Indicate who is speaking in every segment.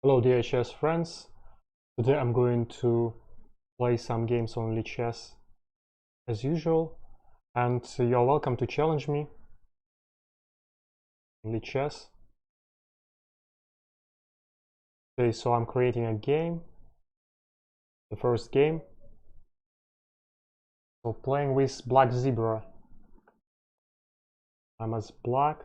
Speaker 1: Hello dear chess friends, today I'm going to play some games on chess as usual, and you're welcome to challenge me in chess. Okay, so I'm creating a game, the first game. So playing with black zebra. I'm as black.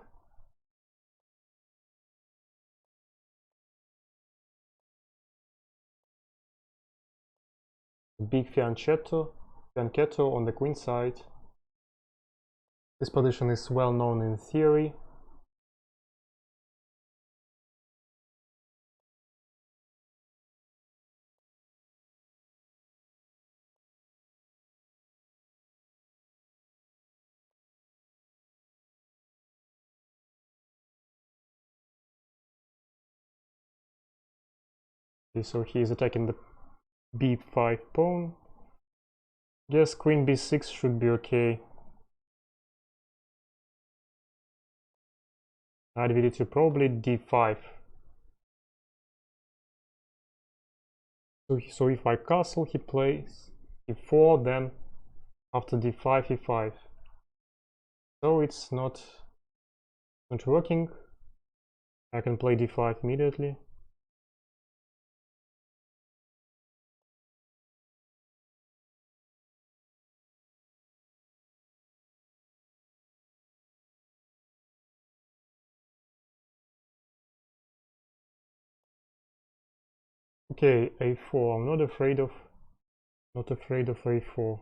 Speaker 1: Big fianchetto on the queen side. This position is well known in theory. Okay, so he is attacking the b5 pawn. Guess queen b6 should be okay. Knight v2, probably d5. So if I castle, he plays e4, then after d5, e5. So it's not working. I can play d5 immediately. Okay, a4. I'm not afraid of a4.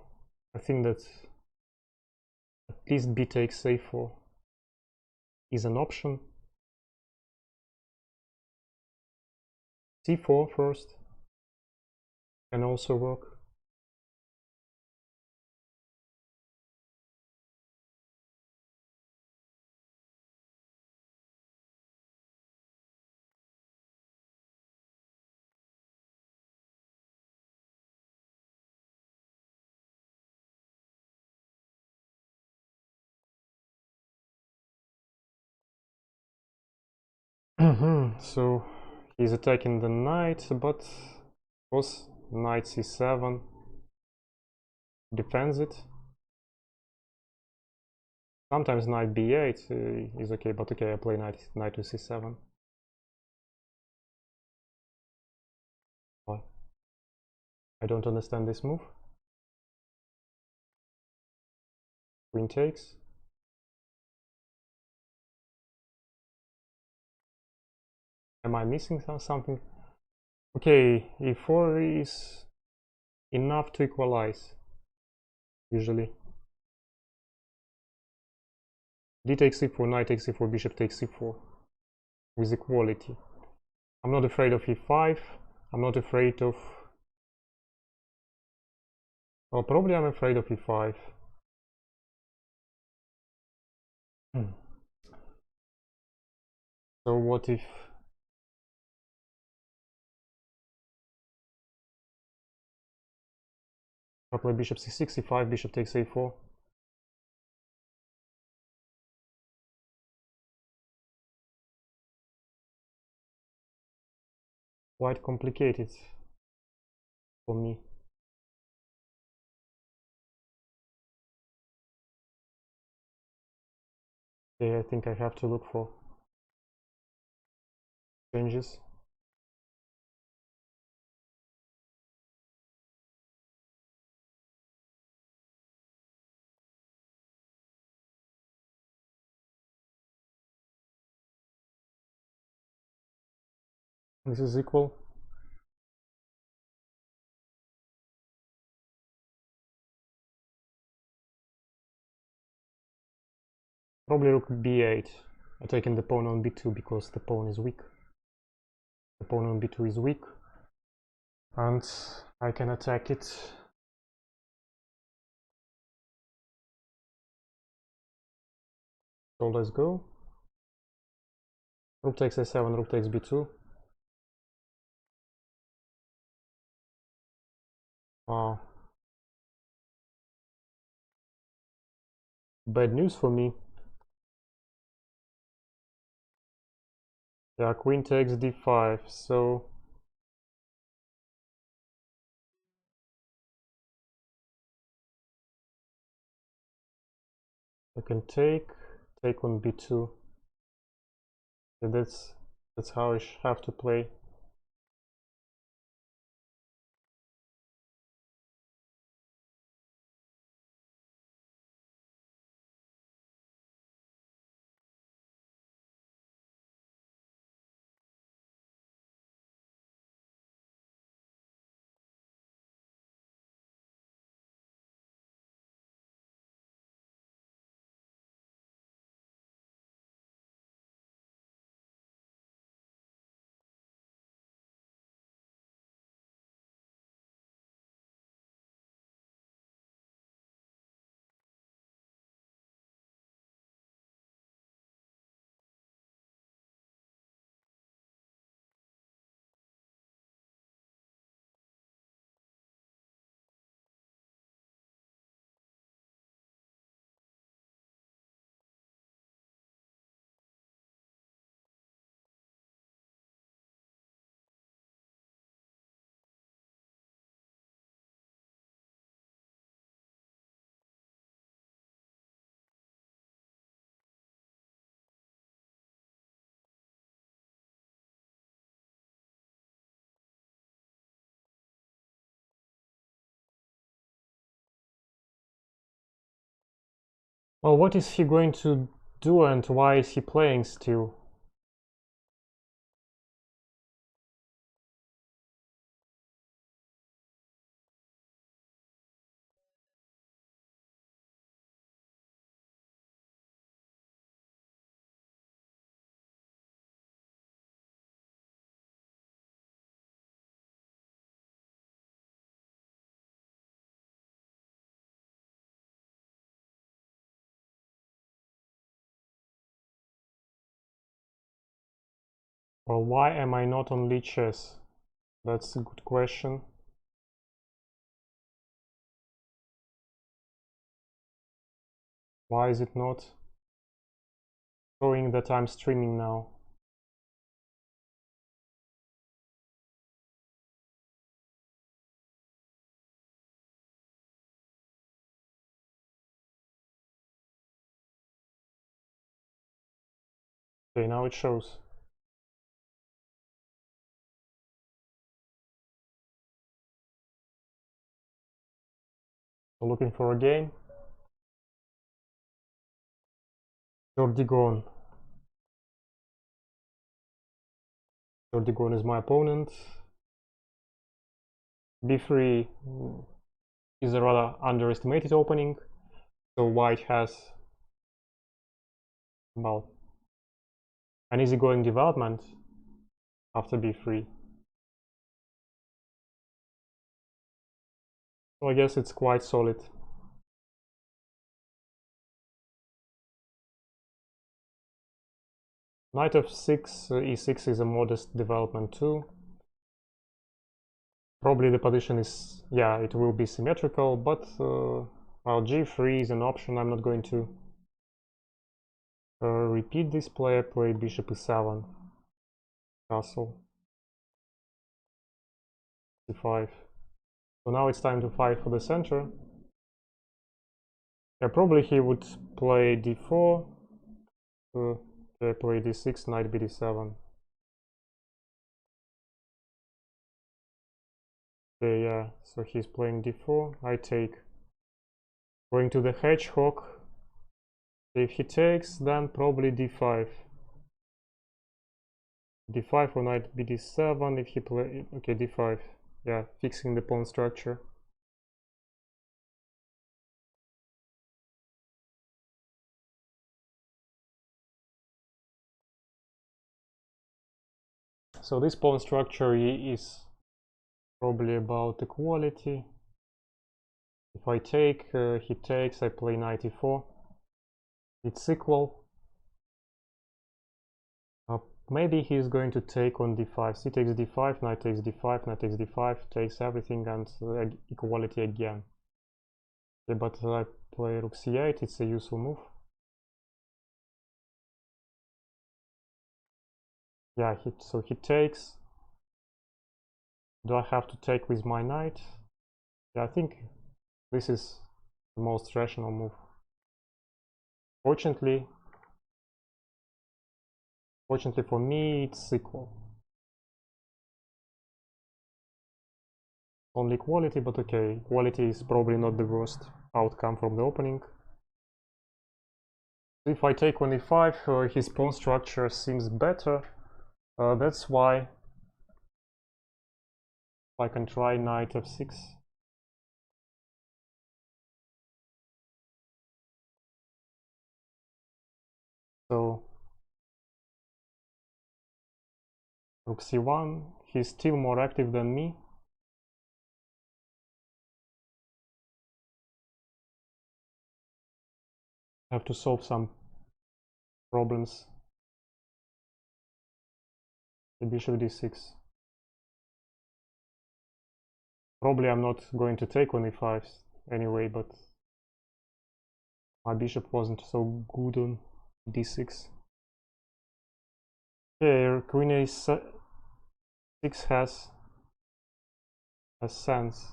Speaker 1: I think that at least b takes a4 is an option. c4 first can also work. So he's attacking the knight, but of course knight c7 defends it. Sometimes knight b8 is okay, but okay, I play knight to c7. Why? I don't understand this move. Queen takes. Am I missing something? Okay, e4 is enough to equalize, usually. D takes e4, knight takes e4, bishop takes e4, with equality. I'm not afraid of e5, I'm not afraid of... Well, probably I'm afraid of e5. So what if... I play bishop c6, e5, bishop takes a4. Quite complicated for me. Okay, I think I have to look for changes. This is equal. Probably rook b8. I'm taking the pawn on b2 because the pawn is weak. The pawn on b2 is weak. And I can attack it. So let's go. Rook takes a7, rook takes b2. Bad news for me. Yeah, queen takes d5, so I can take on b2. Yeah, that's how I have to play. Well, what is he going to do and why is he playing still? Well, why am I not on lichess? That's a good question. Why is it not showing that I'm streaming now? Okay, now it shows. So looking for a game. Jordigon. Jordigon is my opponent. b3 is a rather underestimated opening, so white has, well, an easygoing development after b3. So I guess it's quite solid. Knight f6, e6 is a modest development too. Probably the position is, yeah, it will be symmetrical, but well, g3 is an option. I'm not going to repeat this play. I play bishop e7, castle, c5. So now it's time to fight for the center. Yeah, probably he would play d4, play d6, knight b7. Okay, yeah, so he's playing d4, I take. Going to the hedgehog. If he takes, then probably d5. d5 or knight bd7 if he play. Okay, d5. Yeah, fixing the pawn structure. So this pawn structure is probably about equality. If I take, he takes, I play knight e4. It's equal. Maybe he's going to take on d5. C takes d5, knight takes d5, knight takes d5, takes everything, and equality again. Okay, but I play rook c8, it's a useful move. Yeah, so he takes. Do I have to take with my knight? Yeah, I think this is the most rational move. Fortunately for me, it's equal. Only quality, but okay, quality is probably not the worst outcome from the opening. If I take on e5, his pawn structure seems better. That's why I can try knight f6. So rook c1, he's still more active than me. I have to solve some problems. The bishop d6. Probably I'm not going to take on e5 anyway, but my bishop wasn't so good on d6. Okay, queen a6 has sense.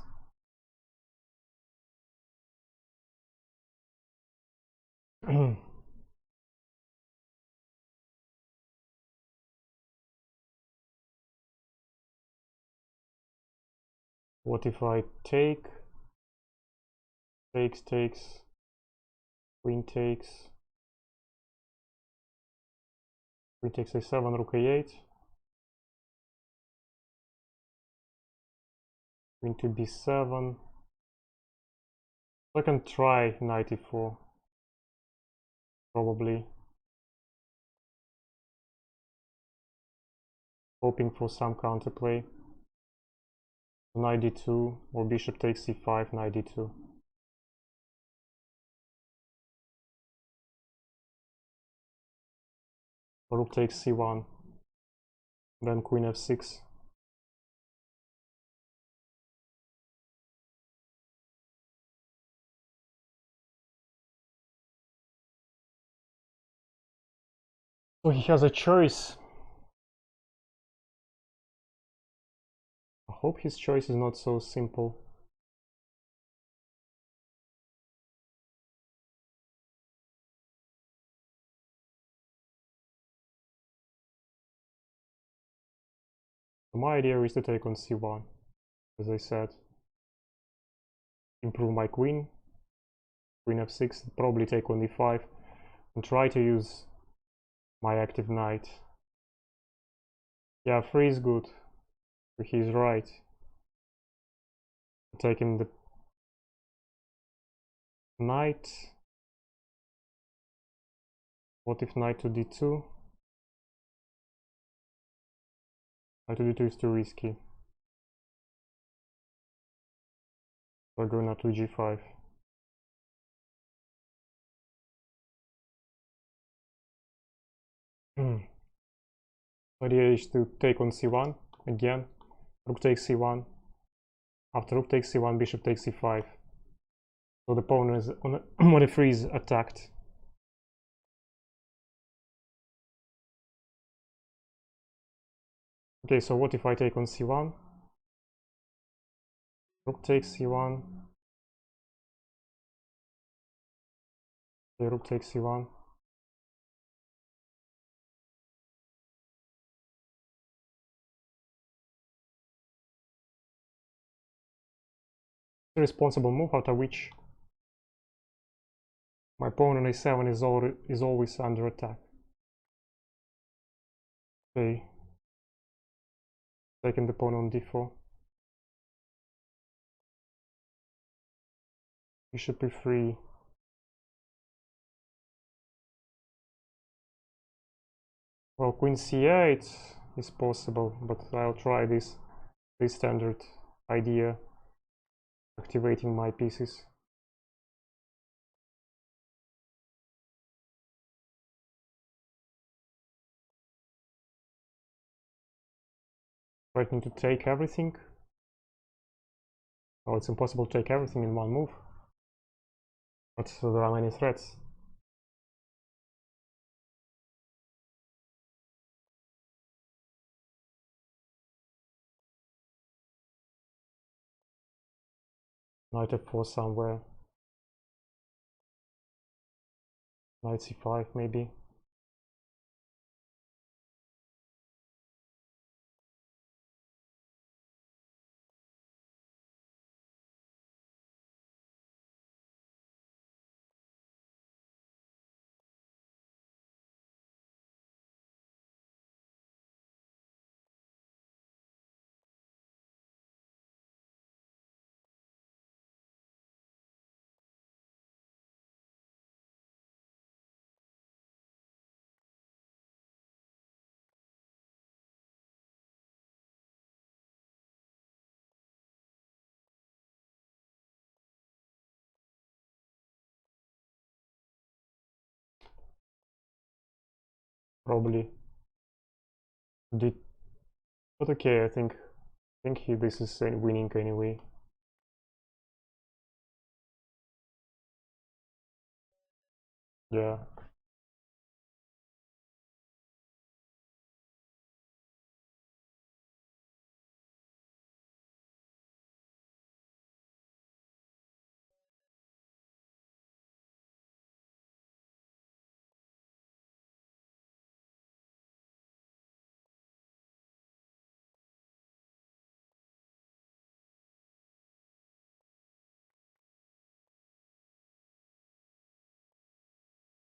Speaker 1: What if I take? Takes, queen takes a7, rook a8, queen to b7. I can try knight e4, probably, hoping for some counterplay. Knight d2 or bishop takes c5, knight d2. Rook takes c1, then queen f6. So he has a choice. I hope his choice is not so simple. My idea is to take on c1, as I said. Improve my queen f6, probably take on e5, and try to use my active knight. Yeah, 3 is good. He's right. Taking the knight. What if knight to d2? Knight to d2 is too risky. So I go now to g5. Idea is to take on c1 again. Rook takes c1. After rook takes c1, bishop takes c5. So the pawn is on a freeze attacked. Okay, so what if I take on c1? Rook takes c1. Okay, rook takes c1. A responsible move, after which my pawn on a7 is always under attack. Okay, taking the pawn on d4. Bishop e3. Well, queen c8 is possible, but I'll try this standard idea, activating my pieces. Threatening to take everything. Well, it's impossible to take everything in one move, but there are many threats. Knight f4 somewhere. Knight c5 maybe. Probably did, but okay, I think this is winning anyway. Yeah.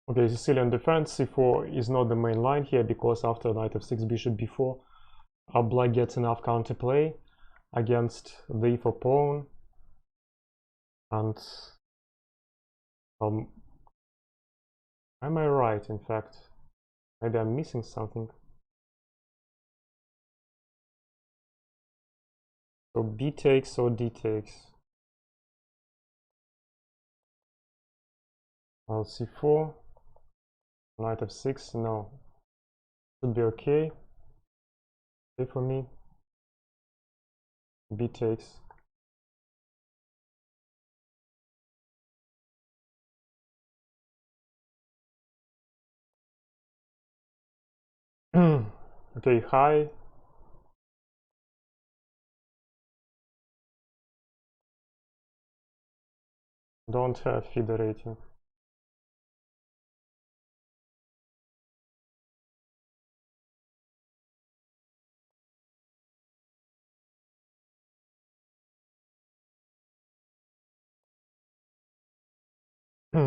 Speaker 1: Okay, Sicilian defense. c4 is not the main line here because after knight f6, bishop b4, our black gets enough counterplay against the e4 pawn, and am I right? In fact, maybe I'm missing something. So b takes or d takes. Well, c4, knight f6. No, should be okay. Okay for me. B takes. Okay, high. Don't have feeder rating.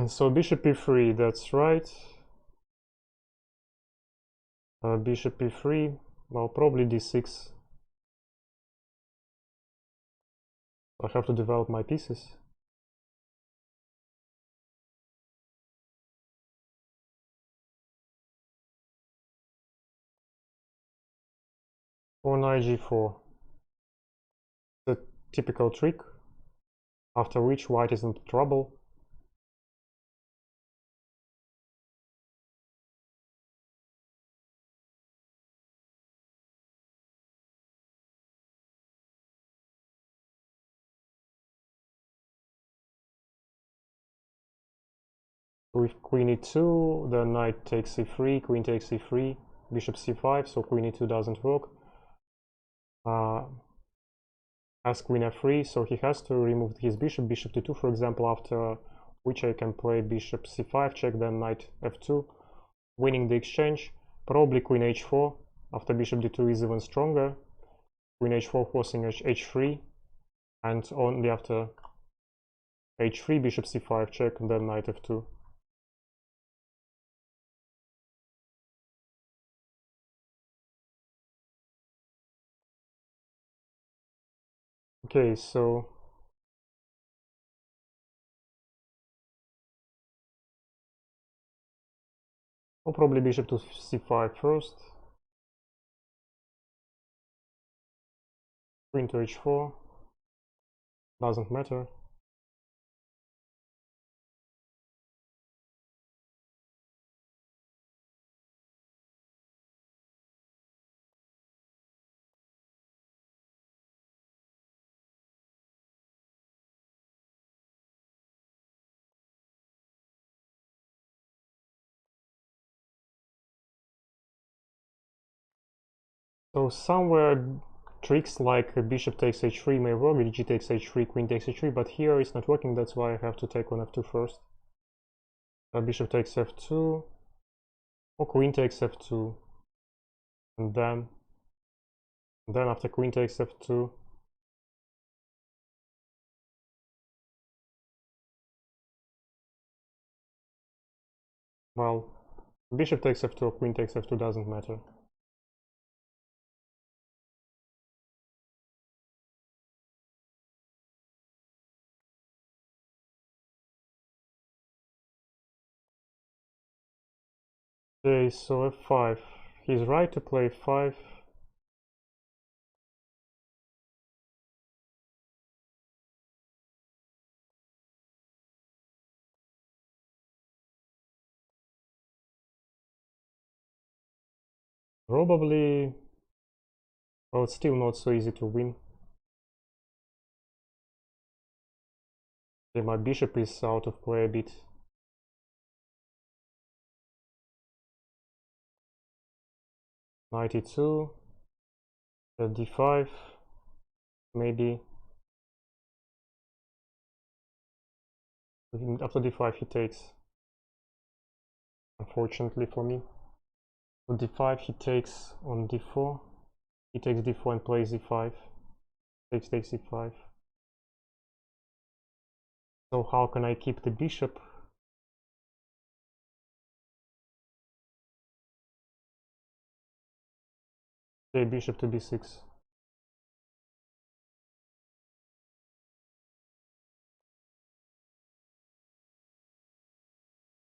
Speaker 1: So bishop e3, that's right. Bishop e3, well, probably d6. I have to develop my pieces. Or knight g4. The typical trick, after which white is in trouble. With queen e2, the knight takes e3, queen takes e3, bishop c5, so queen e2 doesn't work. Has queen f3, so he has to remove his bishop, bishop to2, for example, after which I can play bishop c5 check, then knight f2, winning the exchange. Probably queen h4, after bishop d2 is even stronger. Queen h4 forcing h3, and only after h3, bishop c5 check, and then knight f2. Okay, so I'll probably bishop to c5 first. Queen to h4. Doesn't matter. So somewhere tricks like bishop takes h3 may work, g takes h3, queen takes h3, but here it's not working, that's why I have to take on f2 first. Bishop takes f2, or queen takes f2, and then after queen takes f2, well, bishop takes f2 or queen takes f2 doesn't matter. Okay, so f5. He's right to play f5. Probably, well, it's still not so easy to win. Okay, my bishop is out of play a bit. Knight e2, d5, maybe. After d5 he takes, unfortunately for me. So d5 he takes on d4, he takes d4 and plays e5, takes e5. So how can I keep the bishop? Okay, bishop to b6.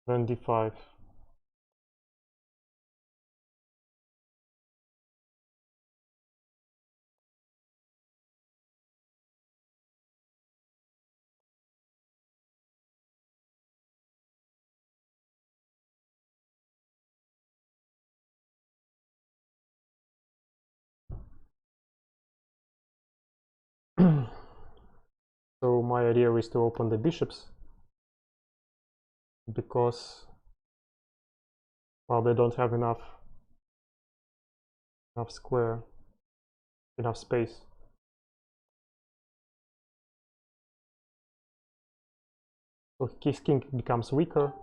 Speaker 1: Then d5. So my idea is to open the bishops, because, well, they don't have enough square, enough space. So his king becomes weaker.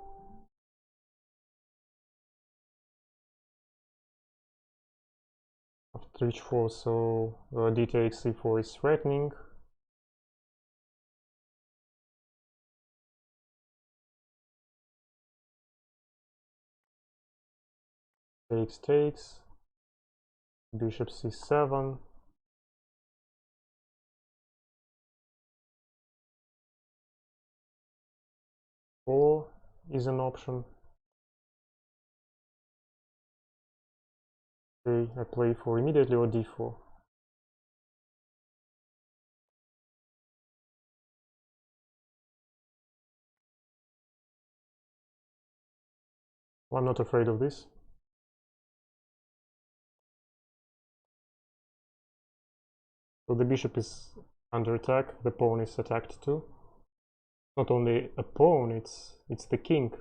Speaker 1: After h4, so d takes e4 is threatening. Takes, bishop c7. Or is an option. Okay, I play for immediately or d4. Well, I'm not afraid of this. So the bishop is under attack, the pawn is attacked too. Not only a pawn, it's the king.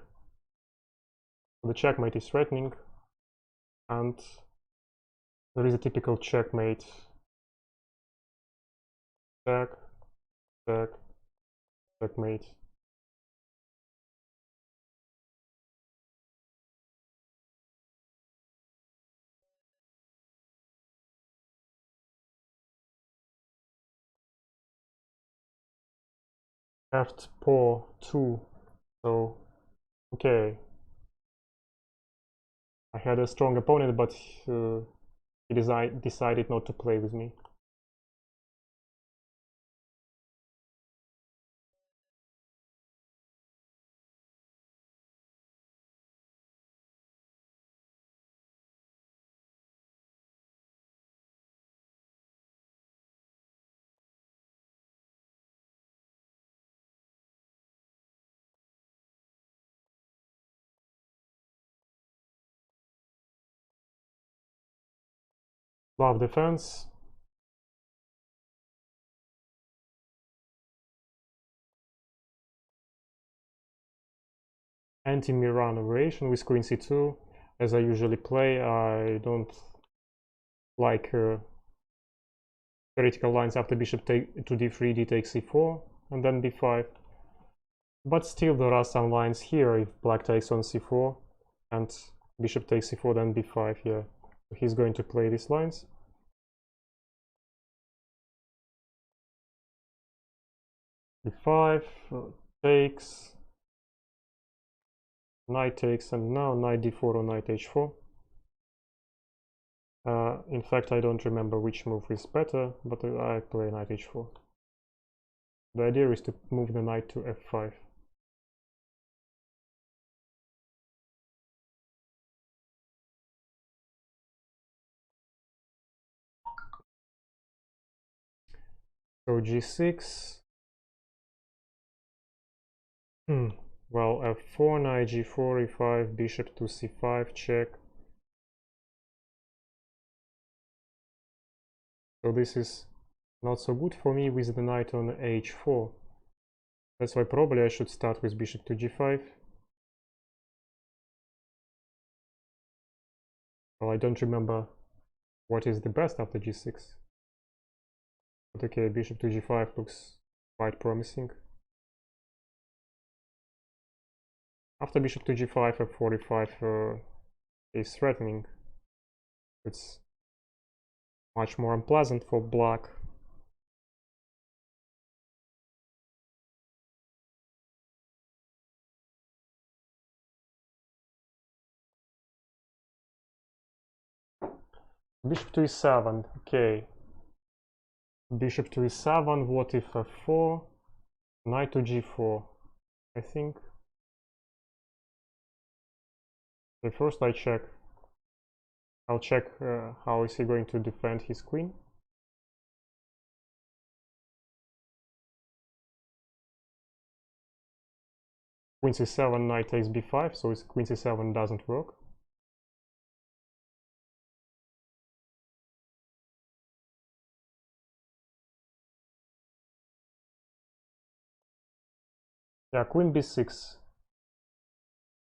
Speaker 1: The checkmate is threatening, and there is a typical checkmate. Check, check, checkmate. Left pawn 2. So, okay. I had a strong opponent, but he decided not to play with me. Love defense. Anti-Miran variation with queen c2. As I usually play, I don't like theoretical lines after bishop to d3, d takes e4, and then b5. But still there are some lines here if black takes on c4 and bishop takes c4, then b5. Yeah, so he's going to play these lines. b5 takes, knight takes, and now knight d4 or knight h4. In fact, I don't remember which move is better, but I play knight h4. The idea is to move the knight to f5. So g6. Well, f4, knight g4, e5, bishop to c5, check. So this is not so good for me with the knight on h4. That's why probably I should start with bishop to g5. Well, I don't remember what is the best after g6. But okay, bishop to g5 looks quite promising. After bishop to g5, f4, e5 is threatening. It's much more unpleasant for black. Bishop to e7, okay. Bishop to e7, what if f4, knight to g4, I think. Okay, first I check. I'll check how is he going to defend his queen. Queen c7, knight takes b5, so queen c7 doesn't work. Yeah, queen b6.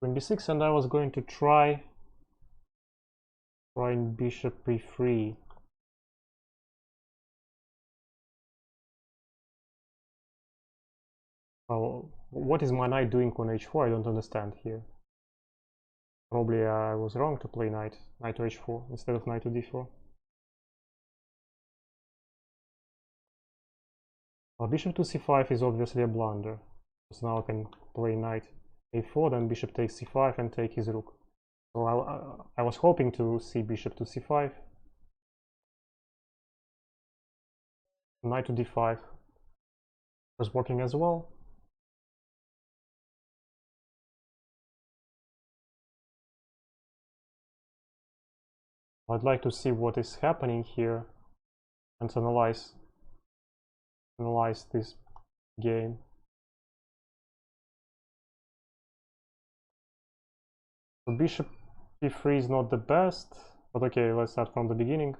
Speaker 1: Queen b6, and I was going to try bishop b3. Well, what is my knight doing on h4? I don't understand here. Probably I was wrong to play knight to h4 instead of knight to d4. Well, bishop to c5 is obviously a blunder. So now I can play knight a4, then bishop takes c5 and take his rook. So I was hoping to see bishop to c5. Knight to d5 was working as well. I'd like to see what is happening here and analyze this game. So bishop d3 is not the best, but okay, let's start from the beginning.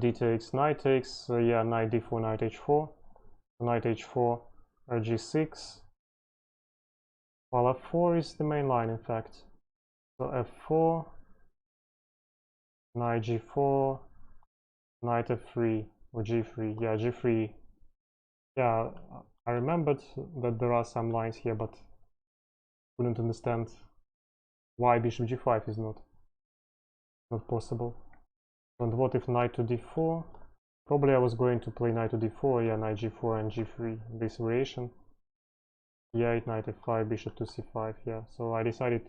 Speaker 1: D takes, knight takes, yeah, knight d4, knight h4, knight h4, g6. Well, f4 is the main line, in fact. So f4, knight g4, knight f3, or g3, yeah, g3. Yeah, I remembered that there are some lines here, but couldn't understand why bishop g5 is not possible. And what if knight to d4? Probably I was going to play knight to d4, yeah, knight g4 and g3, this variation. e8, knight f5, bishop to c5, yeah. So I decided,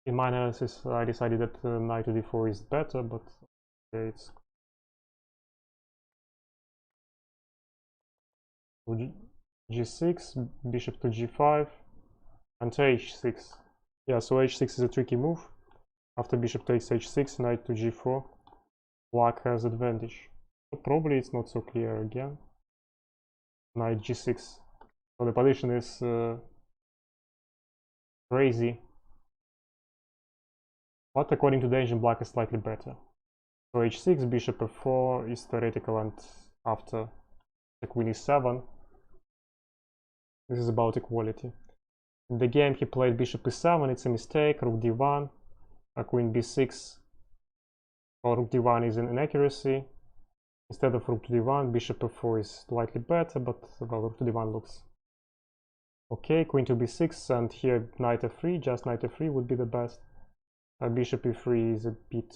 Speaker 1: in my analysis, I decided that knight to d4 is better, but okay, it's g6, bishop to g5, and to h6. Yeah, so h6 is a tricky move. After bishop takes h6, knight to g4, black has advantage. But probably it's not so clear again. Knight g6. So the position is crazy. But according to the engine, black is slightly better. So h6, bishop f4 is theoretical, and after the queen e7, this is about equality. In the game he played bishop e7, it's a mistake, rook d1, queen b6, Well, rook d1 is an inaccuracy. Instead of rook to d1, bishop f4 is slightly better, but well, rook to d1 looks okay. Queen to b6, and here knight f3, just knight f3 would be the best. Bishop e3 is a bit,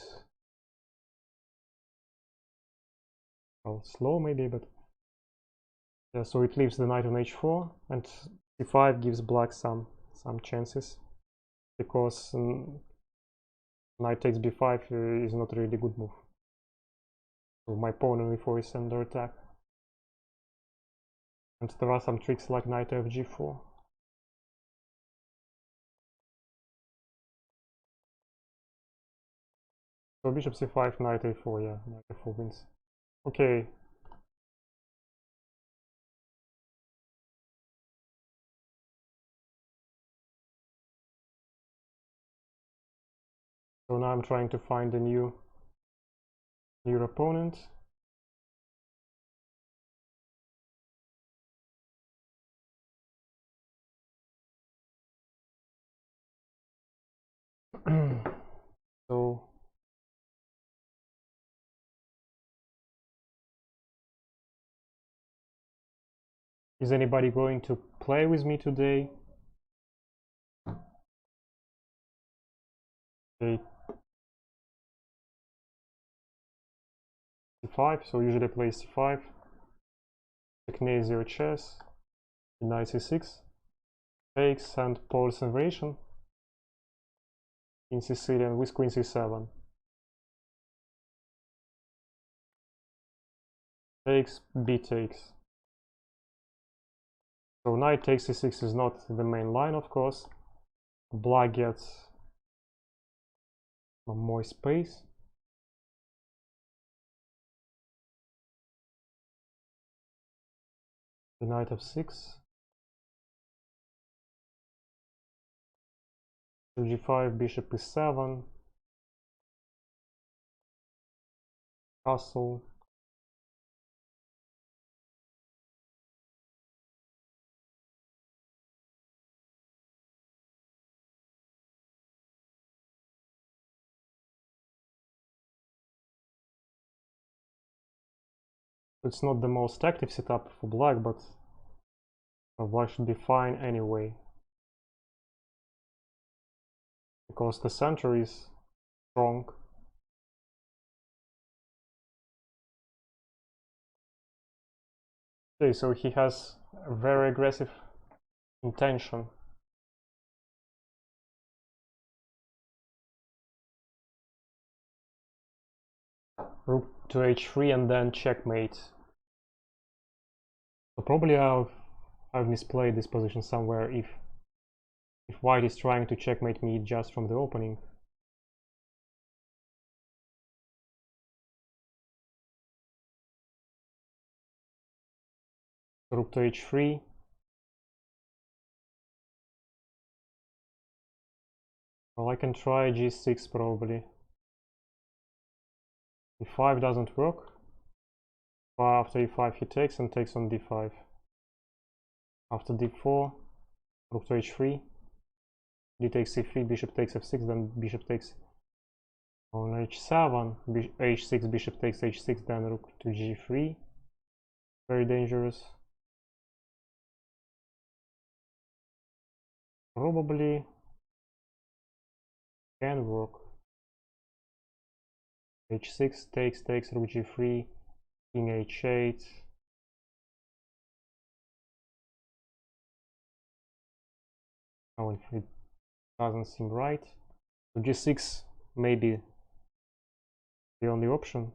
Speaker 1: well, slow maybe, but yeah, so it leaves the knight on h4, and c5 gives black some chances, because knight takes b5 is not really a good move. So my pawn on e4 is under attack. And there are some tricks like knight fg4. So bishop c5, knight a4, yeah, knight a4 wins. Okay. So now I'm trying to find a new opponent. So is anybody going to play with me today? Okay. c5, so usually I play c5, checkmate 0 chess, knight c6, takes and Polish invasion in Sicilian with queen c7. Takes, b takes. So knight takes c6 is not the main line, of course. Black gets more space. The knight f6. g5, bishop e7. Castle. It's not the most active setup for black, but black should be fine anyway, because the center is strong. Okay, so he has a very aggressive intention. Rook to h3 and then checkmate. So probably I've misplayed this position somewhere if white is trying to checkmate me just from the opening. Rook to h3. Well, I can try g6 probably. e5 doesn't work. After e5 he takes and takes on d5. After d4, rook to h3, d takes c3, bishop takes f6, then bishop takes on h7, h6, bishop takes h6, then rook to g3. Very dangerous. Probably can work. h6 takes, rook g3, king h8. Oh, it doesn't seem right. So g6 may be the only option.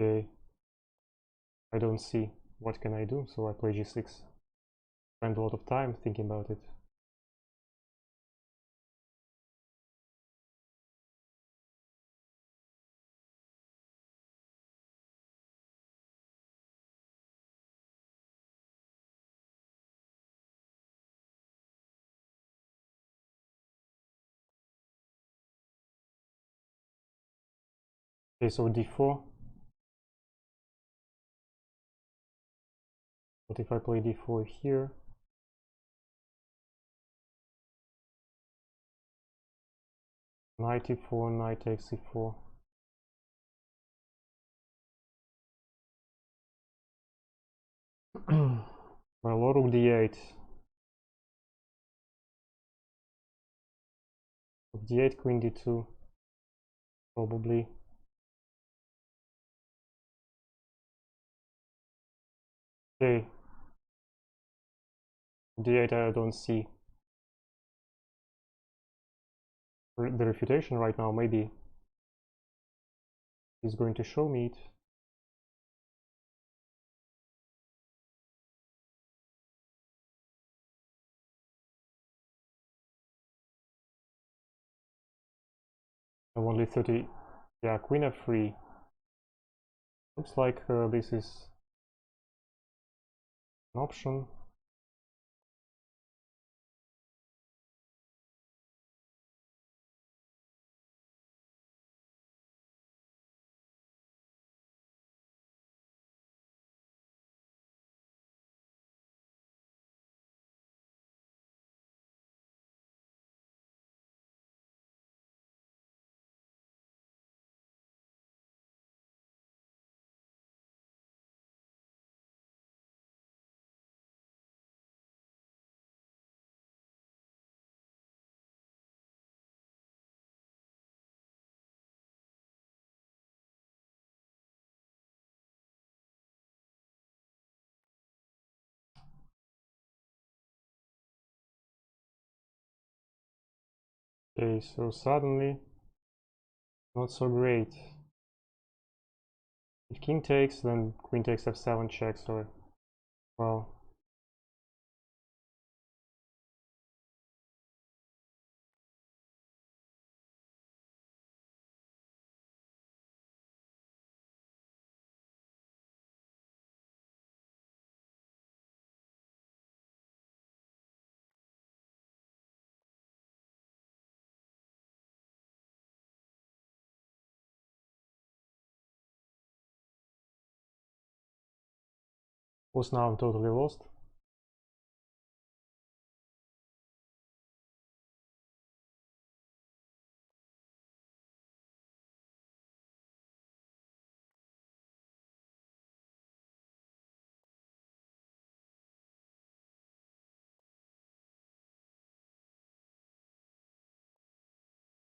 Speaker 1: Okay, I don't see what can I do, so I play g6. Spend a lot of time thinking about it. Okay, so d4. What if I play d4 here? Knight e4, knight takes e4. Well, rook d8. Rook d8, queen d2. Probably. Okay. D8 I don't see. The refutation right now, maybe he's going to show me it. I have only 30. Yeah, queen f3. Looks like this is an option. Okay, so suddenly not so great. If king takes, then queen takes f7 check, so well. Was now I'm totally lost.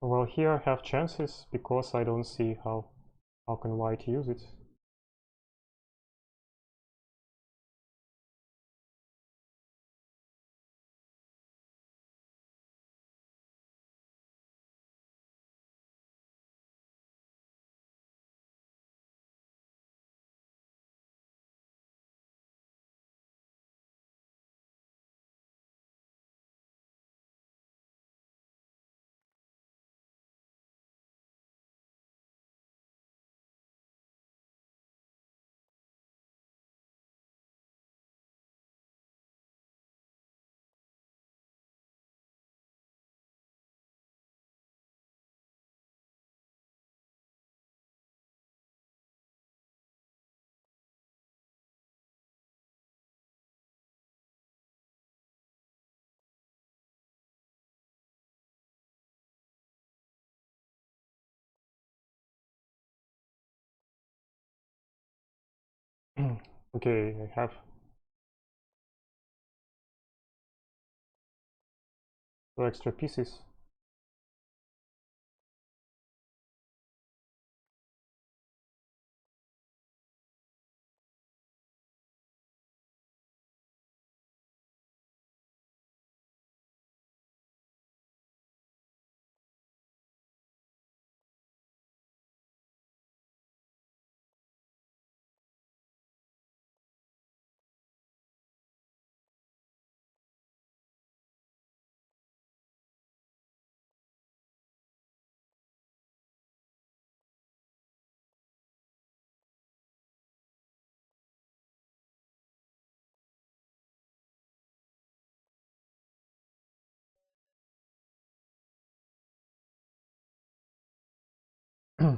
Speaker 1: Well, here I have chances because I don't see how can white use it. Okay, I have two extra pieces.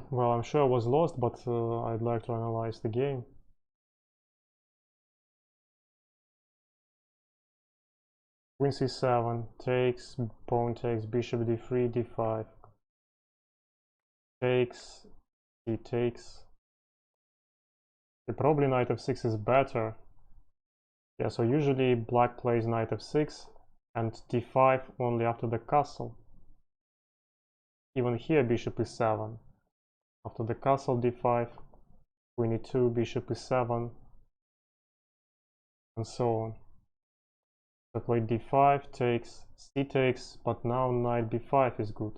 Speaker 1: Well, I'm sure I was lost, but I'd like to analyze the game. Queen c7 takes, pawn takes, bishop d3, d5. takes, he takes. Probably knight f6 is better. Yeah, so usually black plays knight f6 and d5 only after the castle. Even here bishop e7. After the castle d5, queen e2, bishop e7, and so on. So play d5 takes, c takes, but now knight b5 is good.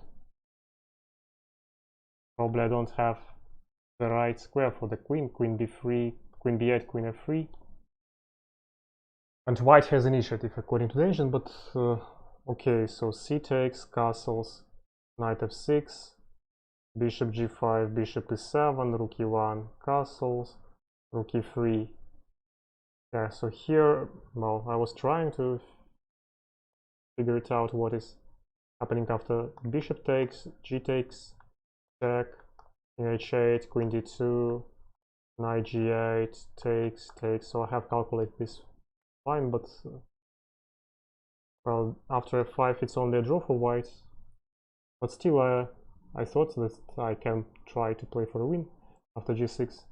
Speaker 1: Probably I don't have the right square for the queen. Queen b3, queen b8, queen f3. And white has initiative according to the ancient, but okay, so c takes, castles, knight f6, bishop g5, bishop e7, rook e1, castles, rook e3. Yeah, so here, well, I was trying to figure it out what is happening after bishop takes, g takes, check, king h8, queen d2, knight g8, takes, so I have calculated this fine, but well, after f5 it's only a draw for white, but still I thought that I can try to play for a win after g6.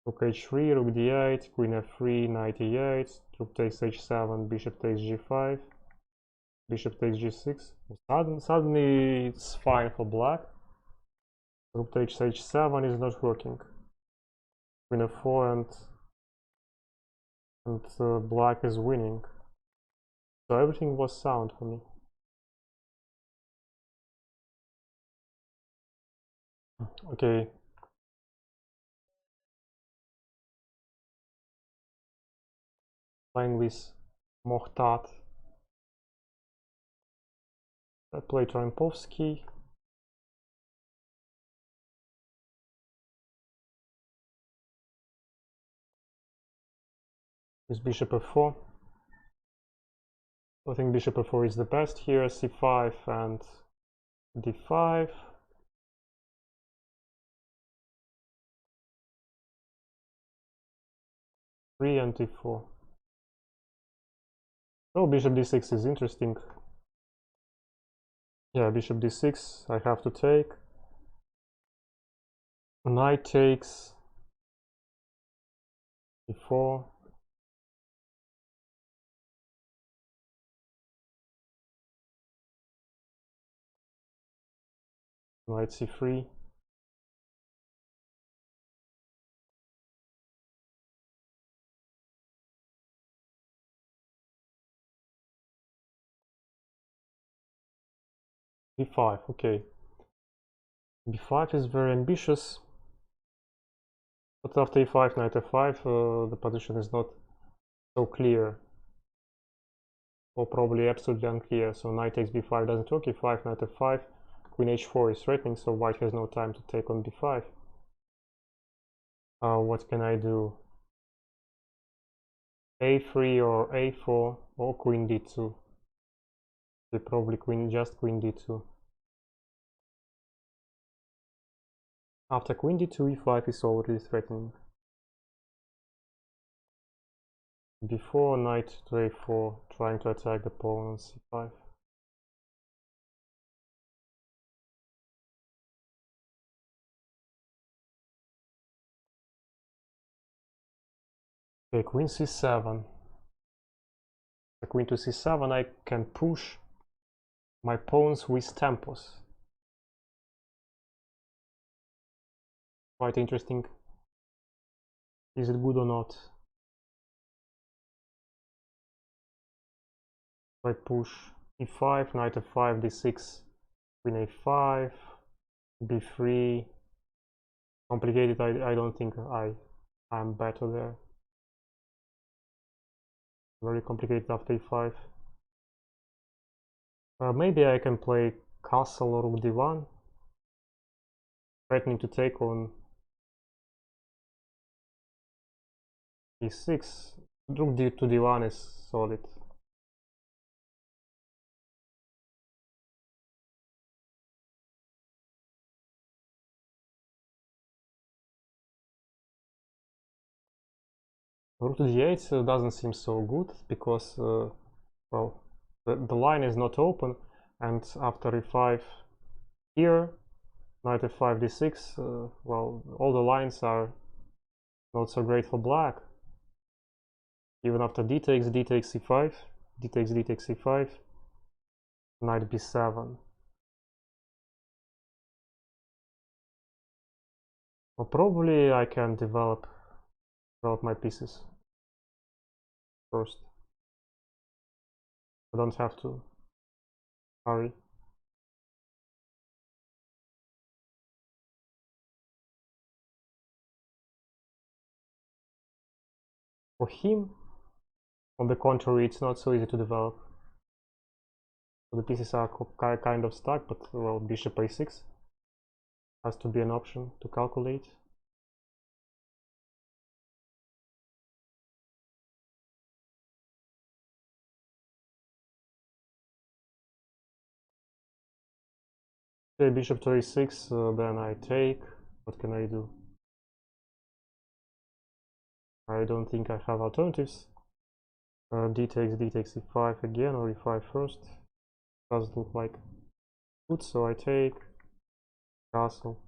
Speaker 1: Rook h3, rook d8, queen f3, knight e8, rook takes h7, bishop takes g5, bishop takes g6. Suddenly it's fine for black. Rook takes h7 is not working. Queen f4 and black is winning. So everything was sound for me. Okay. Playing with Mohtat. I play Trampowski. With bishop f4. I think bishop f4 is the best here. c5 and d5. Three and d4. Oh, bishop d6 is interesting. Yeah, bishop d6 I have to take. Knight takes e4. Knight c3. b5, okay. b5 is very ambitious. But after e5, knight f5, the position is not so clear. Or probably absolutely unclear. So knight takes b5 doesn't work, e5, knight f5, queen h4 is threatening, so white has no time to take on b5. What can I do? a3 or a4 or queen d2. Probably just queen d2. After queen d2, e5 is already threatening. Before knight to a4, trying to attack the pawn on c5. Okay, queen c7. The queen to c7, I can push my pawns with tempos. Quite interesting. Is it good or not? If I push e5, knight f5, d6, queen a5, b3. Complicated, I don't think I'm better there. Very complicated after e5. Maybe I can play castle or rook d1, threatening to take on e6. Rook to d1 is solid. Rook to d8 doesn't seem so good because, well, the line is not open, and after e5 here, Knight f5 d6, well, all the lines are not so great for black. Even after d takes c5, d takes c5, knight b7. Well, probably I can develop my pieces first. I don't have to hurry. For him, on the contrary, it's not so easy to develop. So the pieces are kind of stuck, but well, bishop a6 has to be an option to calculate. Okay, bishop to a6, then I take. What can I do? I don't think I have alternatives. D takes e5 again, or e5 first. Doesn't look like good, so I take castle.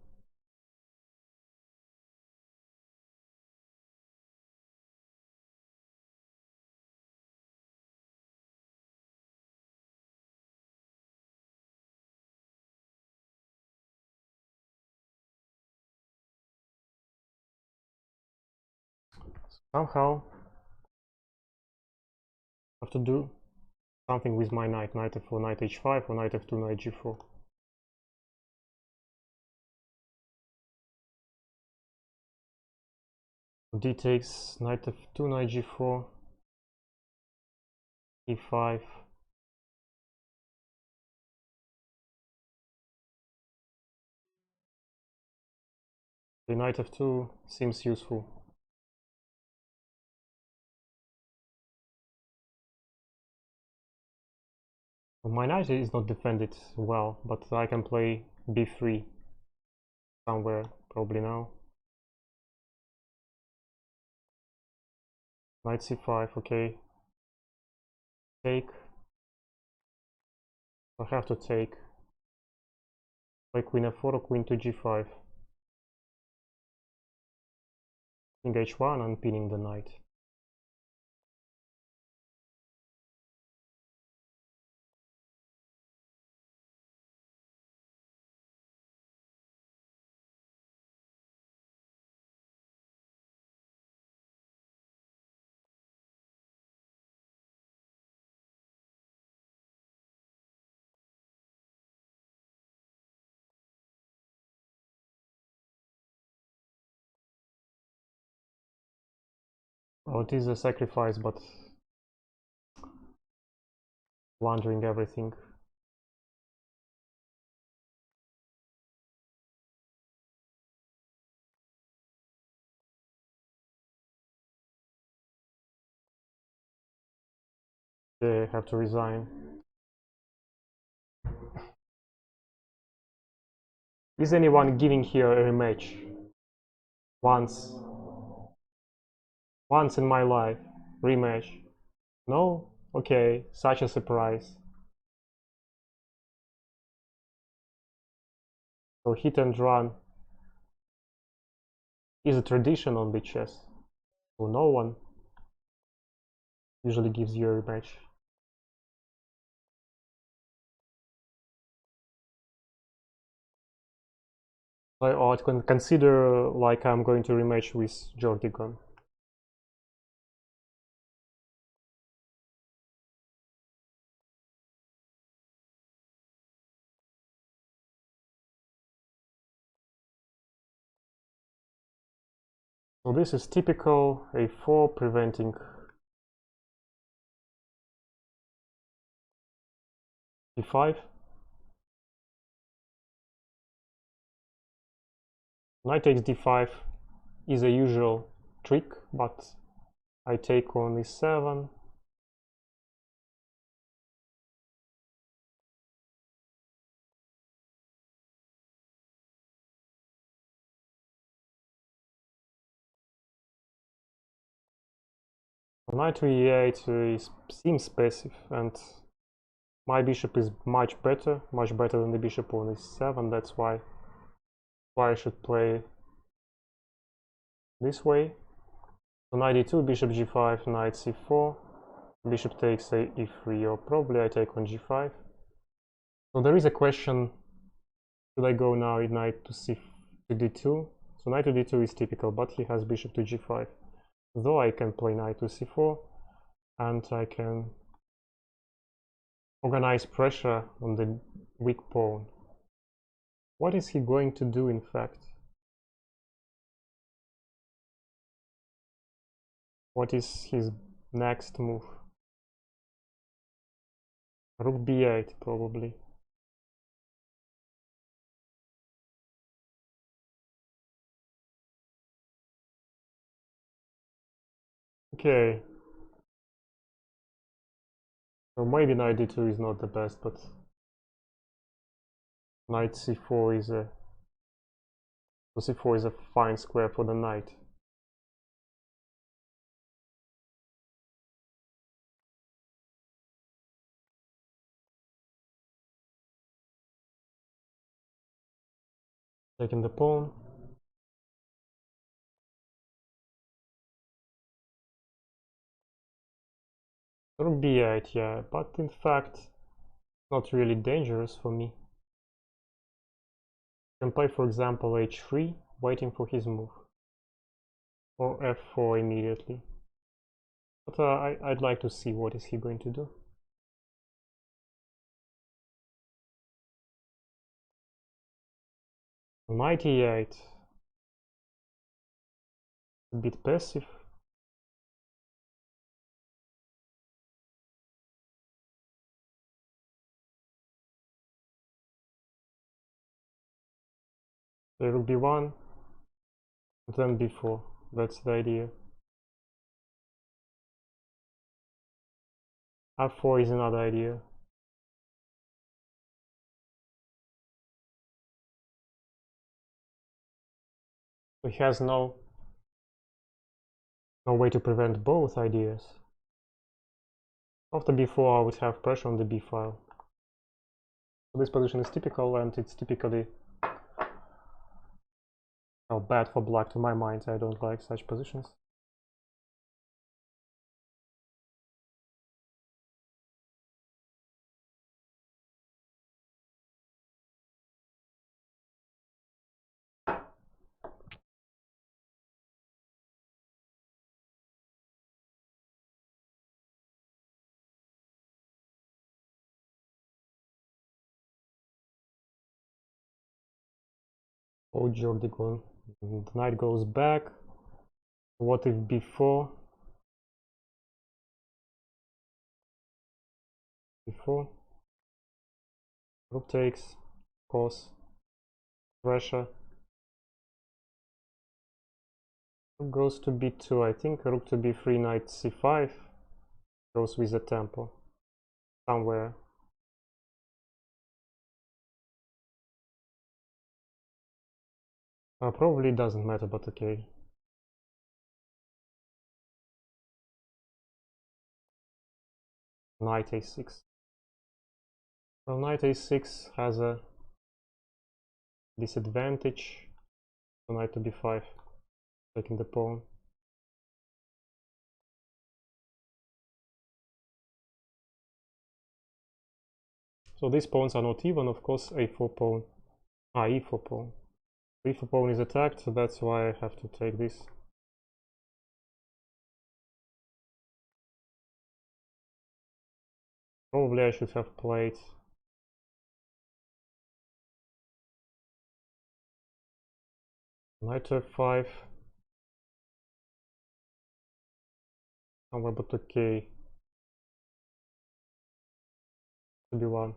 Speaker 1: Somehow I have to do something with my knight. Knight f4, knight h5, or knight f2, knight g4. D takes knight f2, knight g4, e5. The knight f2 seems useful. My knight is not defended well, but I can play b3 somewhere, probably now. Knight c5, okay. Take. I have to take. Play queen f4 or queen to g5. King h1 and pinning the knight. Oh, it is a sacrifice, but blundering everything. They have to resign. Is anyone giving here a rematch? Once in my life. Rematch. No? Okay, such a surprise. So hit and run is a tradition on the chess. So no one usually gives you a rematch. I ought to consider like I'm going to rematch with Jordigon. So this is typical a4 preventing e5. Knight takes d5 is a usual trick, but I take on e7. Knight to e8 seems passive, and my bishop is much better than the bishop on e7, that's why why I should play this way. So knight e2, bishop g5, knight c4, bishop takes a e3, or probably I take on g5. So there is a question, should I go now knight to d2? So knight to d2 is typical, but he has bishop to g5. Though I can play knight to c4, and I can organize pressure on the weak pawn. What is he going to do, in fact? What is his next move? Rook b8, probably. Okay. So maybe knight d2 is not the best, but knight c4 is a... So c4 is a fine square for the knight. Taking the pawn. Rook b8, yeah, but in fact, not really dangerous for me. I can play, for example, h3, waiting for his move. Or f4 immediately. But I'd like to see what is he going to do. Knight e8. A bit passive. Rook b1, then b4. That's the idea. f4 is another idea. So he has no way to prevent both ideas. After b4 I would have pressure on the b file. So this position is typical, and it's typically bad for black to my mind. I don't like such positions. Oh, Jordigon. The knight goes back. What if b4? b4. Rook takes, of course. Pressure. Rook goes to b2. I think rook to b3, knight c5 goes with the tempo somewhere. Probably doesn't matter, but okay. Knight a6. Well, knight a6 has a disadvantage. So knight to b5, taking the pawn. So these pawns are not even, of course. A4 pawn. E4 pawn. E4 pawn is attacked, so that's why I have to take this. Probably I should have played knight to f5. Somewhere, but okay. To b1.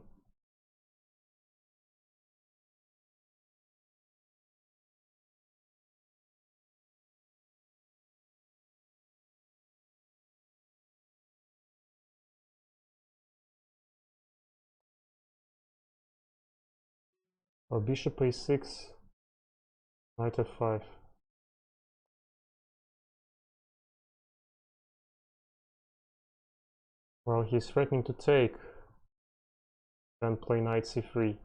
Speaker 1: Or bishop a6, knight f5. Well, he's threatening to take, then play knight c3.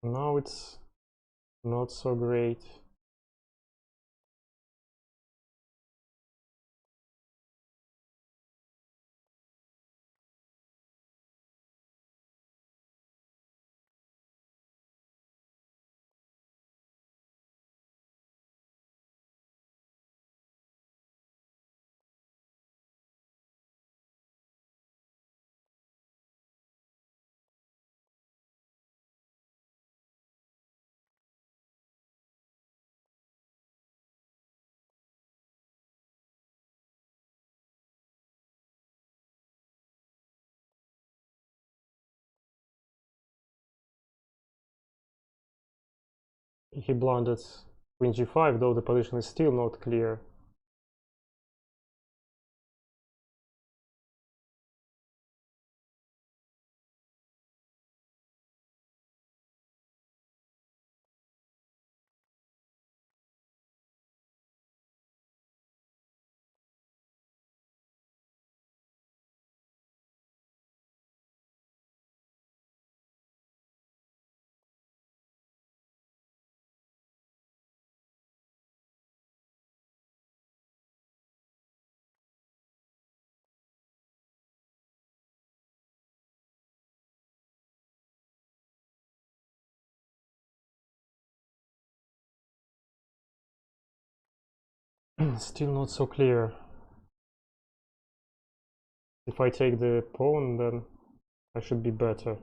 Speaker 1: Now it's not so great. He blundered queen g5, though the position is still not clear. Still not so clear. If I take the pawn, then I should be better.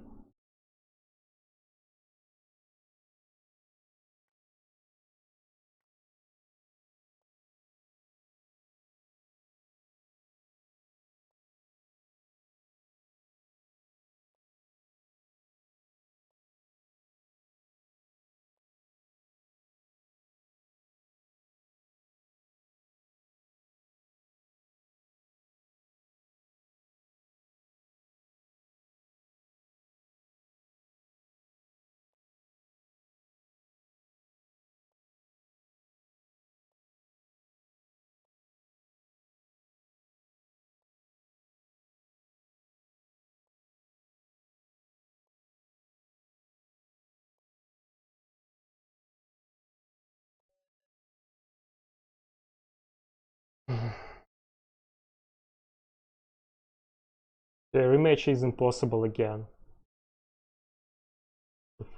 Speaker 1: The rematch is impossible again.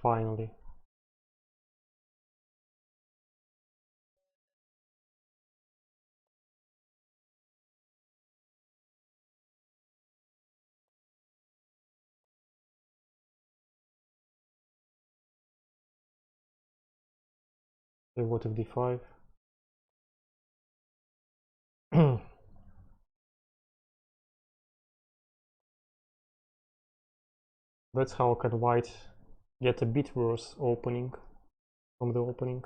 Speaker 1: Finally. Okay, what if d5? That's how can white get a bit worse opening from the opening.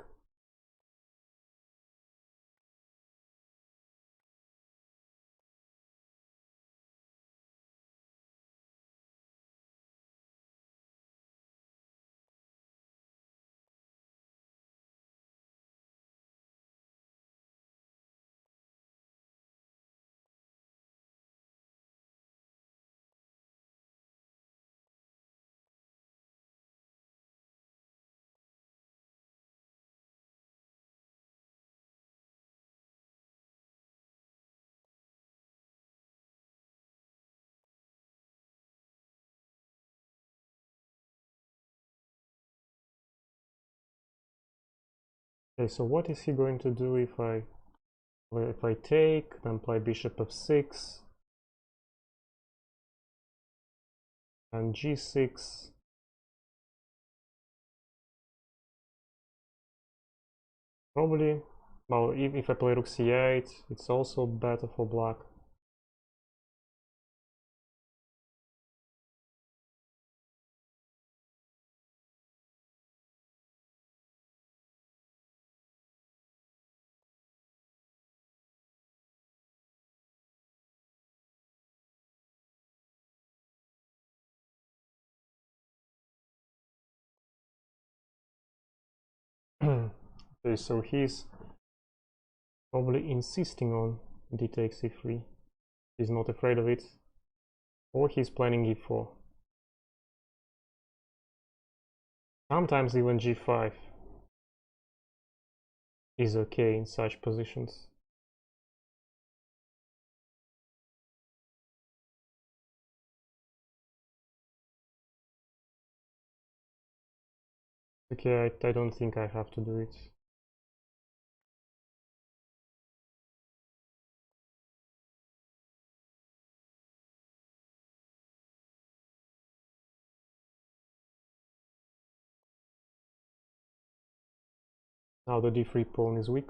Speaker 1: Okay, so what is he going to do if I take, then play bishop f6 and g6? Probably, well, if I play rook c8, it's also better for black. Okay, so he's probably insisting on d takes e3. He's not afraid of it. Or he's planning e4. Sometimes even g5 is okay in such positions. Okay, I don't think I have to do it. Now the d3 pawn is weak.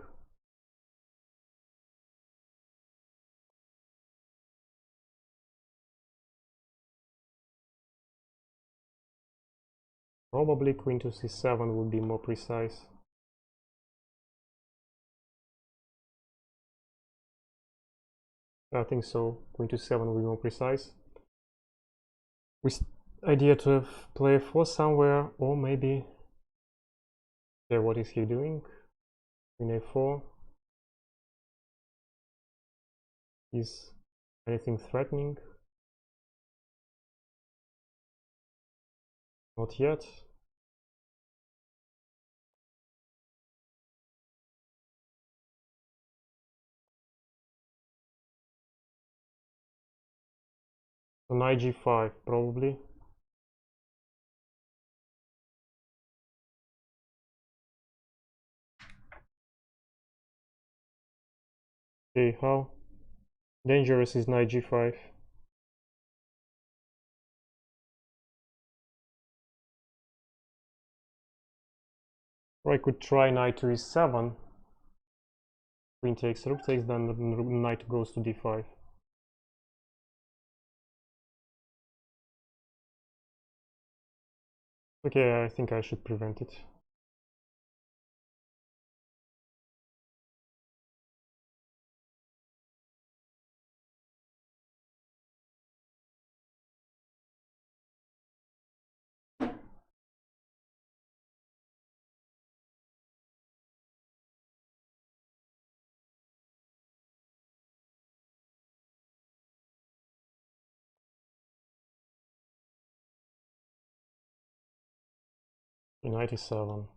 Speaker 1: Probably queen to c7 would be more precise. I think so. Queen to 7 will be more precise. With idea to play f4 somewhere, or maybe... Okay, what is he doing? Queen a4. Is anything threatening? Not yet. So knight g5 probably. Okay, how dangerous is knight g5? Or I could try knight to e7. Queen takes, rook takes, then the knight goes to d5. Okay, I think I should prevent it. Knight e7.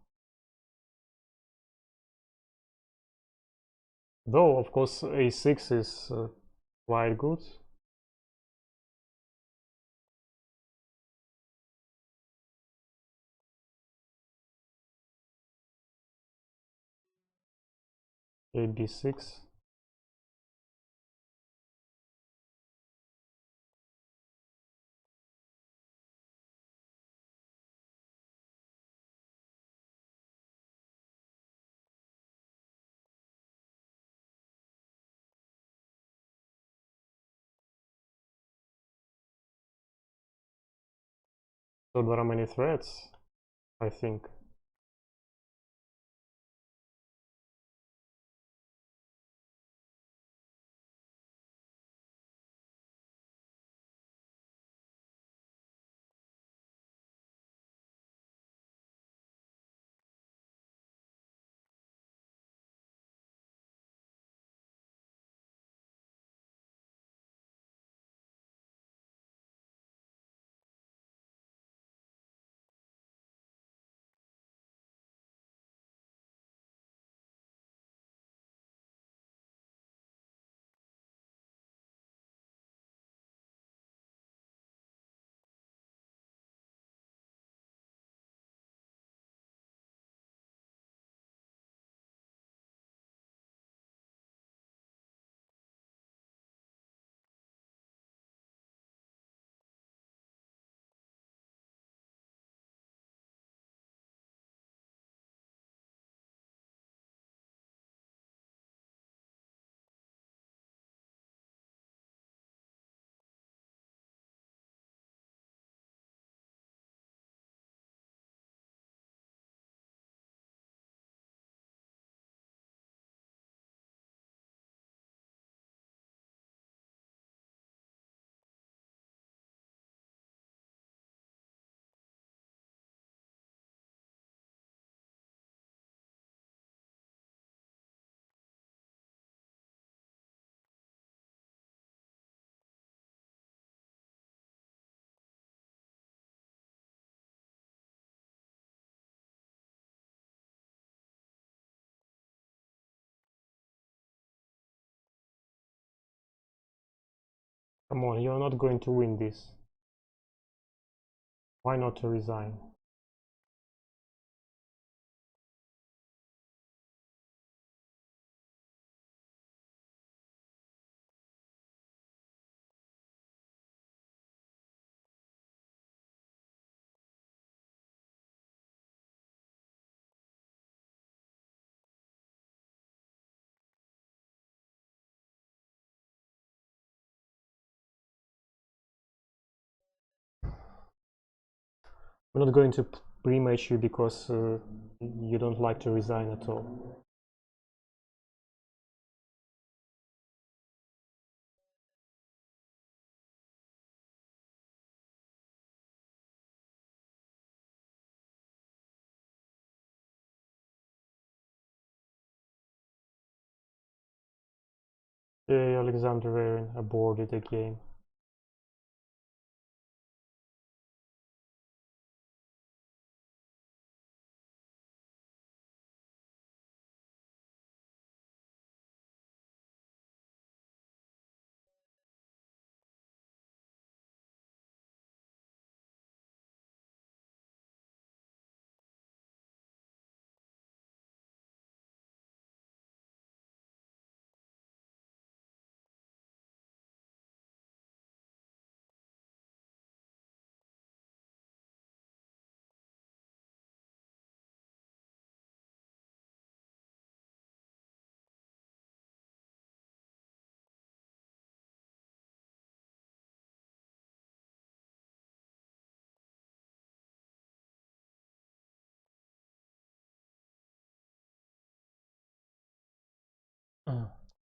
Speaker 1: Though, of course, a6 is quite good. A b6. So there are many threats, I think. Come on, you're not going to win this. Why not to resign? I'm not going to pre-match you because you don't like to resign at all. Yeah, Alexander Verin aborted the game.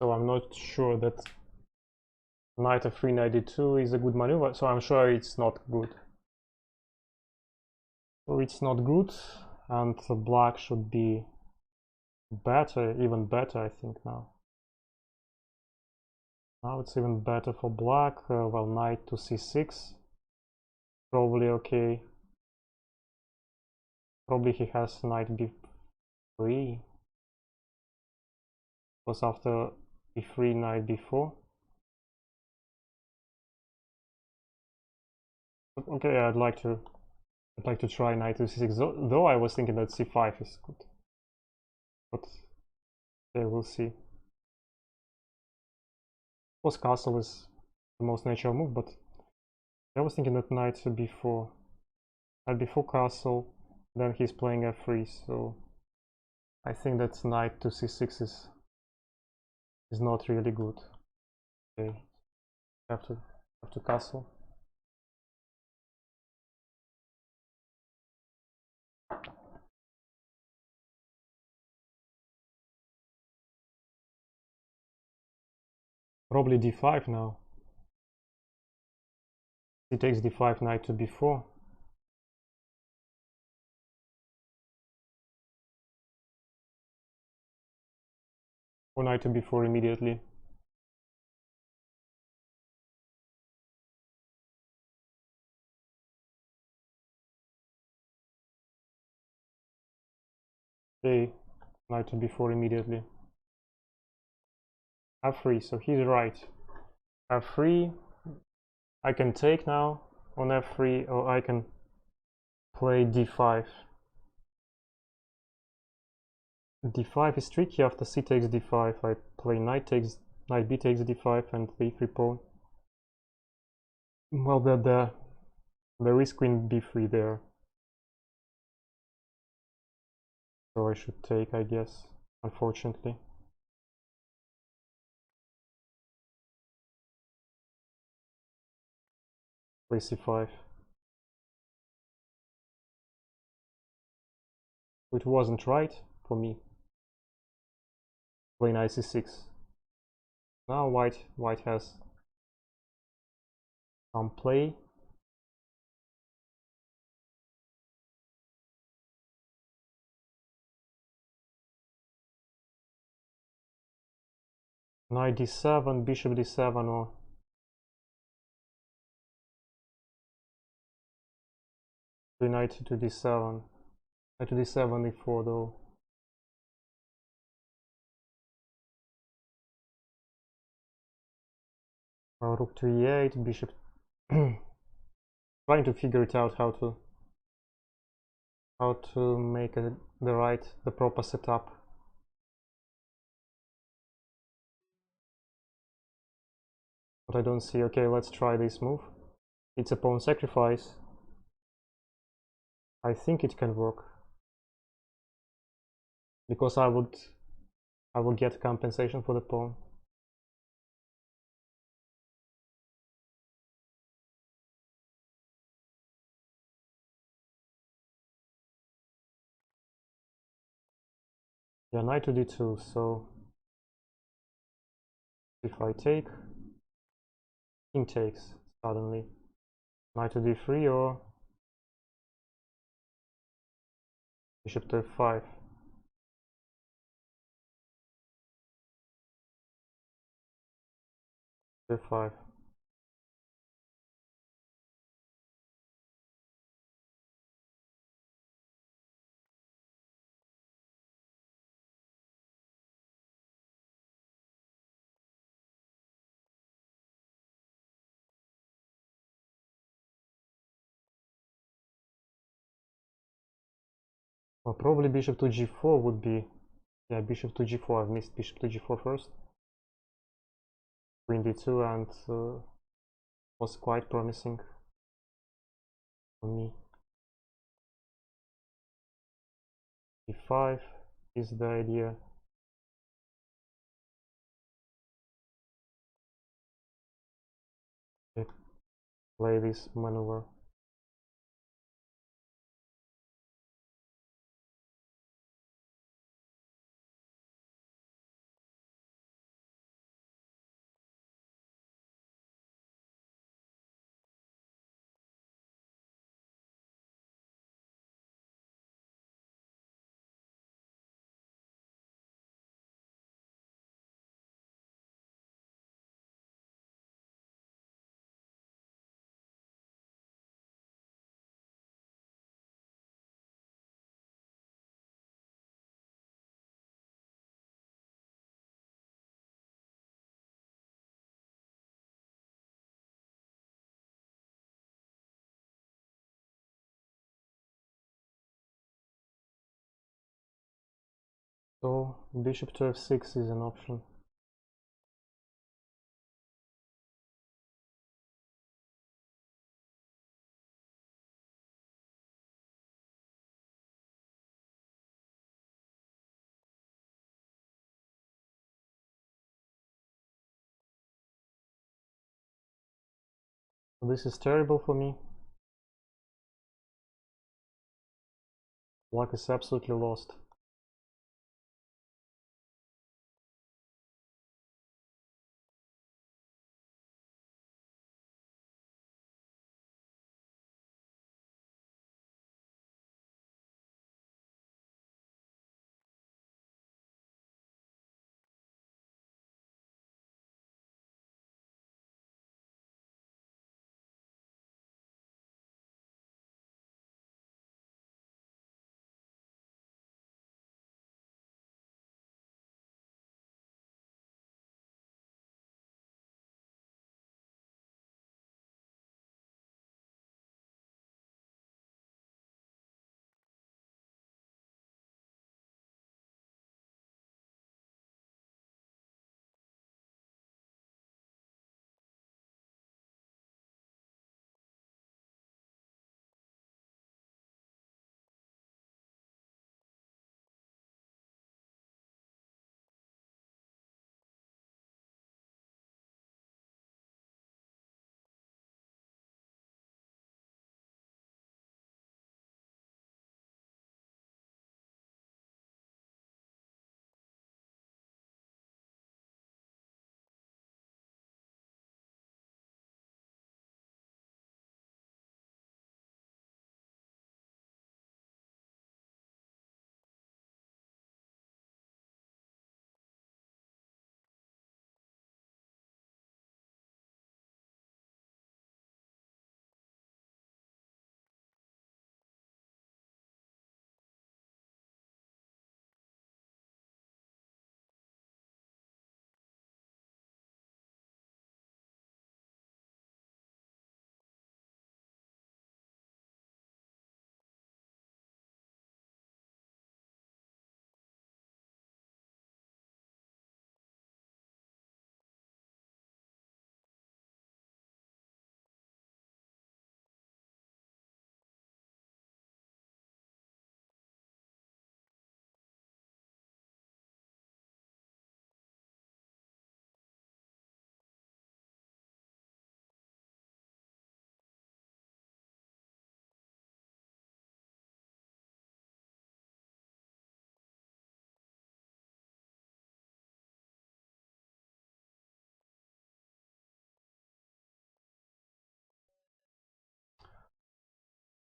Speaker 1: So I'm not sure that knight f3 knight d2 is a good maneuver, so I'm sure it's not good. So it's not good, and black should be better, even better, I think now. Now it's even better for black. Well, knight to c6, probably okay. Probably he has knight b3, was after e3 knight b4. Okay, I'd like to try knight to c6, though I was thinking that c5 is good, but yeah, we'll see. Of course, castle is the most natural move, but I was thinking that knight to b4, knight b4 castle, then he's playing f3, so I think that knight to c6 is not really good. Okay, have to castle. Probably d5 now. He takes d5, knight to b4. Or knight to b4 immediately. Okay, knight to b4 immediately. f3, so he's right. f3, I can take now on f3, or I can play d5. d5 is tricky. After c takes d5, I play knight b takes d5 and the e3 pawn. Well, there is queen b3 there, so I should take, I guess, unfortunately. Play c5. It wasn't right for me. Play knight c6. Now white has some play. Knight d7, bishop d7, or knight to d7. Knight to d7 e4 though. Rook to e8, bishop. Trying to figure it out how to make the proper setup. But I don't see. Okay, let's try this move. It's a pawn sacrifice. I think it can work because I will get compensation for the pawn. Yeah, knight to d2. So if I take, king takes suddenly. Knight to d3 or bishop to f5. f5. Well, probably bishop to g4 would be. Yeah, bishop to g4. I've missed bishop to g4 first. Queen d2 and was quite promising for me. e5 is the idea. Okay, play this maneuver. So bishop to f6 is an option. This is terrible for me. Black is absolutely lost.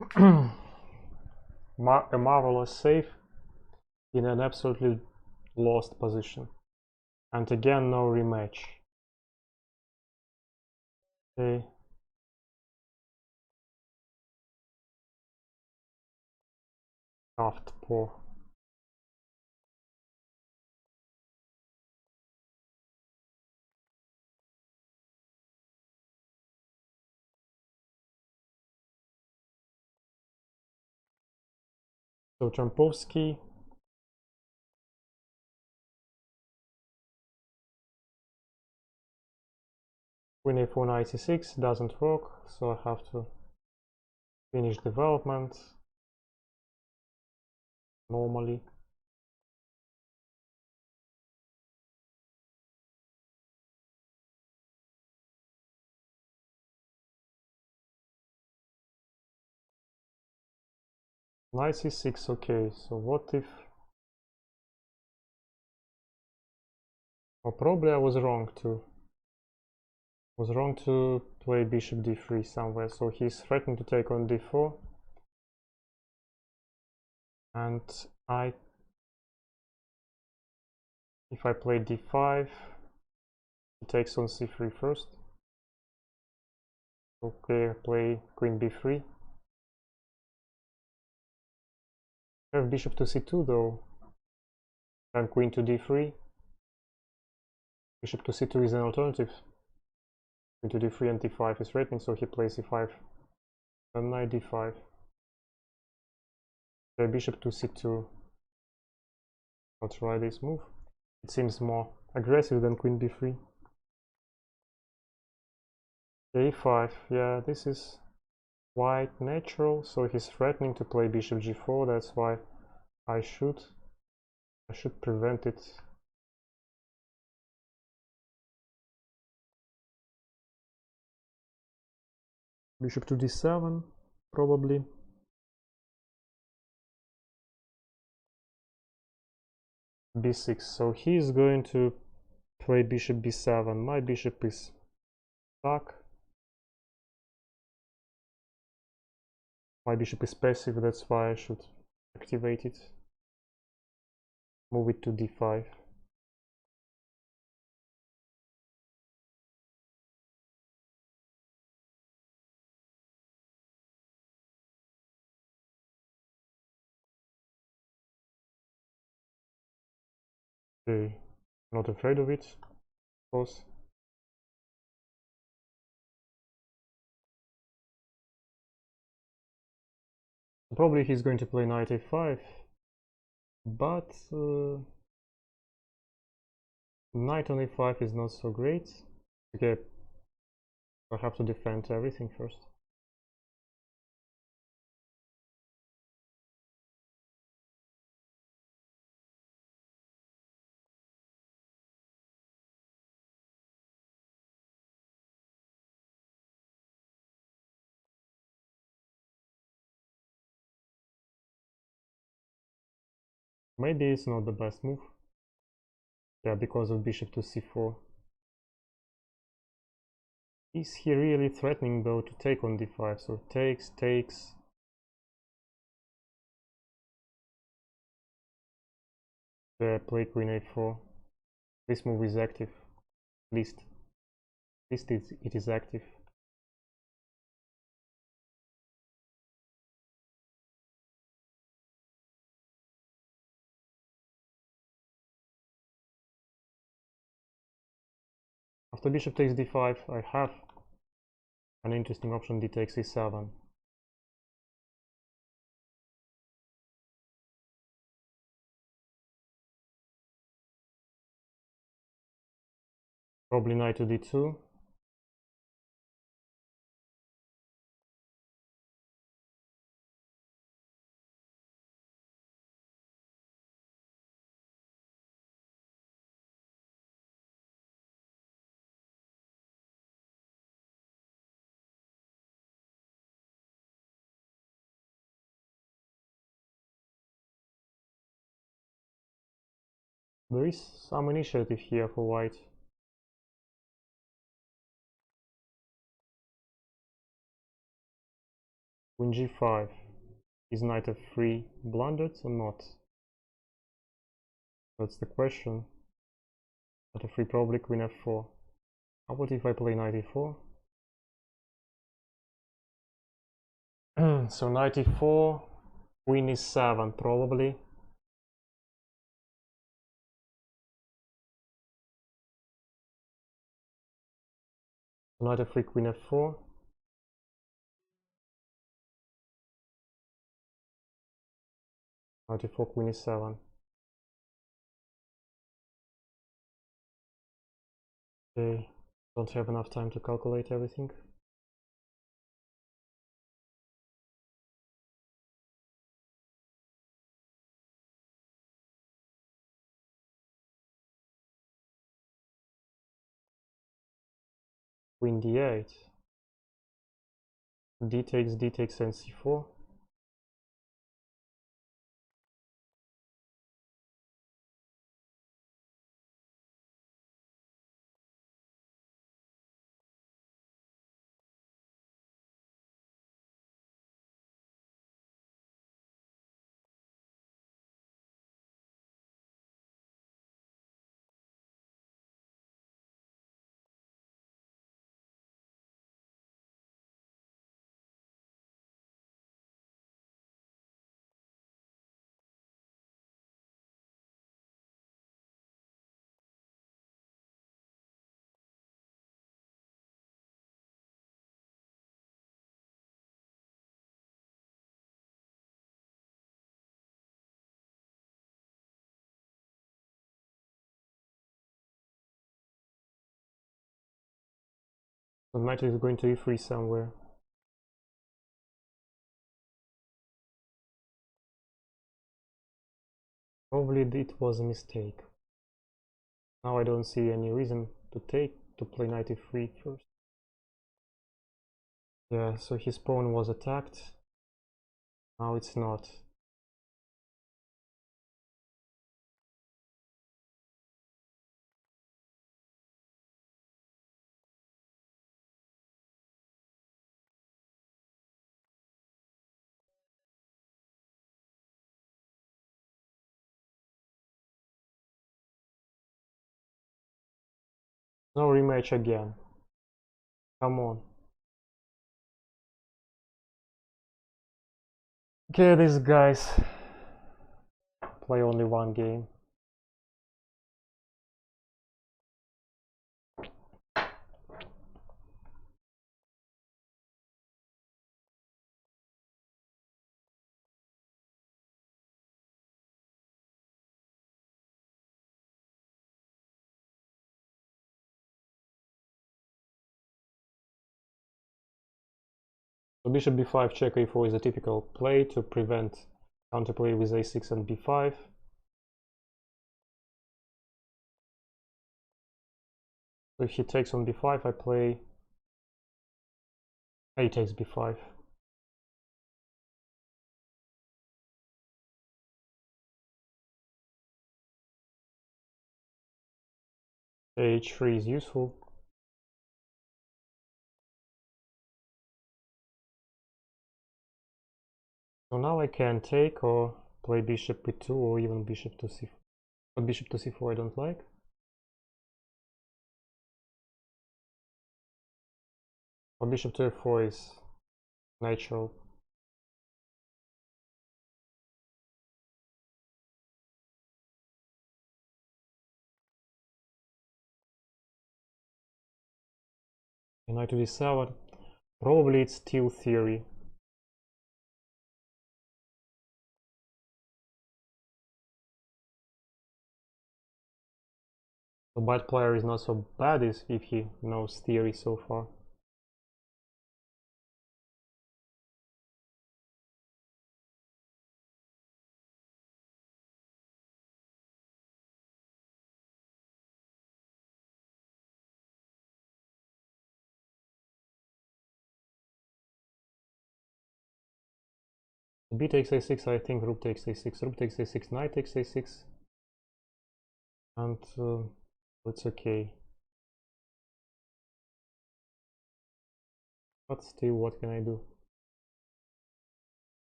Speaker 1: A marvelous save in an absolutely lost position. And again, no rematch. Okay. Soft poor. So Champovsky. Queen a4 knight c6 doesn't work, so I have to finish development normally. Knight c6, okay, so what if... Oh, probably I was wrong to play bishop d3 somewhere, so he's threatening to take on d4. And if I play d5, he takes on c3 first. Okay, I play queen b3. I have bishop to c2 though. Then queen to d3. Bishop to c2 is an alternative. Queen to d3 and d5 is threatening, so he plays e5. Then knight d5. The bishop to c2. I'll try this move. It seems more aggressive than queen b3. a5, yeah, this is quite natural, so he's threatening to play bishop g4, that's why I should prevent it. Bishop to d7, probably. b6, so he's going to play bishop b7. My bishop is stuck. My bishop is passive, that's why I should activate it. Move it to d5. Okay, not afraid of it, of course. Probably he's going to play knight a5, but knight on a5 is not so great. Okay, I have to defend everything first. Maybe it's not the best move. Yeah, because of bishop to c4. Is he really threatening though to take on d5? So takes. Play queen a4. This move is active. At least it is active. After bishop takes d5, I have an interesting option, d takes e7. Probably knight to d2. There is some initiative here for white. Queen g5. Is knight f3 blundered or not? That's the question. Knight f3 probably queen f4. How about if I play knight e4? So knight e4, queen e7 probably. Knight f3, queen f4. Knight e4, queen e7. Okay, don't have enough time to calculate everything. Queen d8. D takes, and c4. The knight is going to e3 somewhere. Probably it was a mistake. Now I don't see any reason to play knight e3 first. Yeah, so his pawn was attacked. Now it's not. No rematch again. Come on. Okay, these guys play only one game. So bishop b5, check a4 is a typical play to prevent counterplay with a6 and b5. So if he takes on b5, I play a takes b5. h3 is useful. So now I can take or play bishop e2 or even bishop to c4. But bishop to c4 I don't like. Or bishop to f4 is natural. And knight to d7. Probably it's still theory. The bad player is not so bad as if he knows theory so far. B takes a6, I think rook takes a6, rook takes a6, knight takes a6, and it's okay. But still, what can I do?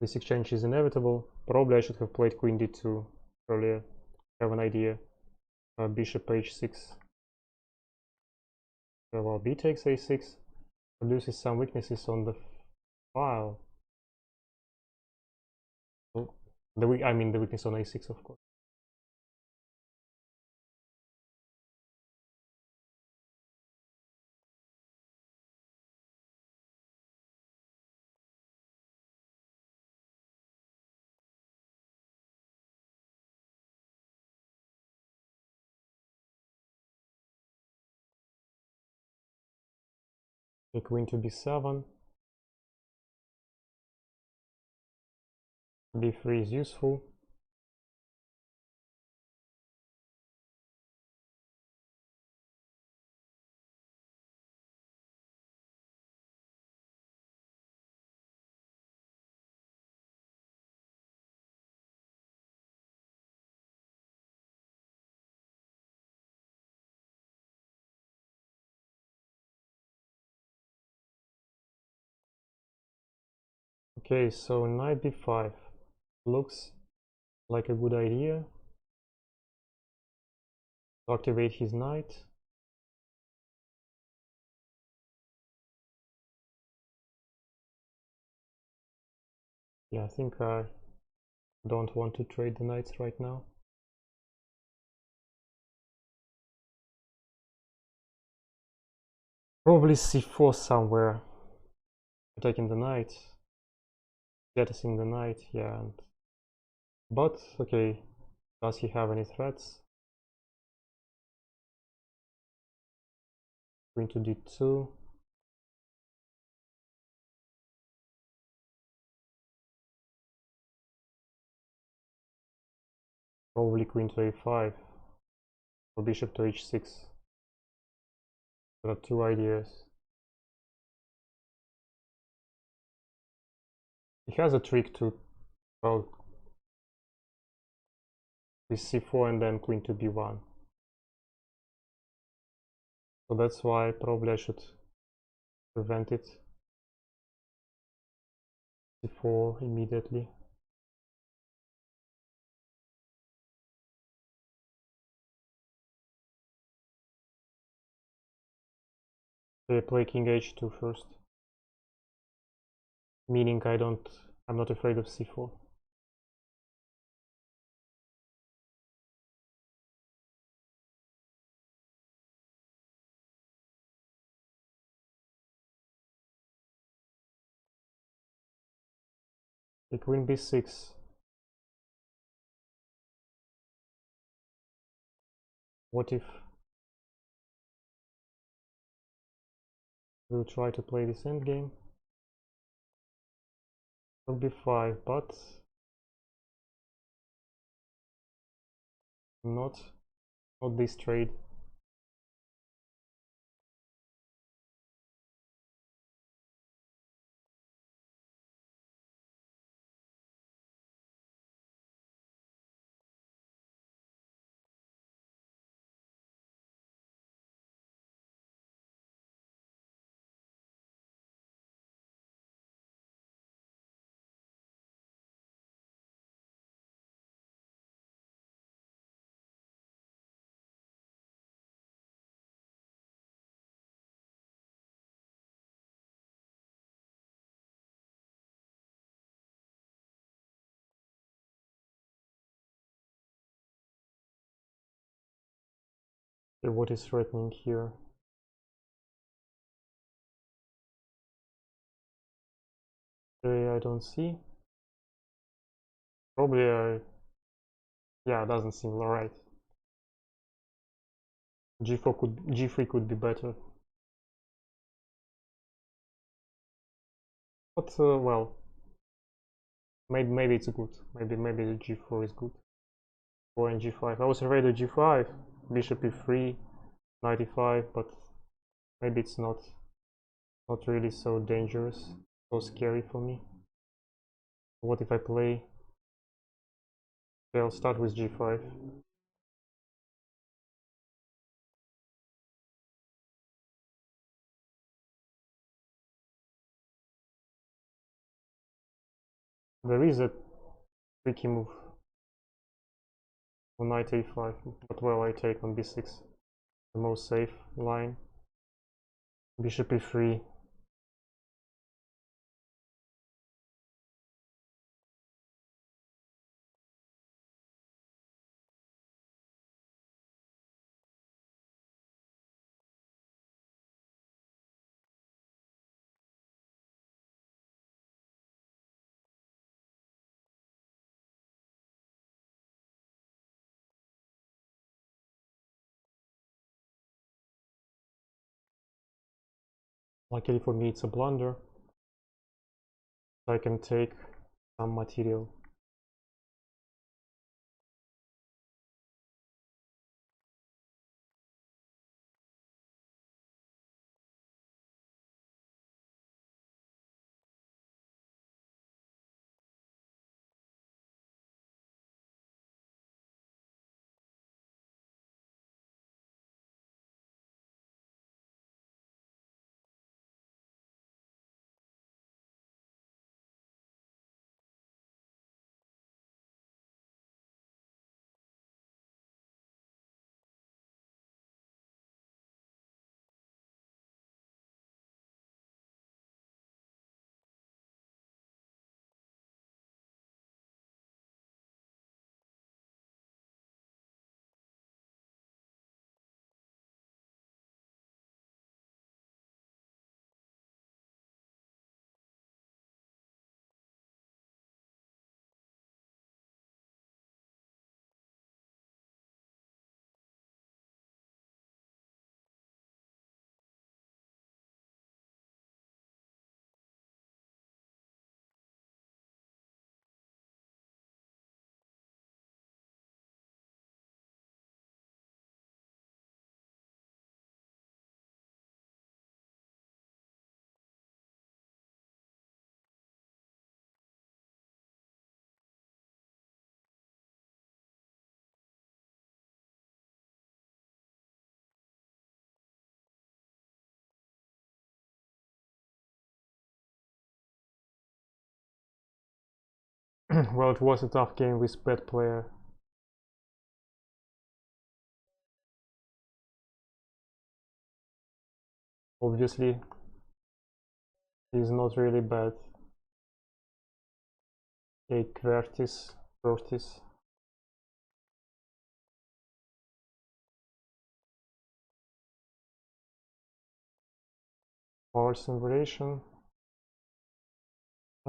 Speaker 1: This exchange is inevitable. Probably I should have played queen d2 earlier. Have an idea. Bishop h6. Well, b takes a6 produces some weaknesses on the file. I mean the weakness on a6, of course. Queen to b7. b3 is useful. Okay, so knight b5 looks like a good idea to activate his knight. Yeah, I think I don't want to trade the knights right now. Probably c4 somewhere. Taking the knight, jettisoning the knight, yeah. But okay, does he have any threats? Queen to d2. Probably queen to a5 or bishop to h6. There are two ideas. He has a trick to, well, with c4 and then queen to b1. So that's why probably I should prevent it. c4 immediately. Okay, play king h2 first. Meaning I'm not afraid of c4. The queen b6. What if we'll try to play this endgame? Rook b5, but not this trade. Okay, what is threatening here? Okay, I don't see. Probably yeah, it doesn't seem alright. G3 could be better. But well, maybe it's good. Maybe the G4 is good. 4 and G5. I was afraid of G5, Bishop E3, knight E5, but maybe it's not really so dangerous, so scary for me. What if I play? Okay, I'll start with G5. There is a tricky move on knight a5, but well, I take on b6, the most safe line. Bishop e3. Luckily for me, it's a blunder. I can take some material. Well, it was a tough game with bad player. Obviously, he's not really bad. Take Vertis. Force variation.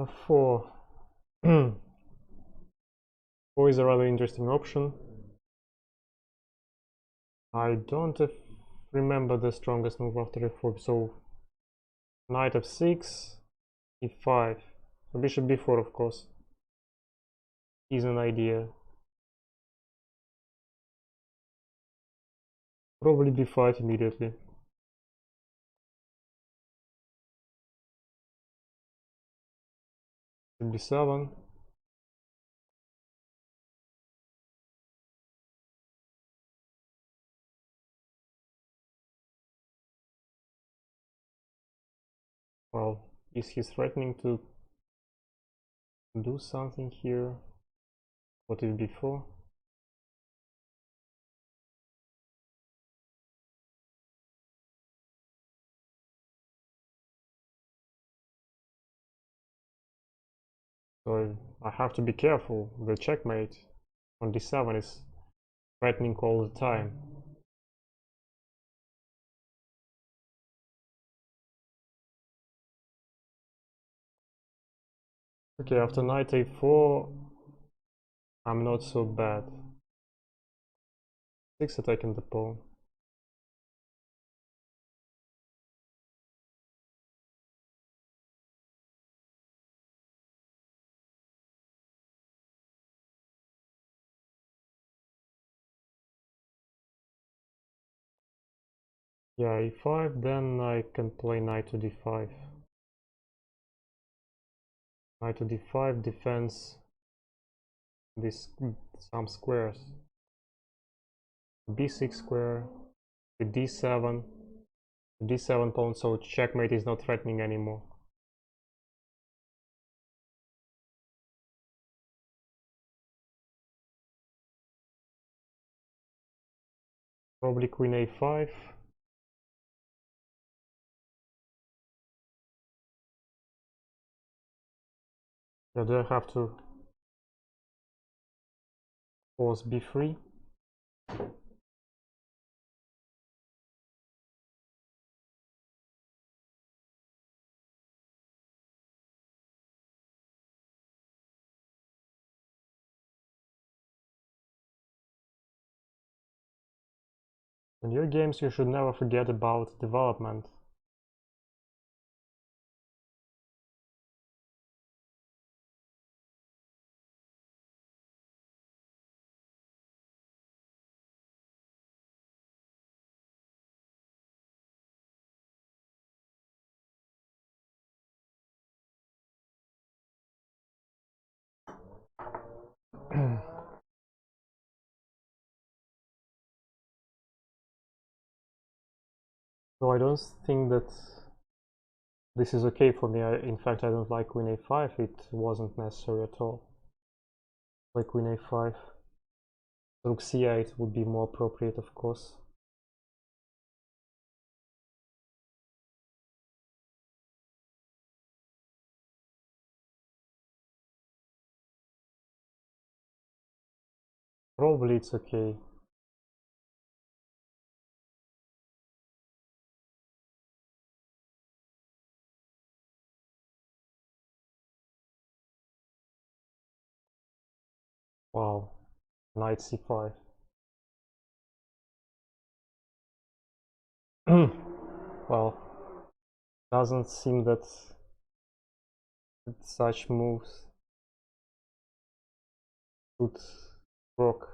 Speaker 1: A4. 4 is a rather interesting option. I don't remember the strongest move after f4, so knight f6, e5, so bishop b4, of course, is an idea. Probably b5 immediately. b7. Well, is he threatening to do something here? What if b4? So I have to be careful. The checkmate on d7 is threatening all the time. Okay, after knight a4, I'm not so bad. 6 attacking the pawn. Yeah, e5, then I can play knight to d5. Knight to d5 defends this some squares. b6 square, the d7, the d7 pawn, so checkmate is not threatening anymore. Probably queen a5. Yeah, do I have to force b3? In your games, you should never forget about development. So I don't think that this is okay for me. In fact, I don't like queen a5. It wasn't necessary at all. Like queen a5. Rook c8 would be more appropriate, of course. Probably it's okay. Wow, knight c5. Well, doesn't seem that such moves could work.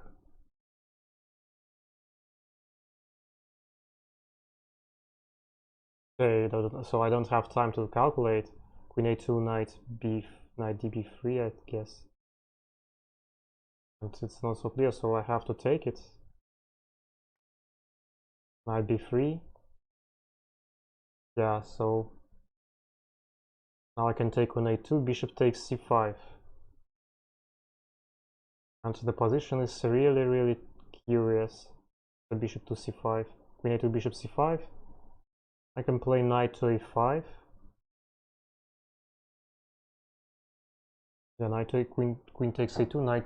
Speaker 1: Okay, so I don't have time to calculate. Queen a2, knight db3, I guess. And it's not so clear, so I have to take it. Knight b3. Yeah, so now I can take queen a2, bishop takes c5. And the position is really curious. The bishop to c5. Queen a2, bishop c5. I can play knight to a5. Yeah, knight to queen takes a2, knight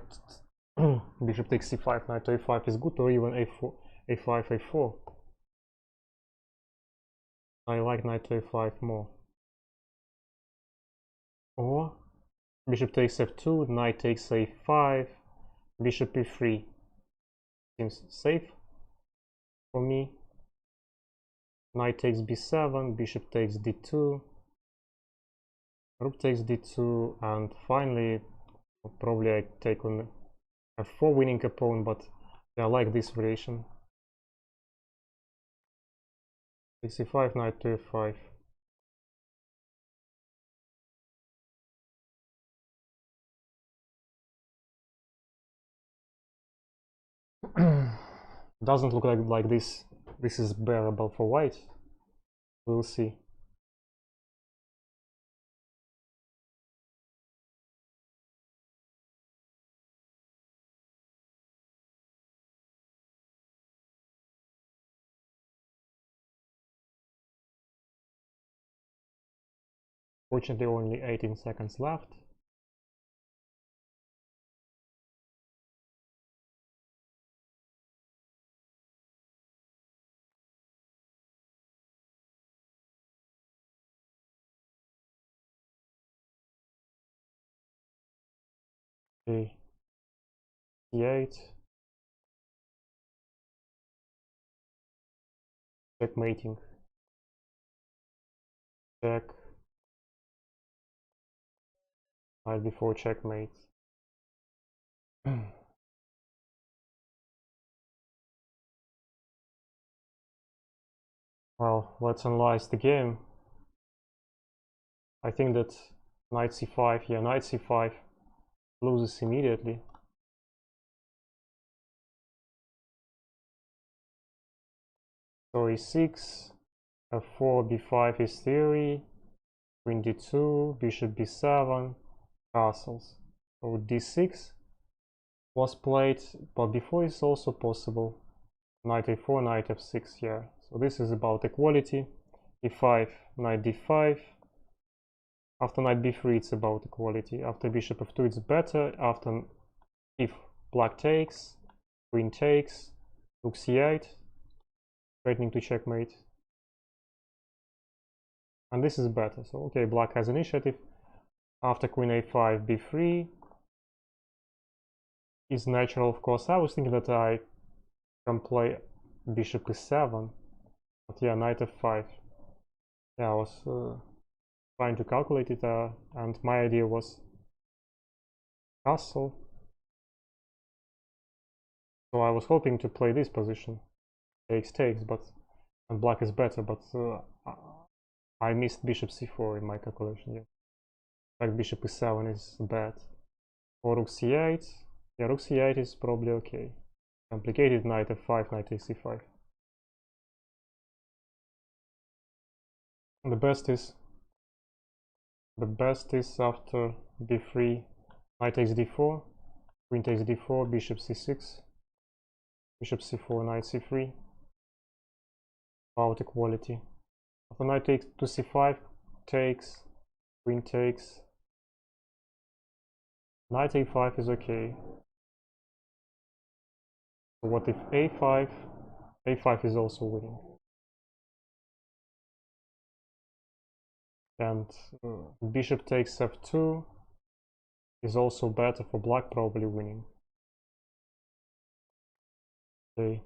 Speaker 1: bishop takes c5, knight to a5 is good, or even a4, a5, a4. I like knight to a5 more. Or bishop takes f2, knight takes a5, bishop e3. Seems safe for me. Knight takes b7, bishop takes d2, rook takes d2, and finally probably I take on f4 winning a pawn, but yeah, I like this variation. c5, knight to f5. Doesn't look like this is bearable for white. We'll see. Fortunately, only 18 seconds left. Okay, c8. Checkmating. Check. Right before checkmate. Well, let's analyze the game. I think that knight c5, yeah, knight c5 loses immediately. So e6, f4, b5 is theory, queen d2, bishop b7, castles. So d6 was played, but before is also possible. Knight a4, knight f6, yeah. So this is about equality. e5, knight d5. After knight b3 it's about equality. After bishop f2 it's better. After if black takes, queen takes, rook c8, threatening to checkmate. And this is better. So okay, black has initiative. After queen a5, b3 is natural, of course. I was thinking that I can play bishop e7, but yeah, knight f5. Yeah, I was trying to calculate it, and my idea was castle. So I was hoping to play this position, takes, but and black is better, but I missed bishop c4 in my calculation. Yeah, like bishop e7 is bad. Or rook c8. Yeah, rook c8 is probably okay. Complicated, knight f5, knight takes c5. The best is after b3, knight takes d4, queen takes d4, bishop c6, bishop c4, knight c3. About equality. After knight takes to c5, takes, queen takes, knight a5 is okay. So what if a5? a5 is also winning. And bishop takes f2 is also better for black, probably winning. Okay.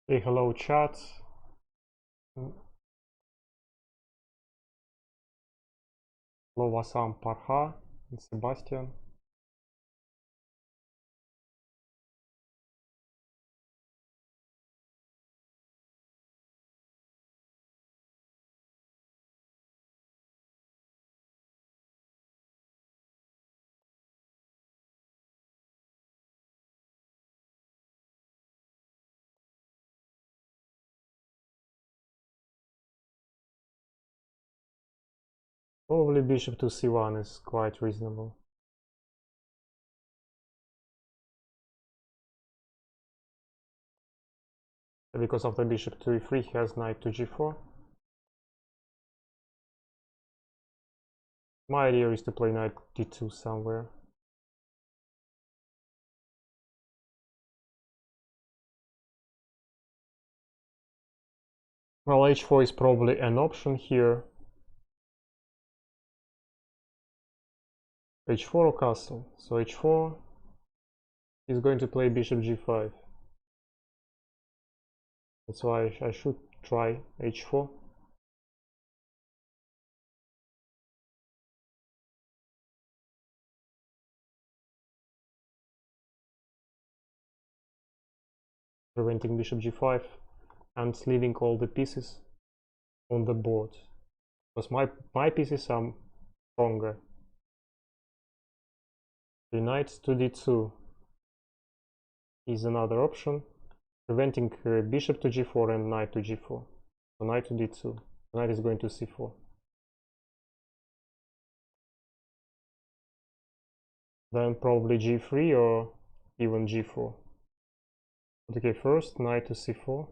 Speaker 1: Hey, hello chat. Hello Vasam Parha and Sebastian. Probably bishop to c1 is quite reasonable. Because after bishop to e3 he has knight to g4. My idea is to play knight d2 somewhere. Well, h4 is probably an option here. h4 or castle. So h4 is going to play bishop g5. That's why I should try h4. Preventing bishop g5 and leaving all the pieces on the board. Because my pieces are stronger. The knight to d2 is another option, preventing bishop to g4 and knight to g4. So knight to d2. The knight is going to c4. Then probably g3 or even g4. Okay, first knight to c4.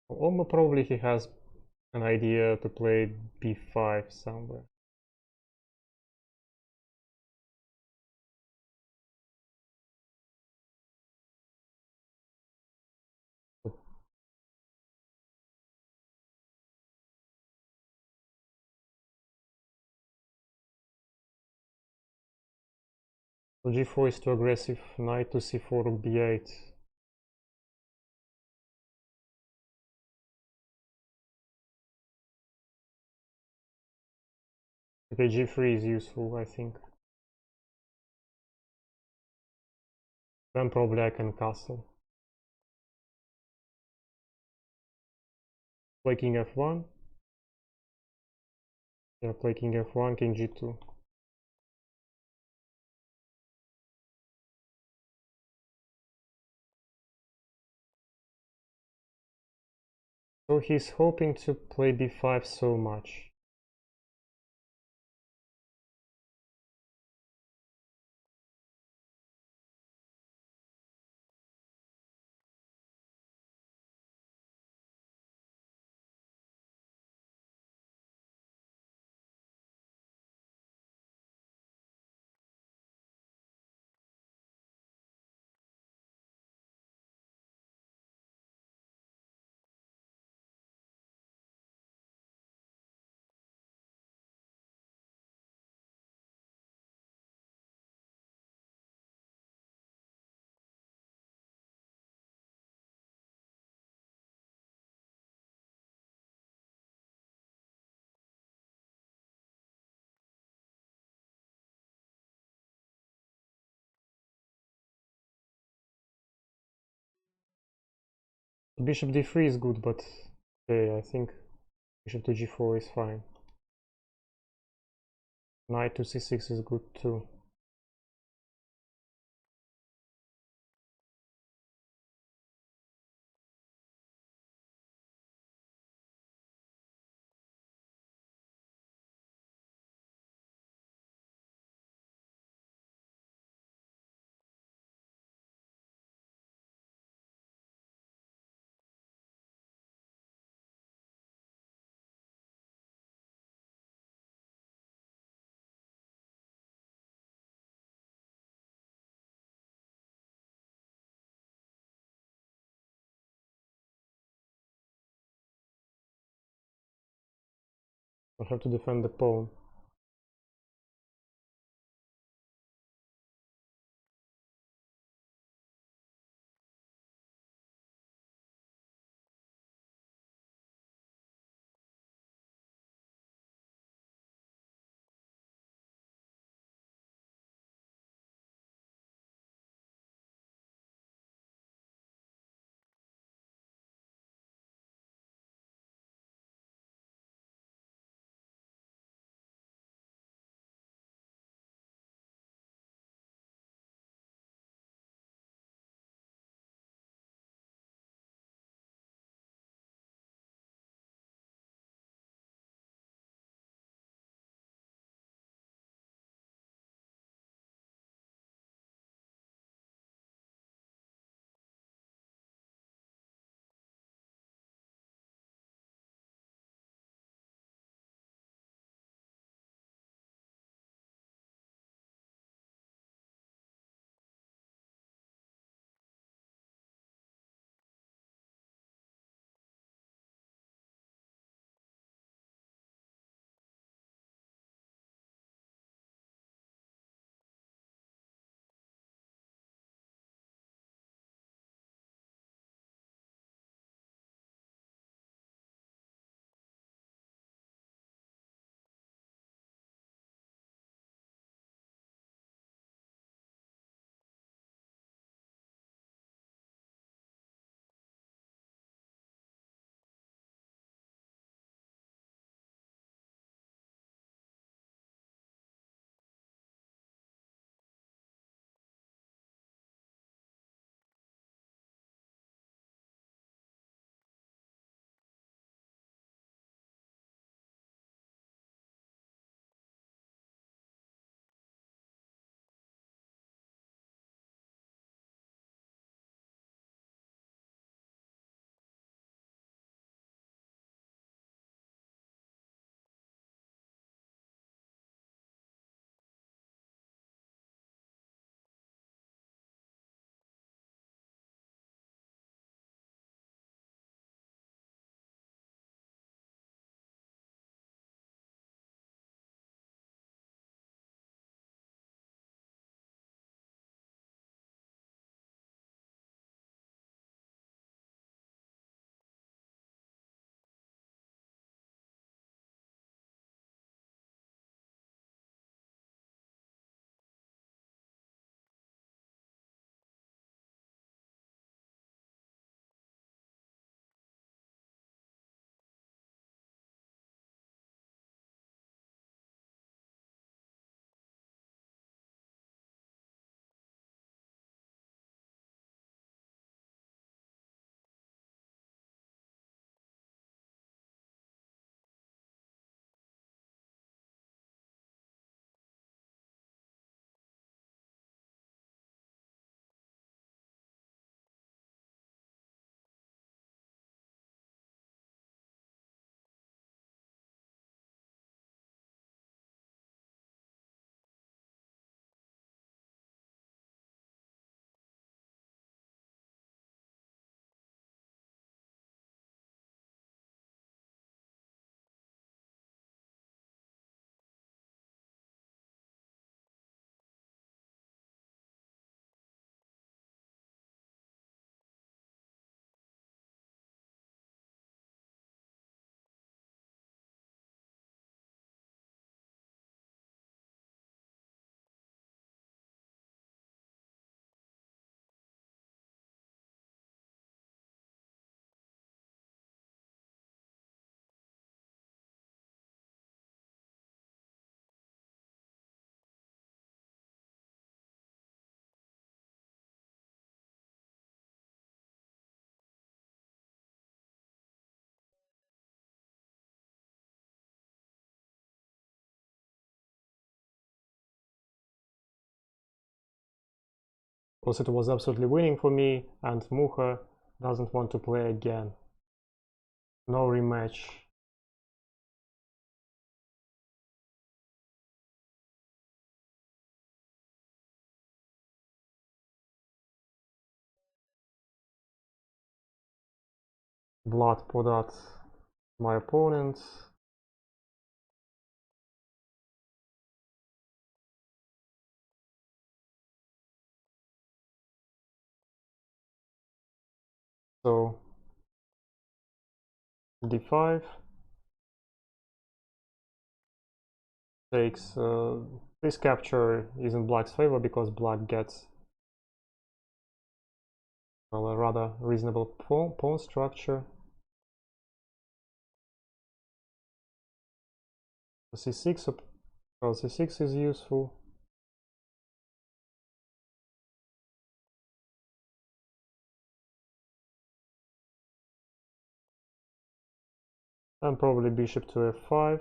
Speaker 1: Almost probably he has an idea to play b5 somewhere. So g4 is too aggressive. Knight to c4 or b8. Okay, g3 is useful, I think. Then probably I can castle. Play king f1. Yeah, play king f1, king g2. So he's hoping to play b5 so much. Bishop d3 is good, but okay, I think bishop to g4 is fine. Knight to c6 is good too. I have to defend the pawn. because it was absolutely winning for me, and Mucha doesn't want to play again. No rematch. Blood put out my opponent. So d5 takes. This capture is in black's favor because black gets, well, a rather reasonable pawn structure. c6, well, c6 is useful. And probably bishop to f5.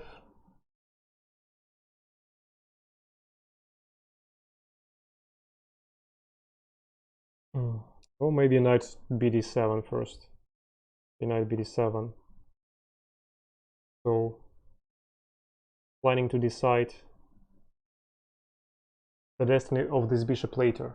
Speaker 1: Or maybe knight bd7 first. Knight bd7. So planning to decide the destiny of this bishop later.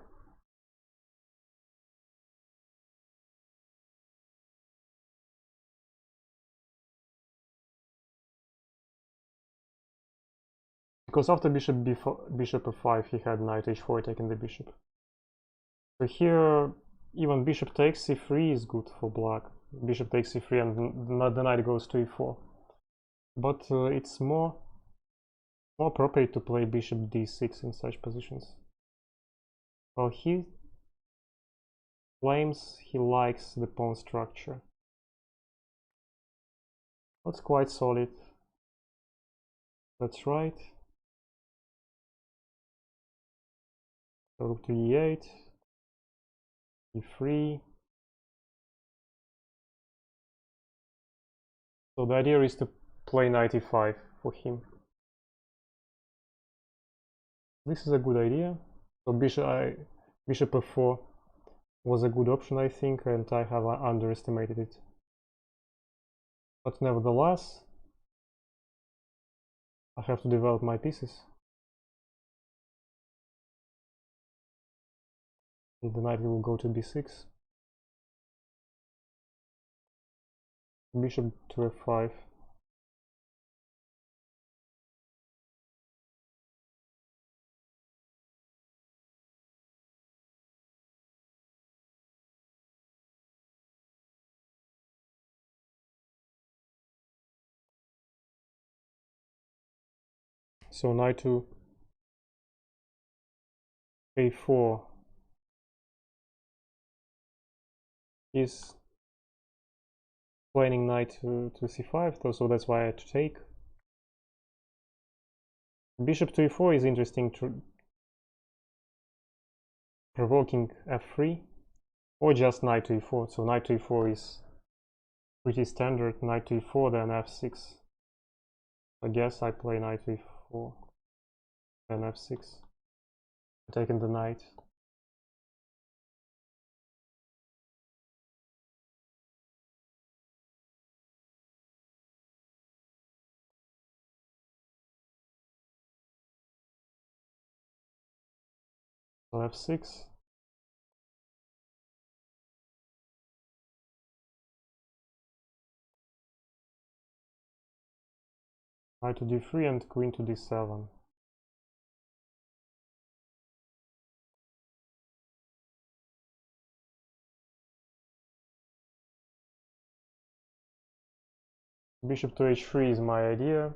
Speaker 1: Because after bishop f5 he had knight h4 taking the bishop. So here even bishop takes c3 is good for black. Bishop takes c3 and the knight goes to e4. But it's more appropriate to play bishop d6 in such positions. Well, he claims he likes the pawn structure. That's quite solid. That's right. So rook to e8, e3. So the idea is to play knight e5 for him. This is a good idea. So bishop f4 was a good option, I think, and I have underestimated it. But nevertheless, I have to develop my pieces. The knight will go to b6. Bishop to f5. So knight to a4 is planning knight to c5, so that's why I had to take. Bishop to e4 is interesting, provoking f3, or just knight to e4. So knight to e4 is pretty standard. Knight to e4, then f6. I guess I play knight to e4, then f6, taking the knight. So f6. Knight to d3 and queen to d7. Bishop to h3 is my idea.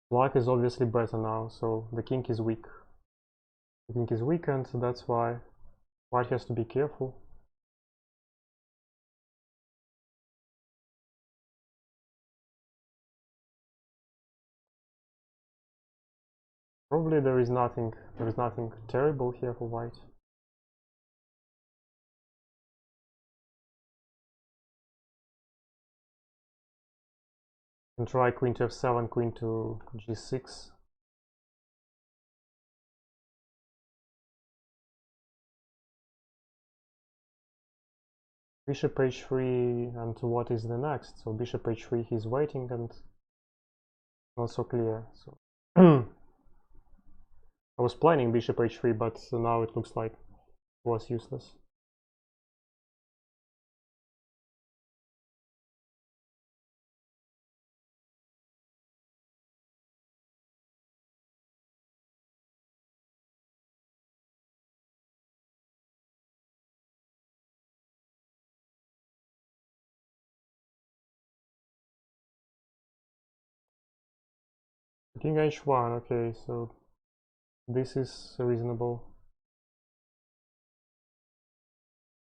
Speaker 1: Black is obviously better now, so the king is weak. The king is weak, and that's why white has to be careful. Probably there is nothing terrible here for white. And try queen to f7, queen to g6. Bishop h3, and what is the next? So bishop h3, he's waiting, and not so clear. So I was planning bishop h3, but now it looks like it was useless. King h1, okay, so this is reasonable.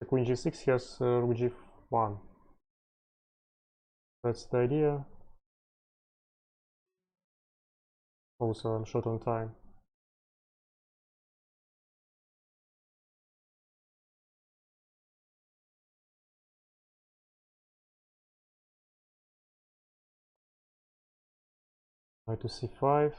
Speaker 1: The queen g6, he has rook g1. That's the idea. Also, I'm short on time. Knight to c5.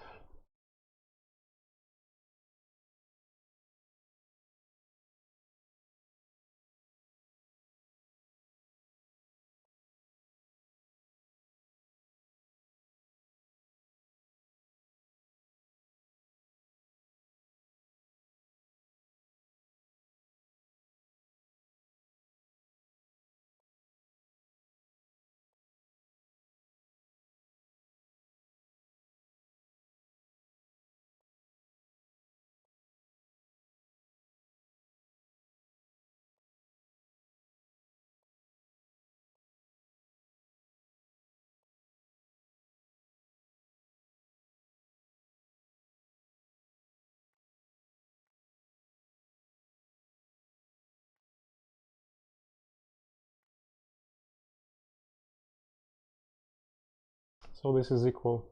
Speaker 1: So this is equal.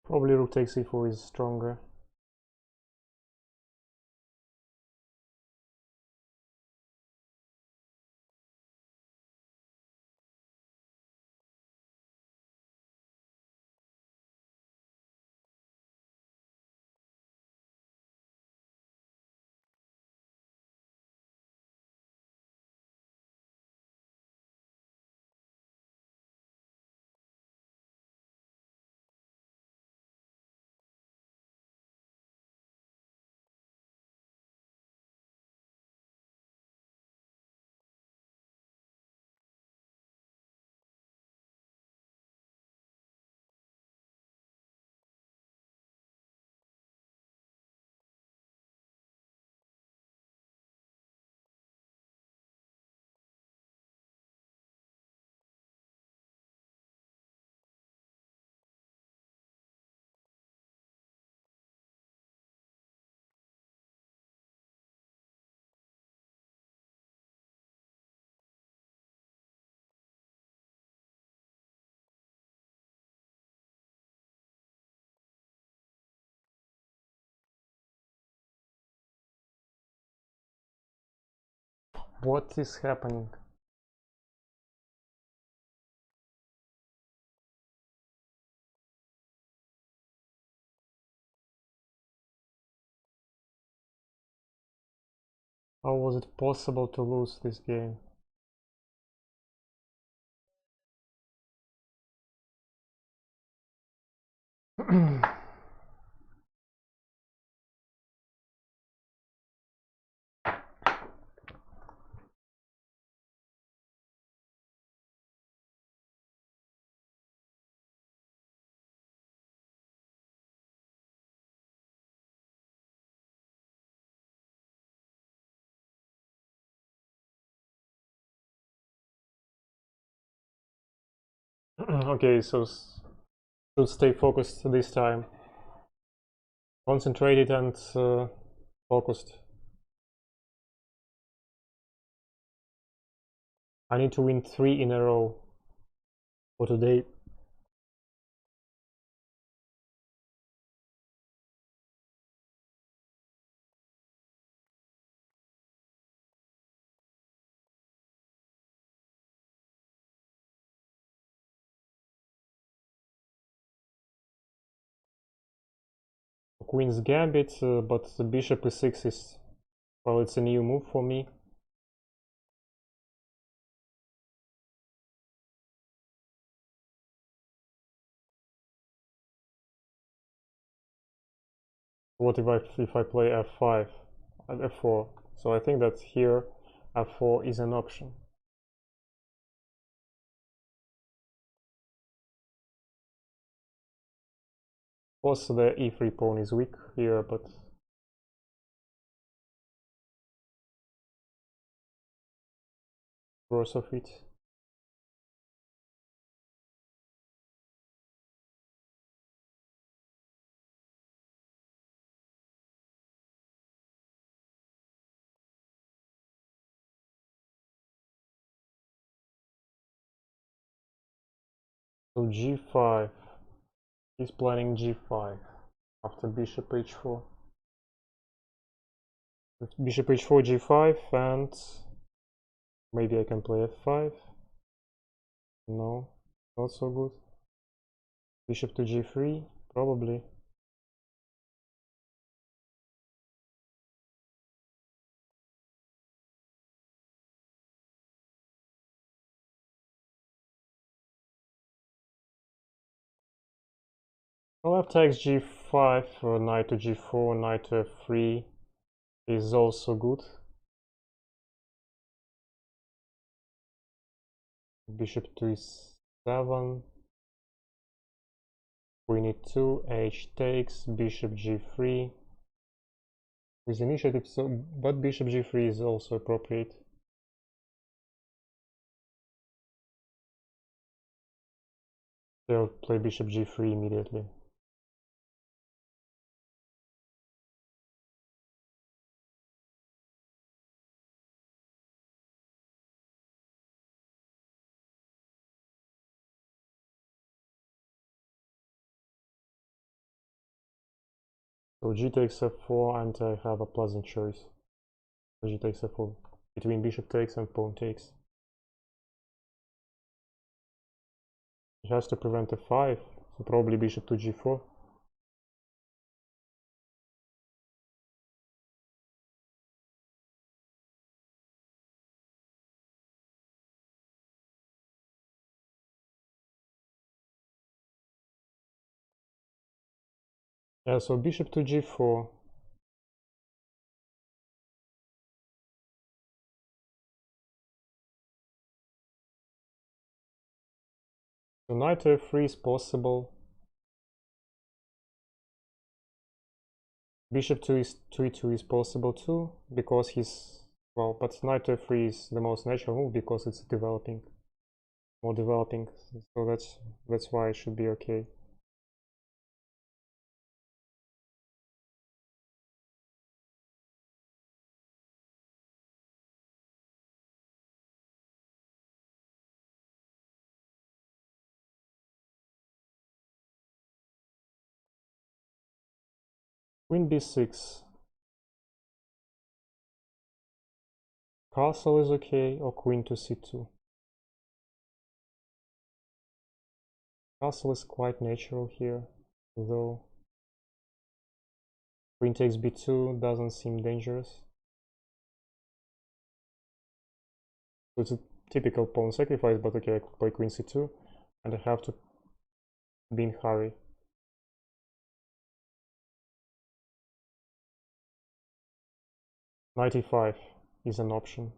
Speaker 1: Probably rook takes e4 is stronger. What is happening? How was it possible to lose this game? Okay, so should stay focused this time. Concentrated and focused. I need to win 3 in a row for today. Queen's Gambit, but the bishop e6 is, well, it's a new move for me. What if I play f5 and f4? So I think that here f4 is an option. Also the e3 pawn is weak here, but worse of it. So g5. He's planning g5 after bishop h4. Bishop h4, g5, and maybe I can play f5. No, not so good. Bishop to g3, probably. Well, f takes g5, knight to g4, knight to f3 is also good. Bishop to e7, queen e2, h takes, bishop g3 with initiative, so but bishop g3 is also appropriate. They'll play bishop g3 immediately. So g takes f4, and I have a pleasant choice. G takes f4 between bishop takes and pawn takes. He has to prevent f5, so probably bishop to g4. Yeah, so bishop to g4. So knight to f3 is possible. Bishop to e2 is possible too, because he's, well, but knight to f3 is the most natural move because it's developing, more developing. So that's why it should be okay. Queen b6. Castle is okay, or queen to c2. Castle is quite natural here, though. Queen takes b2 doesn't seem dangerous. So it's a typical pawn sacrifice, but okay, I could play queen c2, and I have to be in hurry. Knight e5 is an option.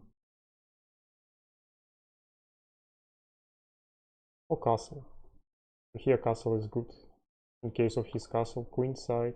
Speaker 1: Or castle. Here castle is good. In case of his castle, queen side.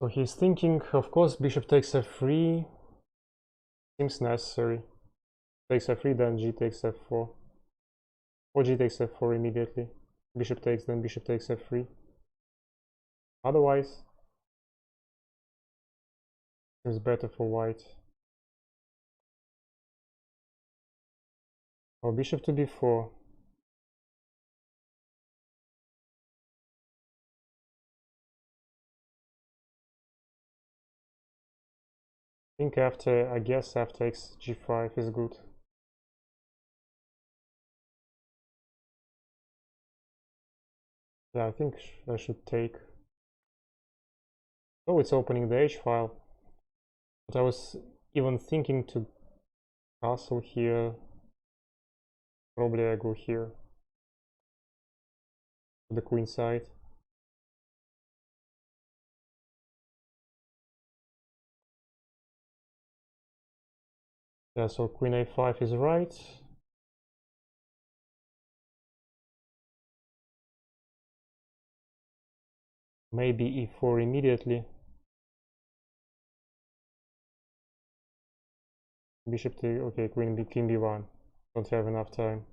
Speaker 1: So he's thinking, of course, bishop takes f3. Seems necessary. Takes f3, then g takes f4. Or g takes f4 immediately. Bishop takes, then bishop takes f3. Otherwise, seems better for white. Or bishop to b4. I think after, I guess after g5 is good. Yeah, I think I should take. Oh, it's opening the h file. But I was even thinking to castle here. Probably I go here. To the queen side. Yeah, so queen a5 is right. Maybe e4 immediately. Bishop to, okay, queen b1. Don't have enough time.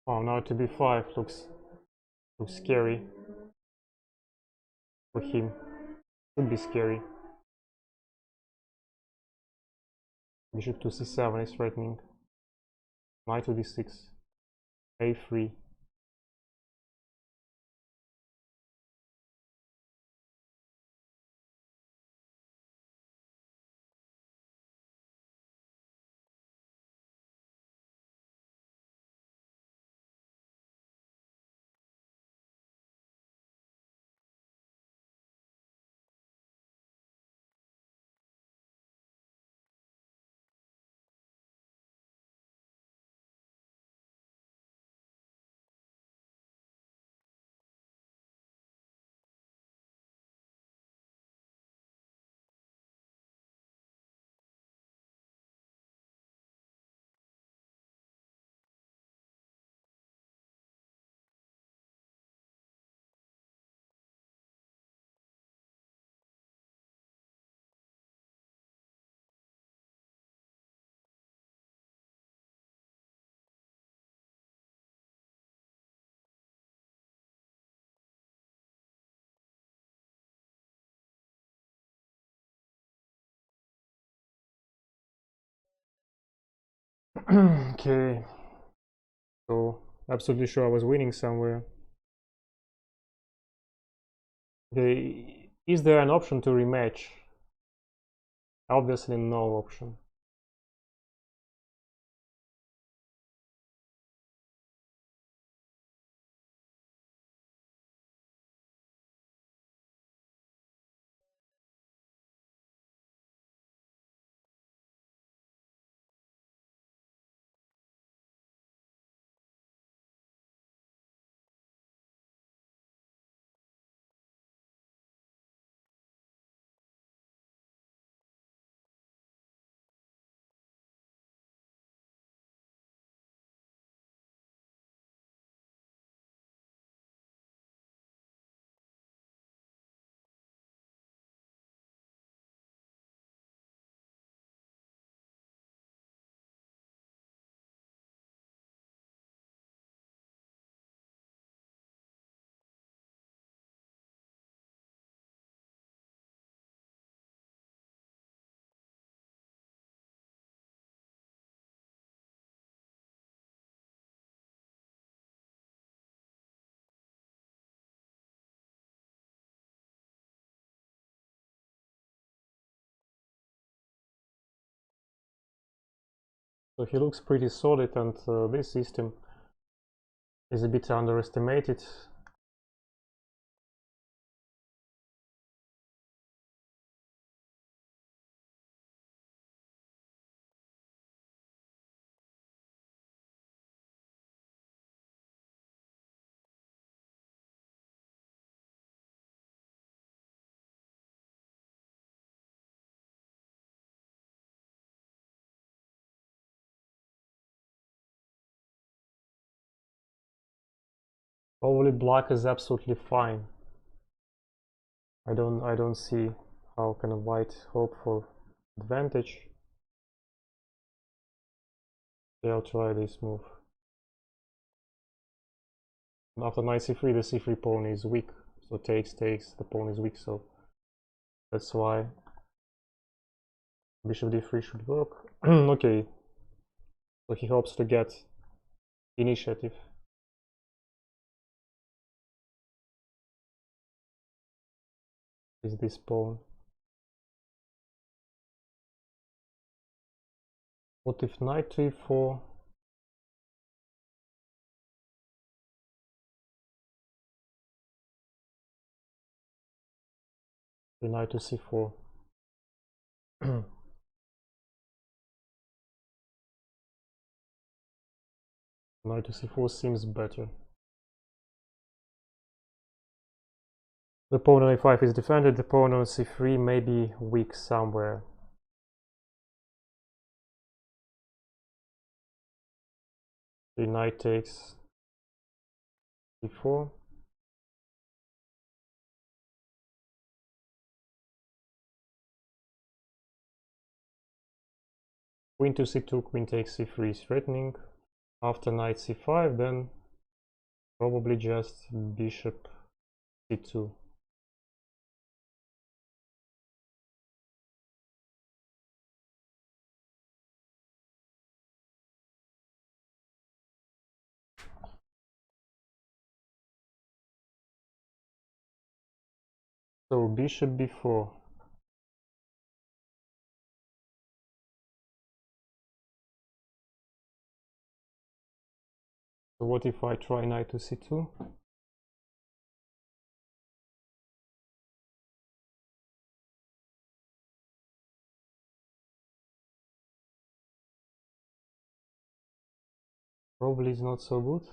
Speaker 1: Oh, now to b5 looks scary for him. Could be scary. Bishop to c7 is threatening. Knight to d6. a3. Okay. So, absolutely sure I was winning somewhere. Okay, is there an option to rematch? Obviously no option. So he looks pretty solid, and this system is a bit underestimated. Probably black is absolutely fine. I don't see how can a white hope for advantage. Yeah, I'll try this move. After knight c3, the c3 pawn is weak, so takes, the pawn is weak, so that's why bishop d3 should work. Okay, so he hopes to get initiative. Is this pawn? What if knight to e4? The knight to c4. Knight to c4 seems better. The pawn on a5 is defended, the pawn on c3 may be weak somewhere. The knight takes c4. Queen to c2, queen takes c3 is threatening. After knight c5, then probably just bishop c2. So bishop b4. So what if I try knight to c2? Probably is not so good.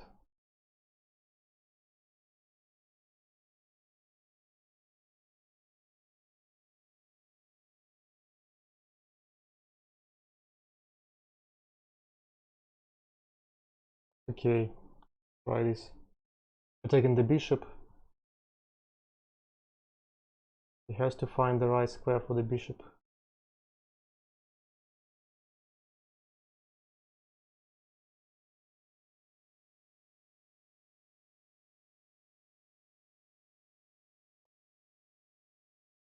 Speaker 1: Okay, try this. I'm taking the bishop. He has to find the right square for the bishop.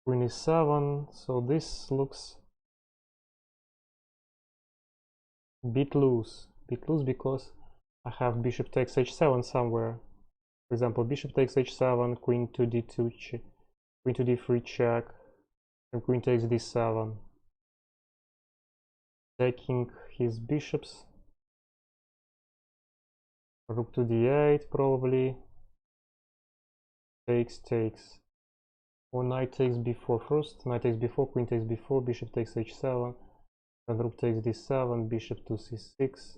Speaker 1: Queen is 7, so this looks bit loose because I have bishop takes h7 somewhere. For example, bishop takes h7, queen to d2, queen to d3 check, and queen takes d7, taking his bishops. Rook to d8 probably. Takes. Or knight takes b4 first. Knight takes b4, queen takes b4, bishop takes h7, and rook takes d7, bishop to c6.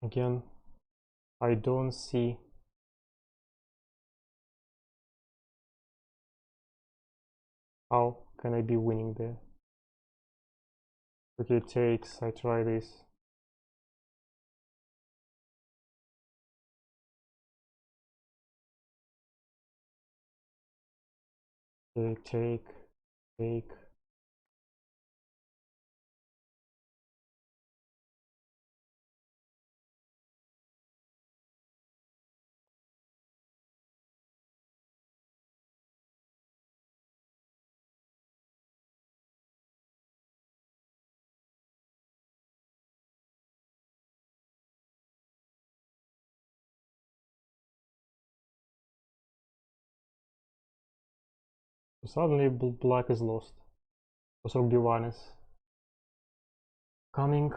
Speaker 1: Again, I don't see how can I be winning there. Okay, takes, I try this. Okay, take. So suddenly black is lost. Was rook b1 is coming.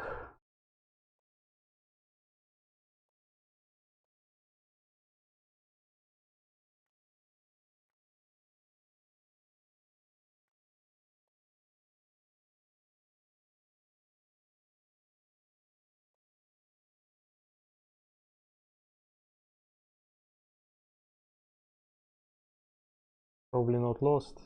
Speaker 1: Probably not lost.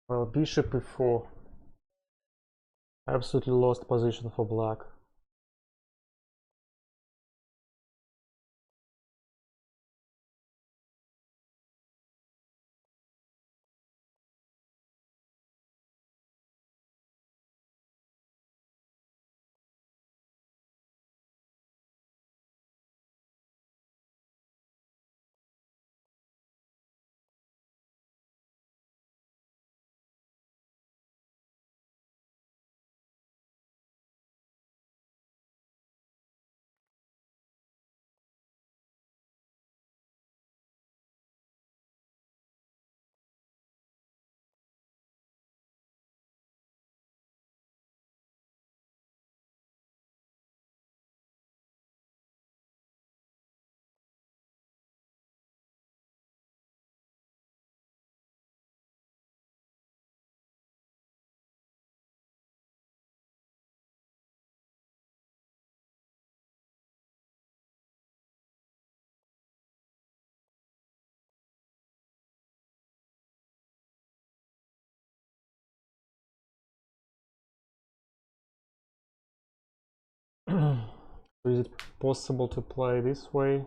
Speaker 1: Well, bishop e4. Absolutely lost position for black. So is it possible to play this way?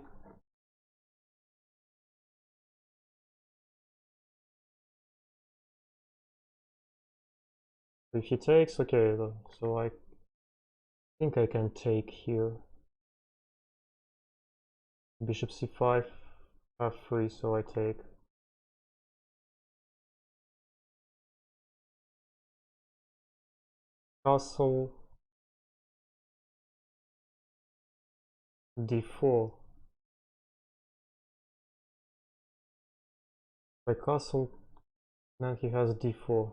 Speaker 1: If he takes, okay, so I think I can take here. Bishop c5, f3, so I take. Castle d4. By castle, now he has d4.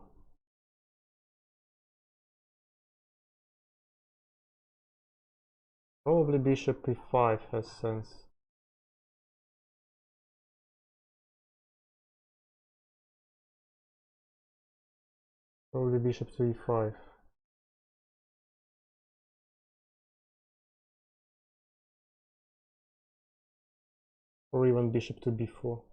Speaker 1: Probably bishop e5 has sense. Probably bishop to e5. Or even bishop to b4.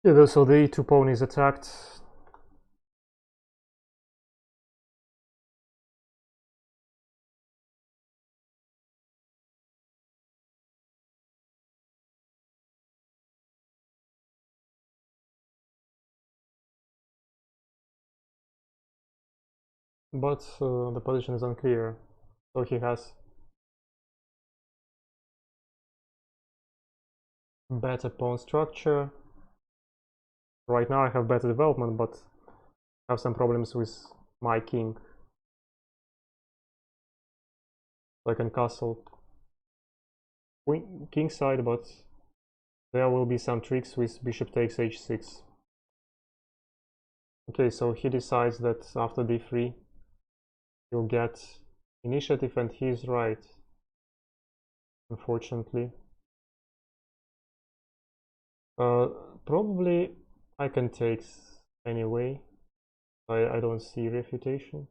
Speaker 1: Yeah, so the e2 pawn is attacked. But the position is unclear. So he has better pawn structure. Right now I have better development, but I have some problems with my king. So I can castle king side, but there will be some tricks with bishop takes h6. Okay, so he decides that after d3 he'll get initiative, and he is right, unfortunately. Probably I can take anyway. I don't see refutation.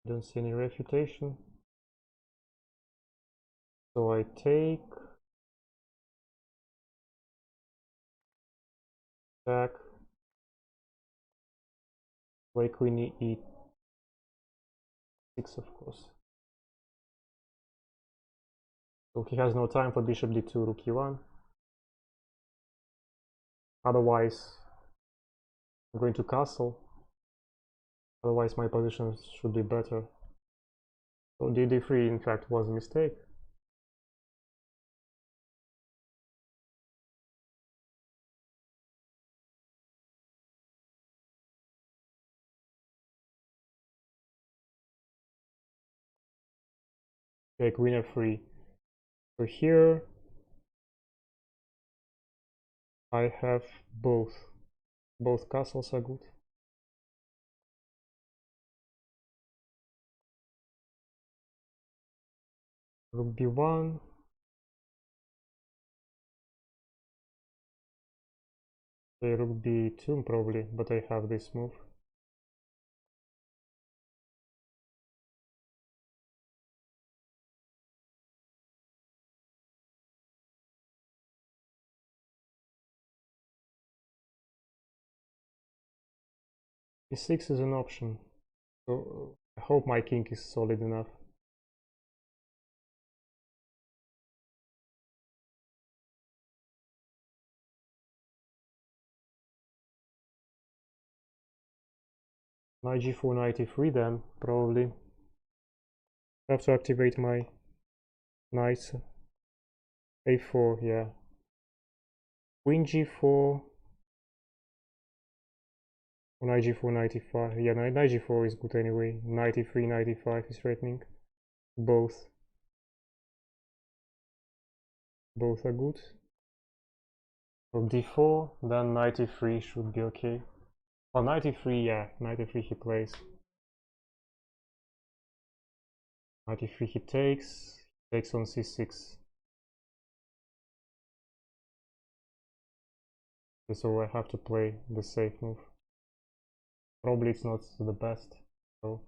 Speaker 1: Don't see any refutation. So I take, back, play queen e6, of course. So he has no time for bishop d2, rook e1. Otherwise, I'm going to castle. Otherwise, my position should be better. So d3, in fact, was a mistake. Okay, queen f3. So here I have both. Both castles are good. Rook b1. Okay, rook b2 probably, but I have this move. e6 is an option. So I hope my king is solid enough. Knight g4, knight e3 then, probably. Have to activate my knights. a4, yeah. Queen g4. Knight g4, knight e5. Yeah, knight g4 is good anyway. Knight e3, knight e5 is threatening. Both. Both are good. Rook d4, then knight e3 should be okay. Oh, knight e3, yeah. Knight e3 he plays. Knight e3 he takes. Takes on c6. So I have to play the safe move. Probably it's not the best. So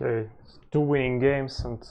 Speaker 1: Okay, 2 winning games and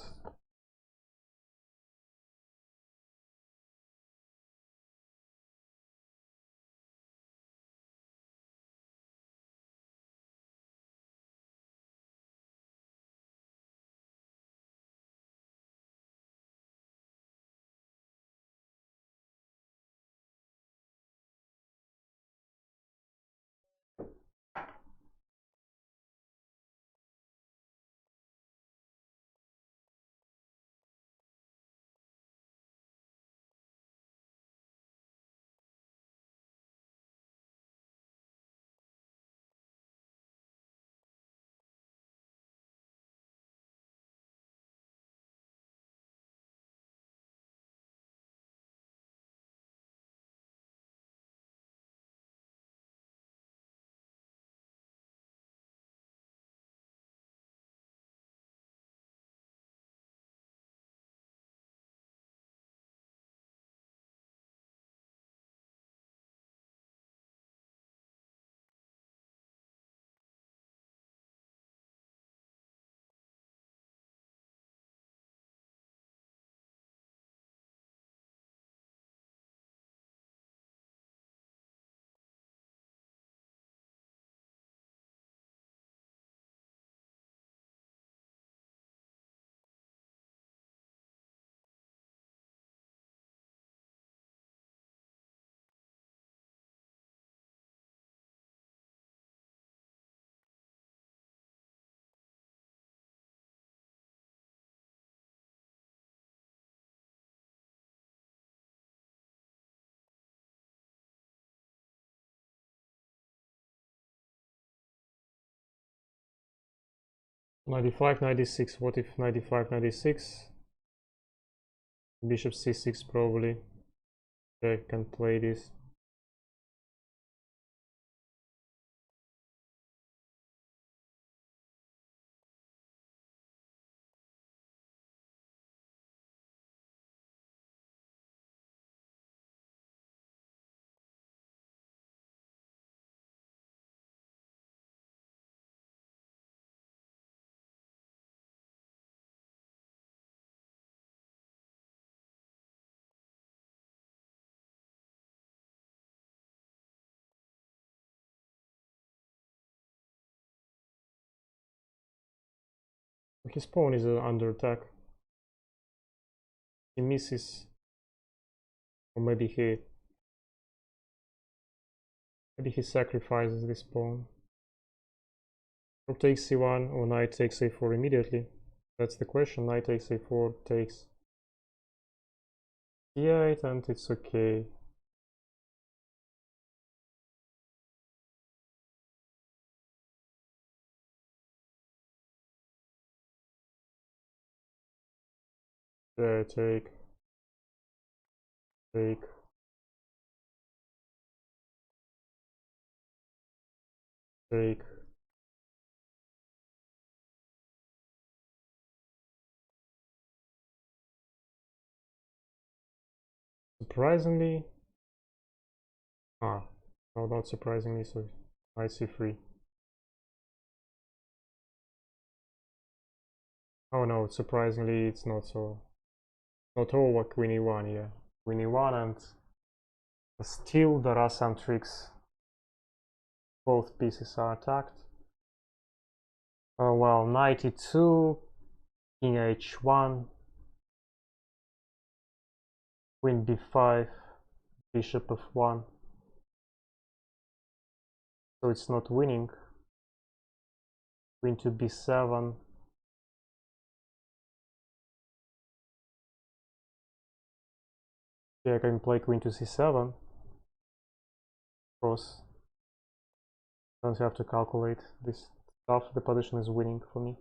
Speaker 1: knight 96. What if knight d5 96? Bishop c6 probably. I can play this. His pawn is under attack. He misses, or maybe he sacrifices this pawn. Rook takes c1 or knight takes a4 immediately. That's the question. Knight takes a4 takes c8 and it's okay. Yeah, take. Surprisingly, no, not surprisingly, so knight c3. Oh no, surprisingly, it's not so. Not all like queen e1, yeah. Queen e1 and still there are some tricks. Both pieces are attacked. Oh well, knight e2, king h1, queen b5, bishop f1. So it's not winning. Queen to b7. Yeah, I can play queen to c7. Of course, don't have to calculate this stuff. The position is winning for me.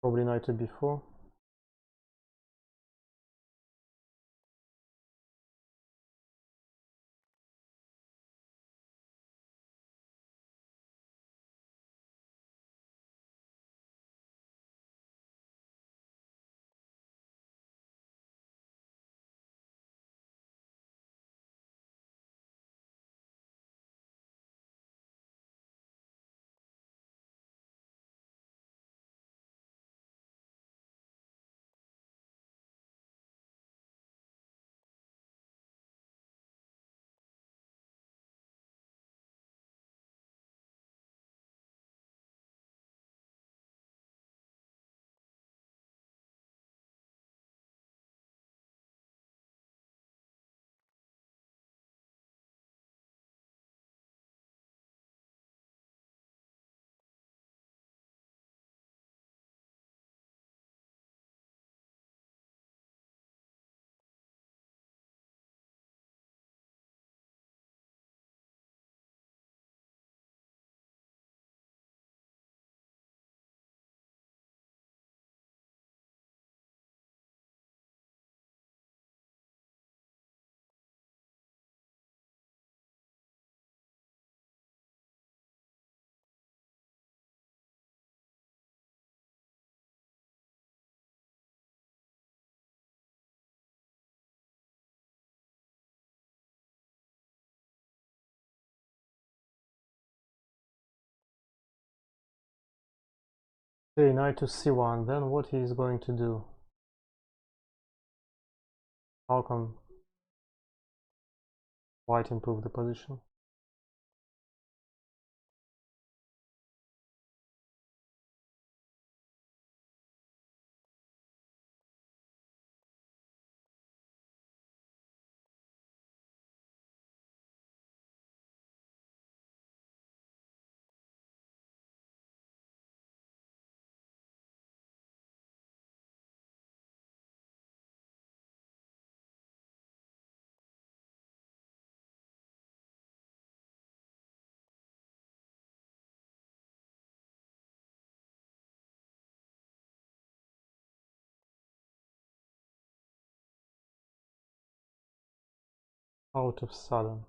Speaker 1: Probably knight to b4. Okay, knight to c1, then what he is going to do? How can white improve the position? Out of sudden.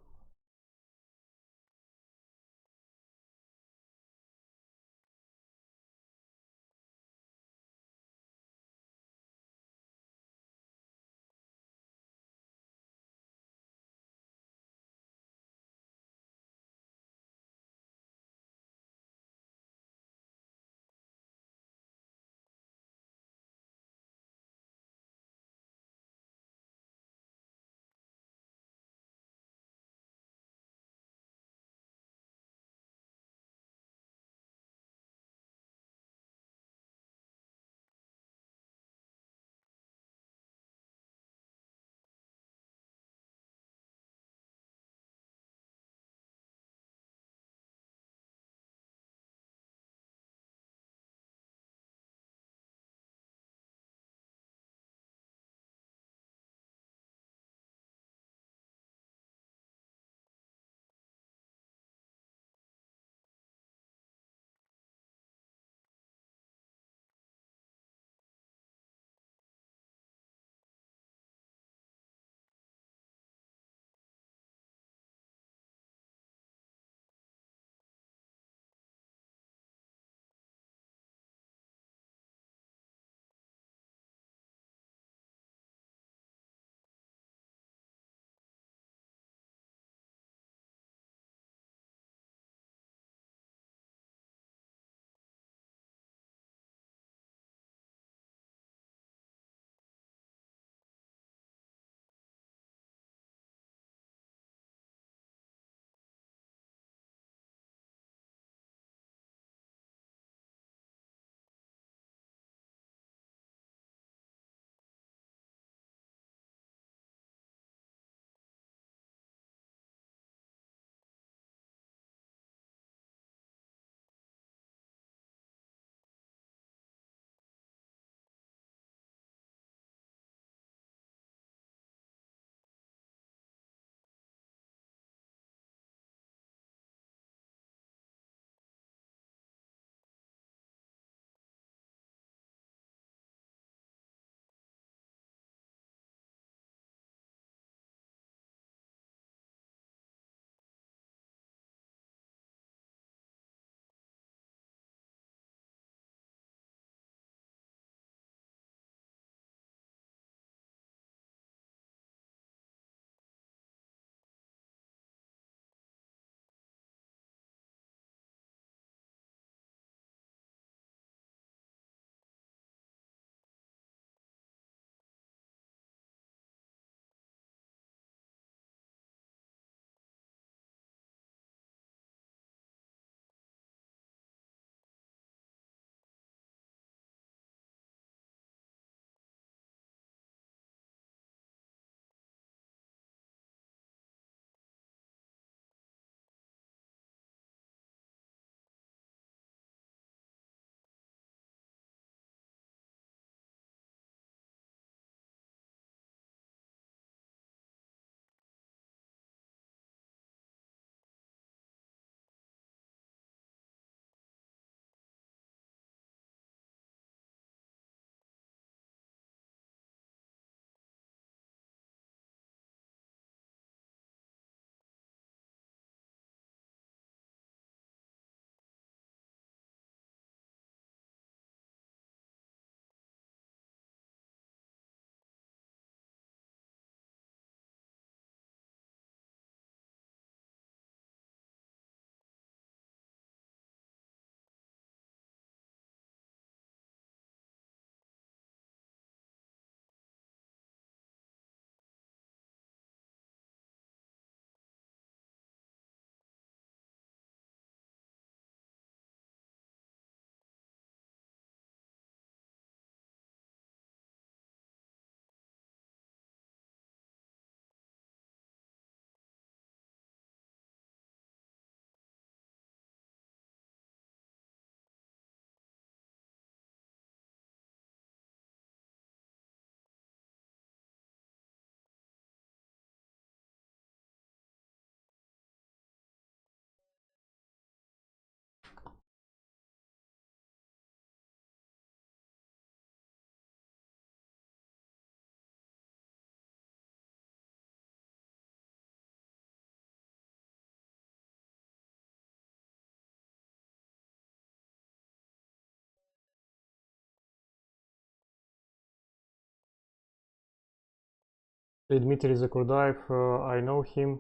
Speaker 1: Dmitry Zakurdaev, I know him.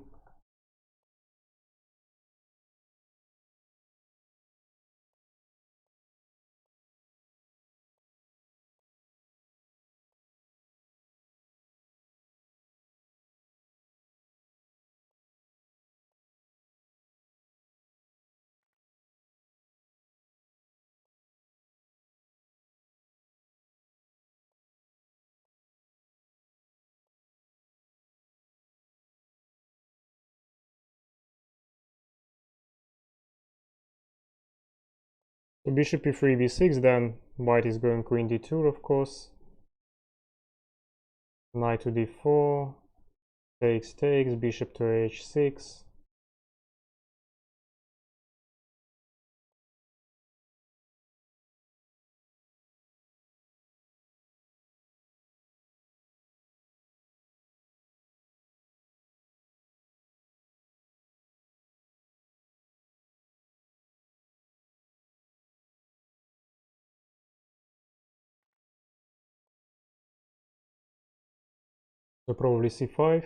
Speaker 1: So bishop e3, b6, then white is going queen d2, of course. Knight to d4, takes, bishop to h6. So probably c5.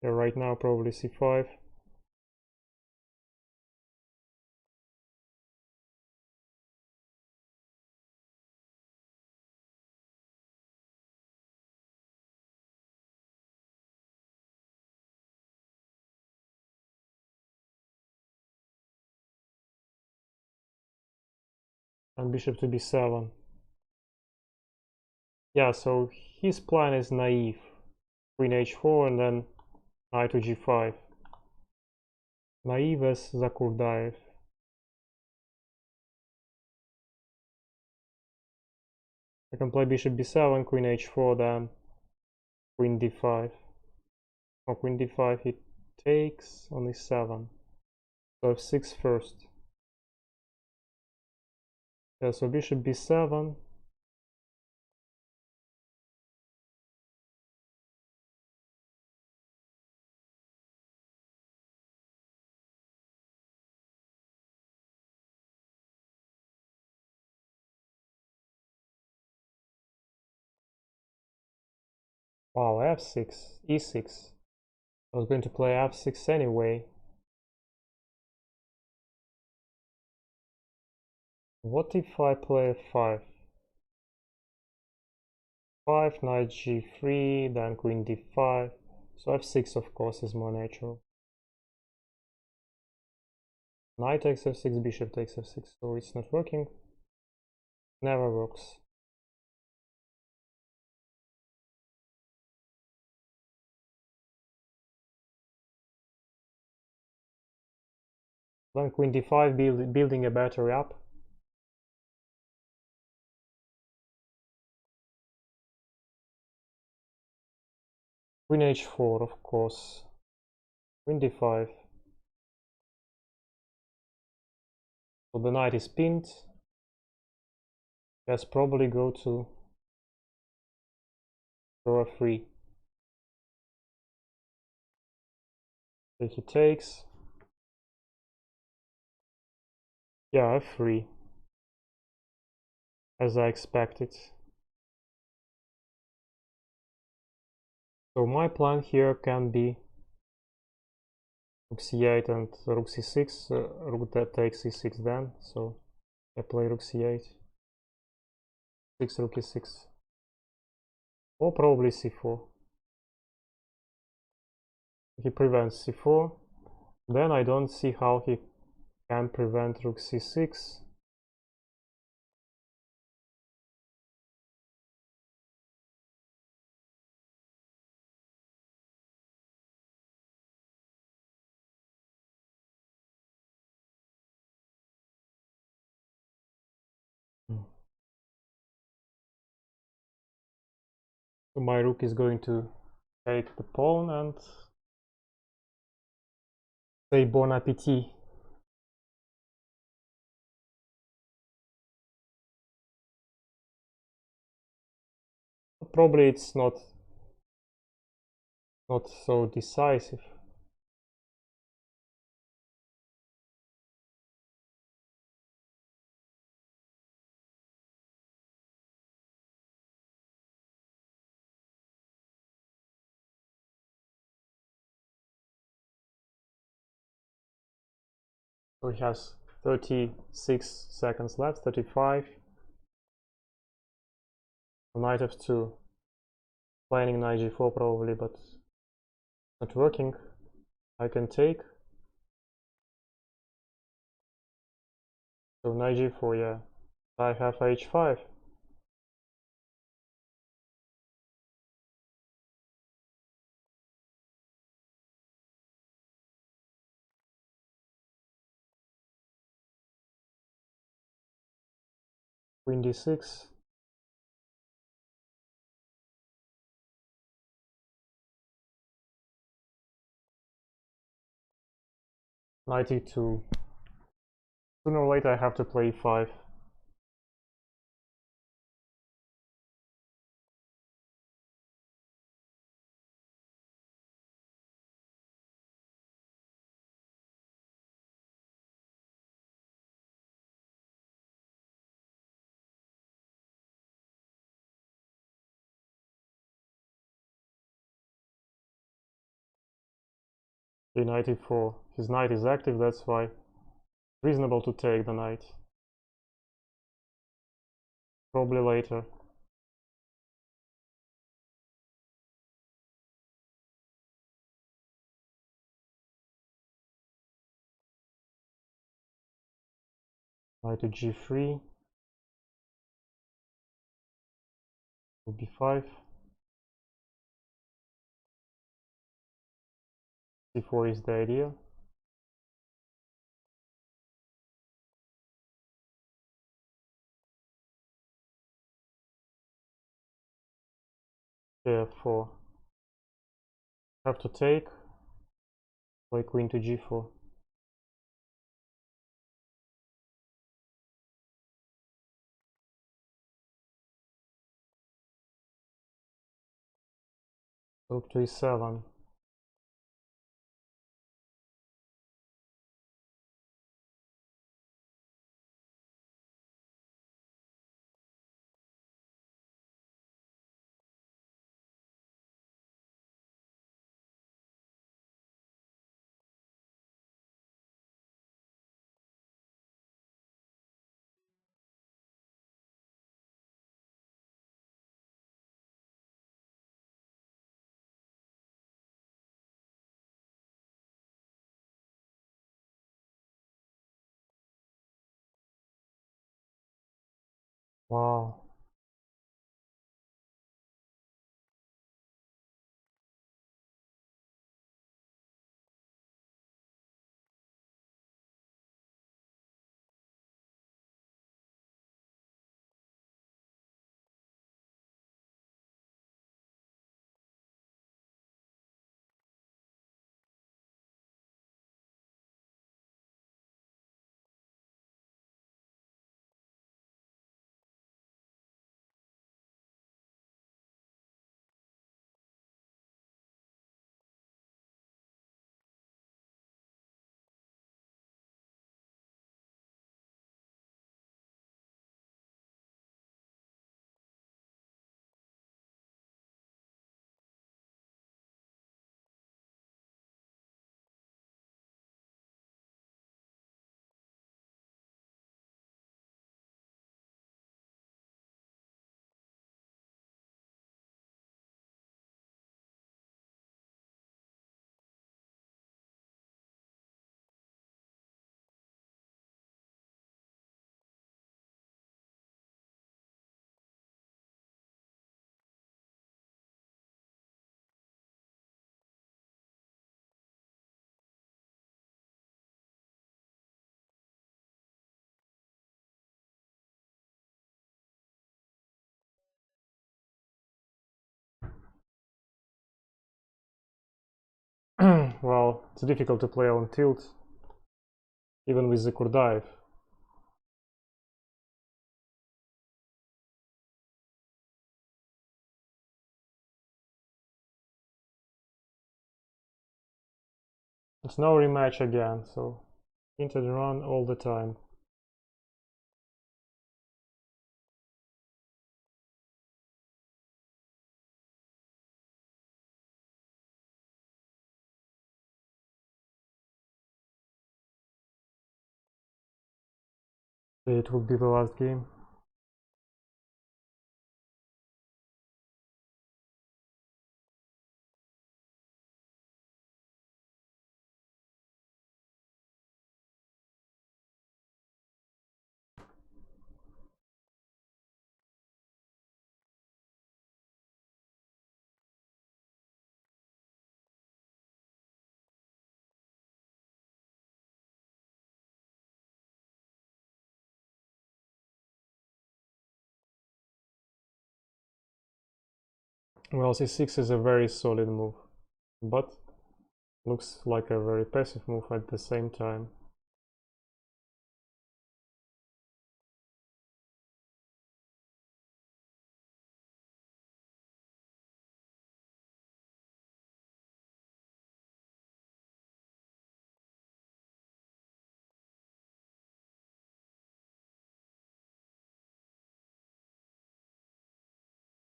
Speaker 1: Yeah, right now probably c5. And bishop to b7. Yeah, so his plan is naive. Queen h4 and then knight to g5. Naive as Zakurdaev. I can play bishop b7, queen h4, then queen d5. Oh, queen d5, he takes on e7. So f6 first. Yeah, so bishop b7. Wow, f6, e6. I was going to play f6 anyway. What if I play f5? 5, knight g3, then queen d5. So f6 of course is more natural. Knight takes f6, bishop takes f6, so it's not working. Never works. Then queen d5, building a battery up. Queen h4, of course. Queen d5. So the knight is pinned. Let's probably go to draw f3. So he takes. Yeah, f3. As I expected. So my plan here can be rook c8 and rook c6. Rook that takes e6 then. So I play rook c8. 6 rook e6. Or probably c4. He prevents c4. Then I don't see how he can prevent rook c6. So my rook is going to take the pawn and say bon appetit. Probably it's not so decisive. So he has 36 seconds left, 35. Knight f2. Planning knight g4 probably, but not working. I can take. So knight g4, yeah. I have h5. Queen d6. Knight e2. Sooner or later I have to play e5. Knight e4. His knight is active, that's why reasonable to take the knight. Probably later. Knight to g3. b5. c4 is the idea. f4. Have to take. Play queen to g4. Rook to e7. Wow. Well, it's difficult to play on tilt, even with the Kurdaev. It's no rematch again, so into the run all the time. It would be the last game. Well, c6 is a very solid move, but looks like a very passive move at the same time.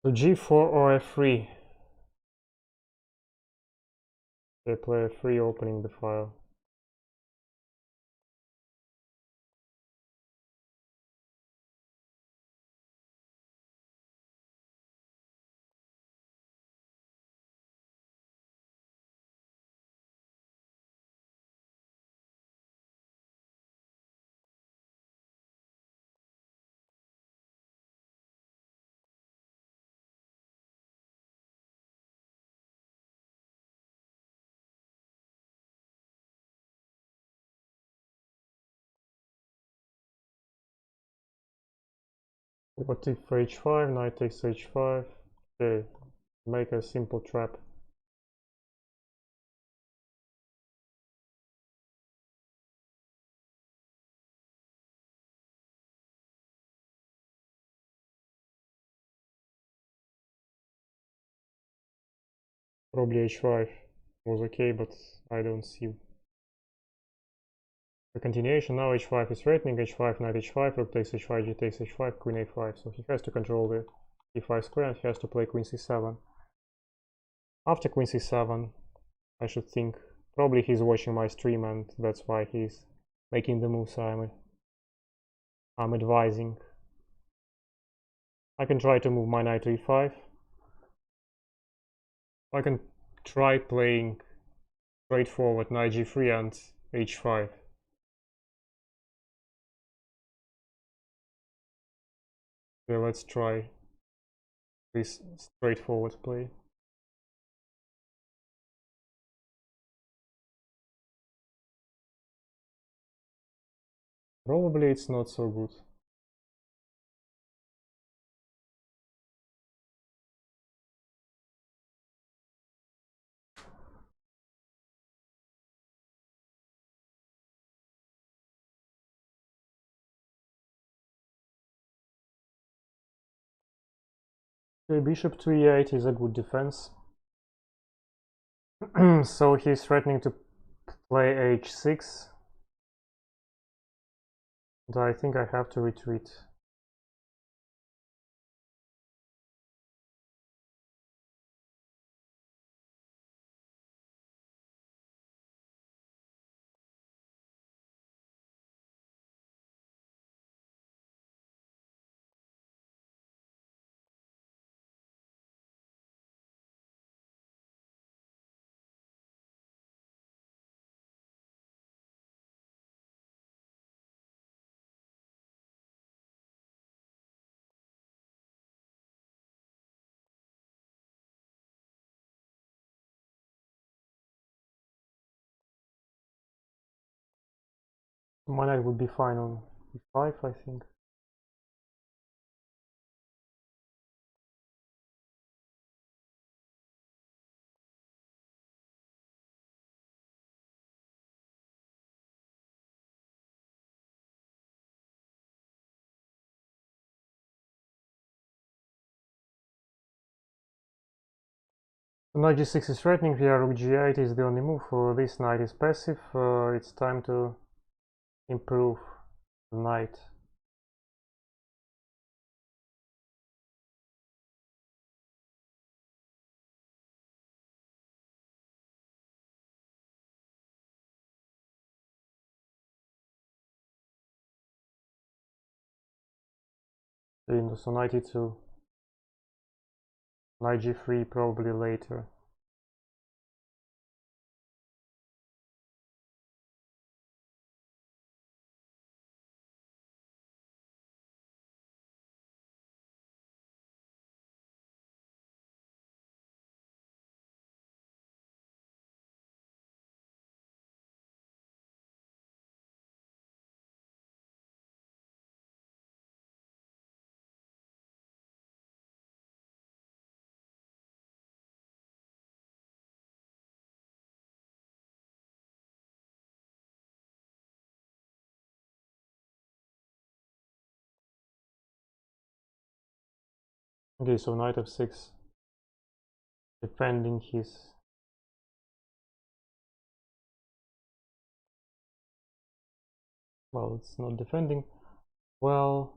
Speaker 1: So g4 or f3. They play f3, opening the file. What if h5, knight takes h5? Okay, make a simple trap. Probably h5 was okay, but I don't see the continuation. Now h5 is threatening, h5, knight h5, rook takes h5, g takes h5, queen a5. So he has to control the e5 square and he has to play queen c7. After queen c7, I should think, probably he's watching my stream and that's why he's making the moves I'm advising. I can try to move my knight to e5. I can try playing straightforward knight g3 and h5. Okay, let's try this straightforward play. Probably it's not so good. Okay, bishop to e8 is a good defense. So he's threatening to play h6. And I think I have to retreat. My knight would be fine on e5, I think. Knight g6 is threatening here, rook g8 is the only move. This knight is passive. It's time to improve the knight. So 92. Knight g3 probably later. Okay, so knight f6, defending his... Well, it's not defending. Well,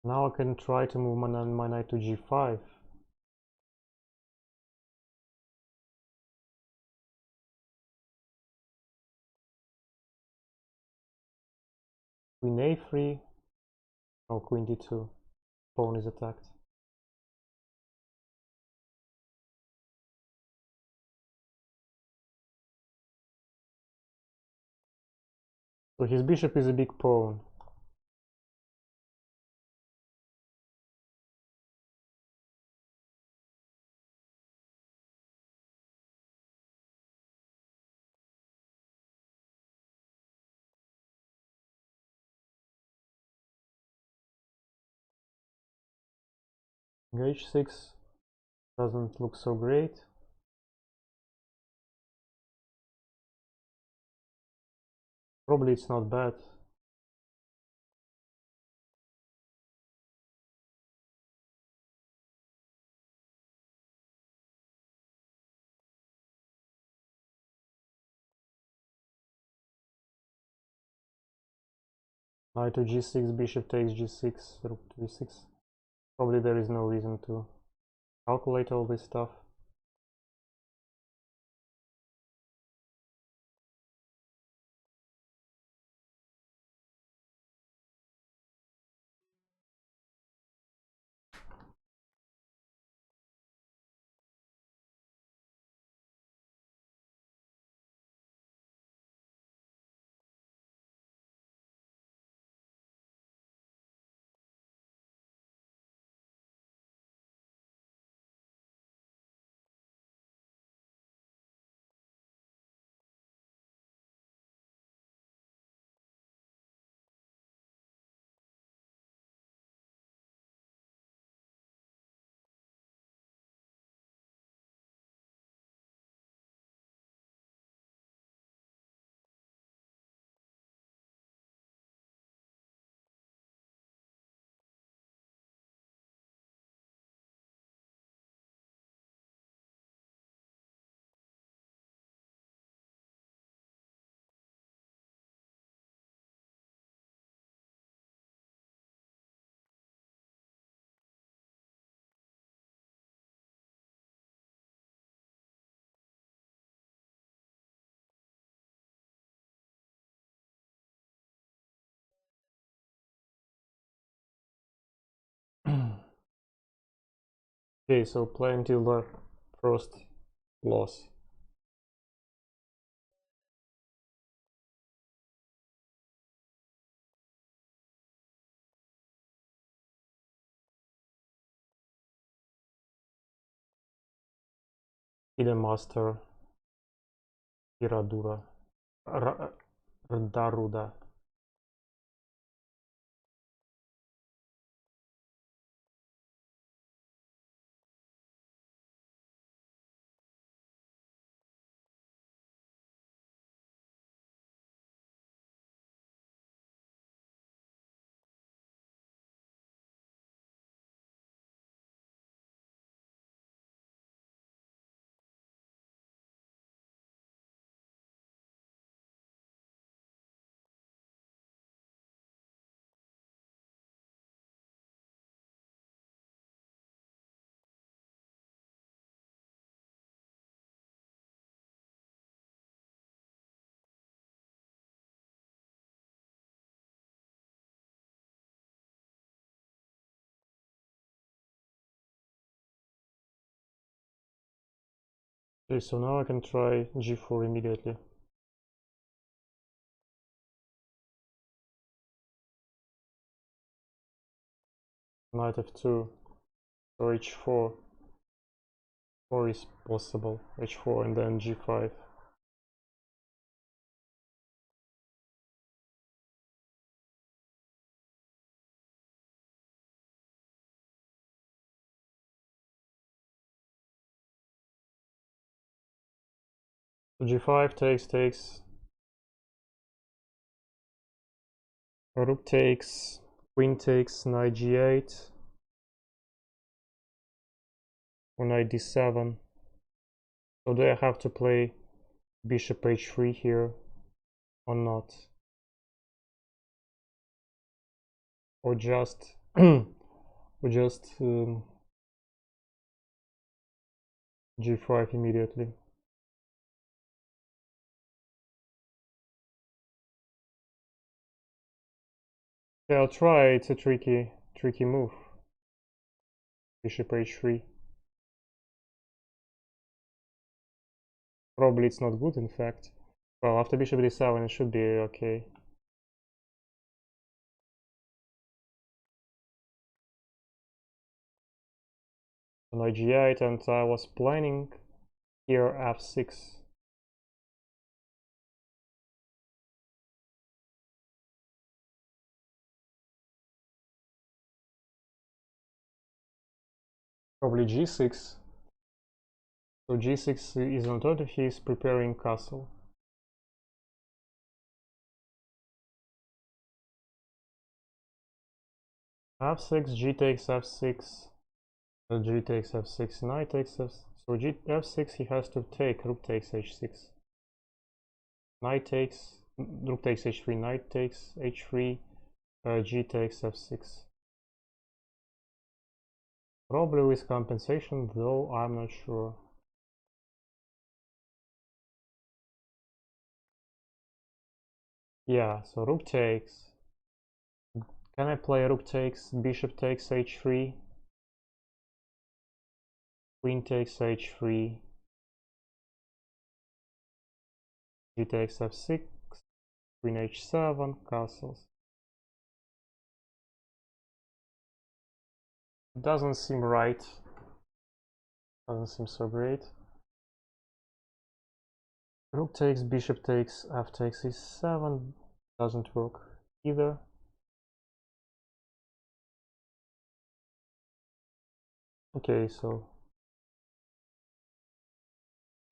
Speaker 1: now I can try to move my knight to g5. Queen a3. Oh, queen d2. Pawn is attacked. So his bishop is a big pawn. h6 doesn't look so great. Probably it's not bad. Knight to g6, bishop takes g6, rook to e6. Probably there is no reason to calculate all this stuff. Okay, so play until the first loss. Ide master Iradura Daruda. Okay, so now I can try g4 immediately. Knight f2, so h4. 4 is possible, h4 and then g5. So g5 takes, rook takes, queen takes, knight g8, or knight d7. So do I have to play bishop h3 here or not? Or just or just g5 immediately? Yeah, I'll try. It's a tricky move. Bishop h3. Probably it's not good, in fact. Well, after bishop d7 it should be okay. Knight g8, and I was planning here f6. Probably g6. So g6 is on top of he's preparing castle. f6, g takes f6, g takes f6, knight takes f6. So f6 he has to take, rook takes h6. Knight takes, rook takes h3, knight takes h3, g takes f6. Probably with compensation, though I'm not sure. Yeah, so rook takes. Can I play rook takes, bishop takes h3, queen takes h3, g takes f6, queen h7, castles. It doesn't seem right. Doesn't seem so great. Rook takes, bishop takes, f takes e7. Doesn't work either. Okay, so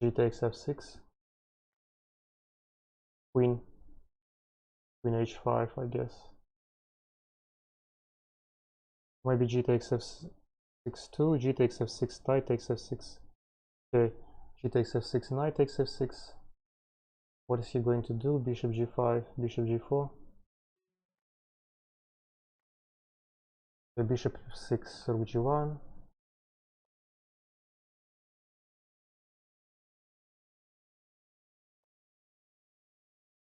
Speaker 1: g takes f6. Queen h5, I guess. Maybe g takes f6 too. G takes f6, knight takes f6. Okay, g takes f6, knight takes f6. What is he going to do? Bishop g5, bishop g4. The bishop f6, rook g1.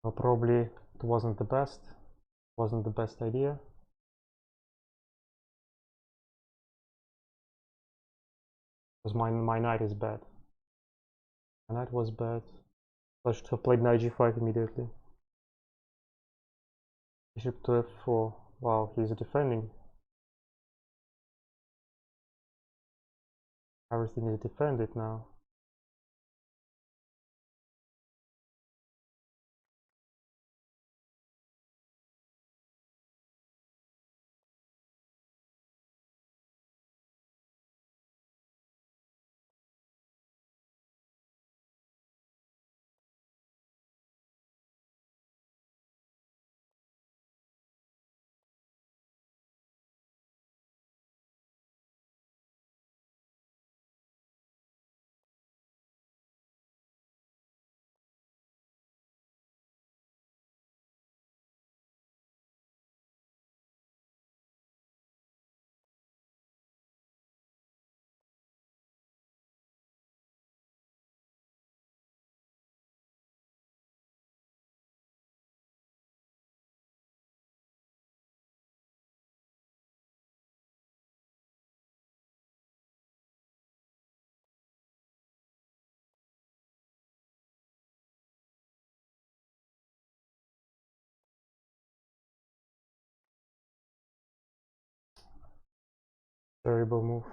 Speaker 1: Well, probably it wasn't the best. Wasn't the best idea. Because my knight is bad. My knight was bad. So I should have played knight g5 immediately. Bishop to f4. Wow, he's defending. Everything is defended now. Terrible move.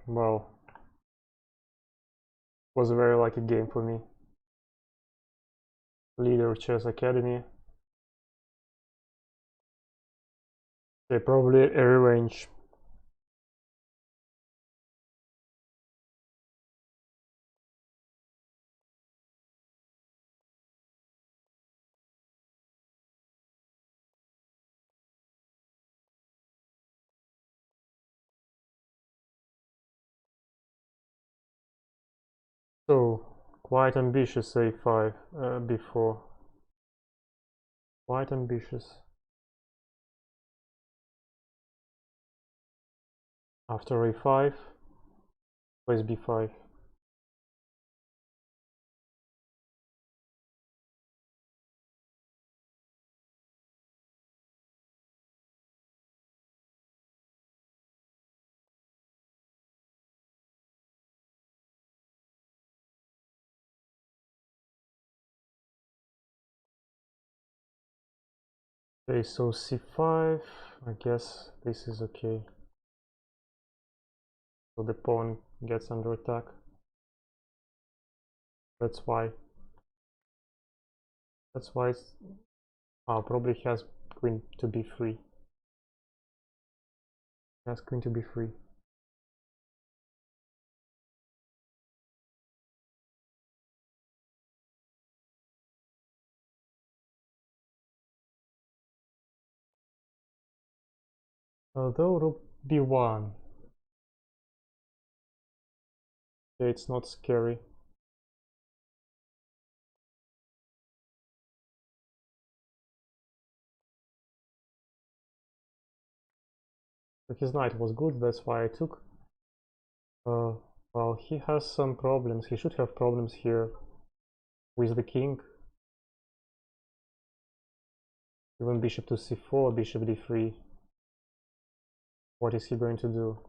Speaker 1: Well, was a very lucky game for me. Leader of Chess Academy. Okay, probably a revenge. So, quite ambitious a5 before. Quite ambitious. After a5, plays b5. Okay, so c5, I guess this is okay. So the pawn gets under attack. That's why. That's why it's... Oh, probably has queen to b3. Has queen to b3. Although rook b1. Okay, it's not scary. But his knight was good, that's why I took. Well, he has some problems. He should have problems here with the king. Even bishop to c4, bishop d3. What is he going to do?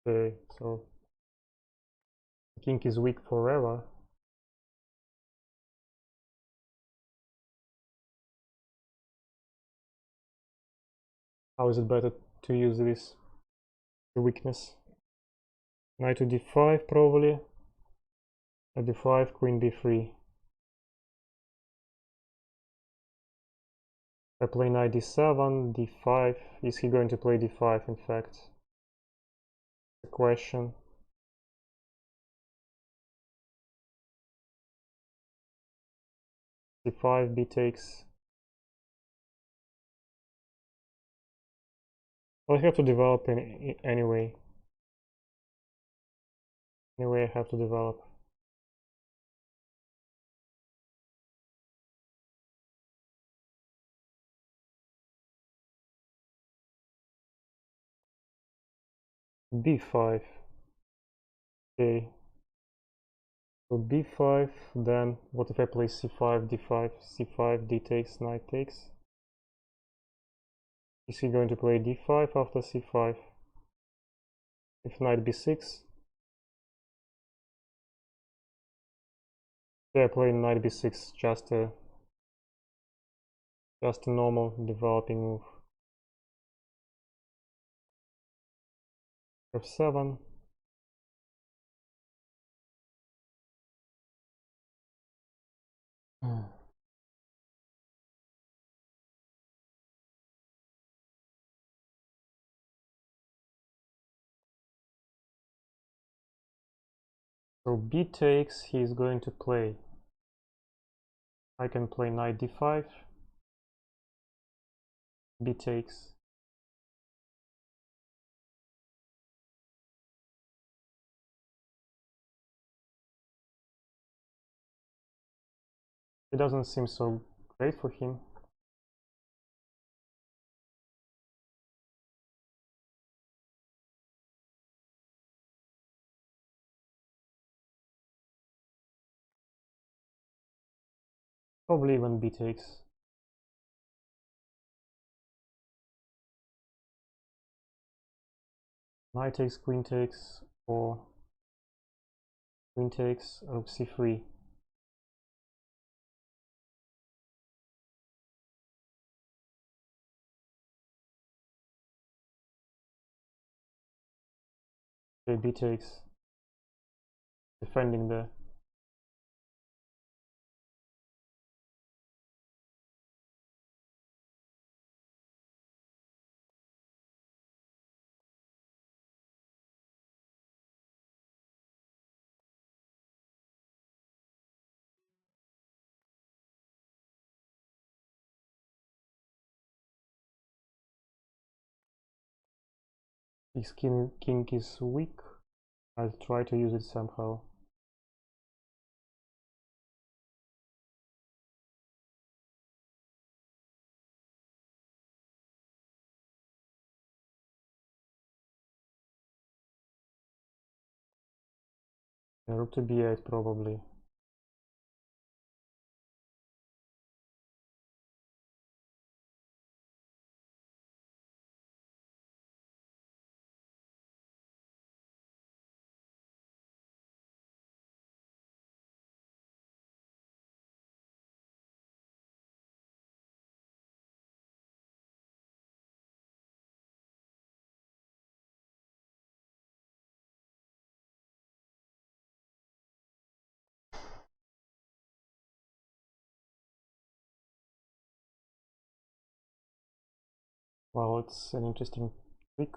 Speaker 1: Okay, so the king is weak forever. How is it better to use this weakness? Knight to d5 probably. At d5, queen b3. I play knight d7, d5. Is he going to play d5 in fact? The question. d5, b takes. So I have to develop anyway. Anyway, I have to develop. b5. Okay. So b5, then what if I play c5, d5, c5, d takes, knight takes? Is he going to play d5 after c5? If knight b6, yeah, playing knight b6, just a normal developing move. f7. So b takes, he's going to play. I can play knight d5, b takes. It doesn't seem so great for him. Probably even b takes. Knight takes, queen takes, or queen takes, rook c3. Okay, b takes, defending there. His king is weak. I'll try to use it somehow. Rook to b8 probably. Well, it's an interesting trick.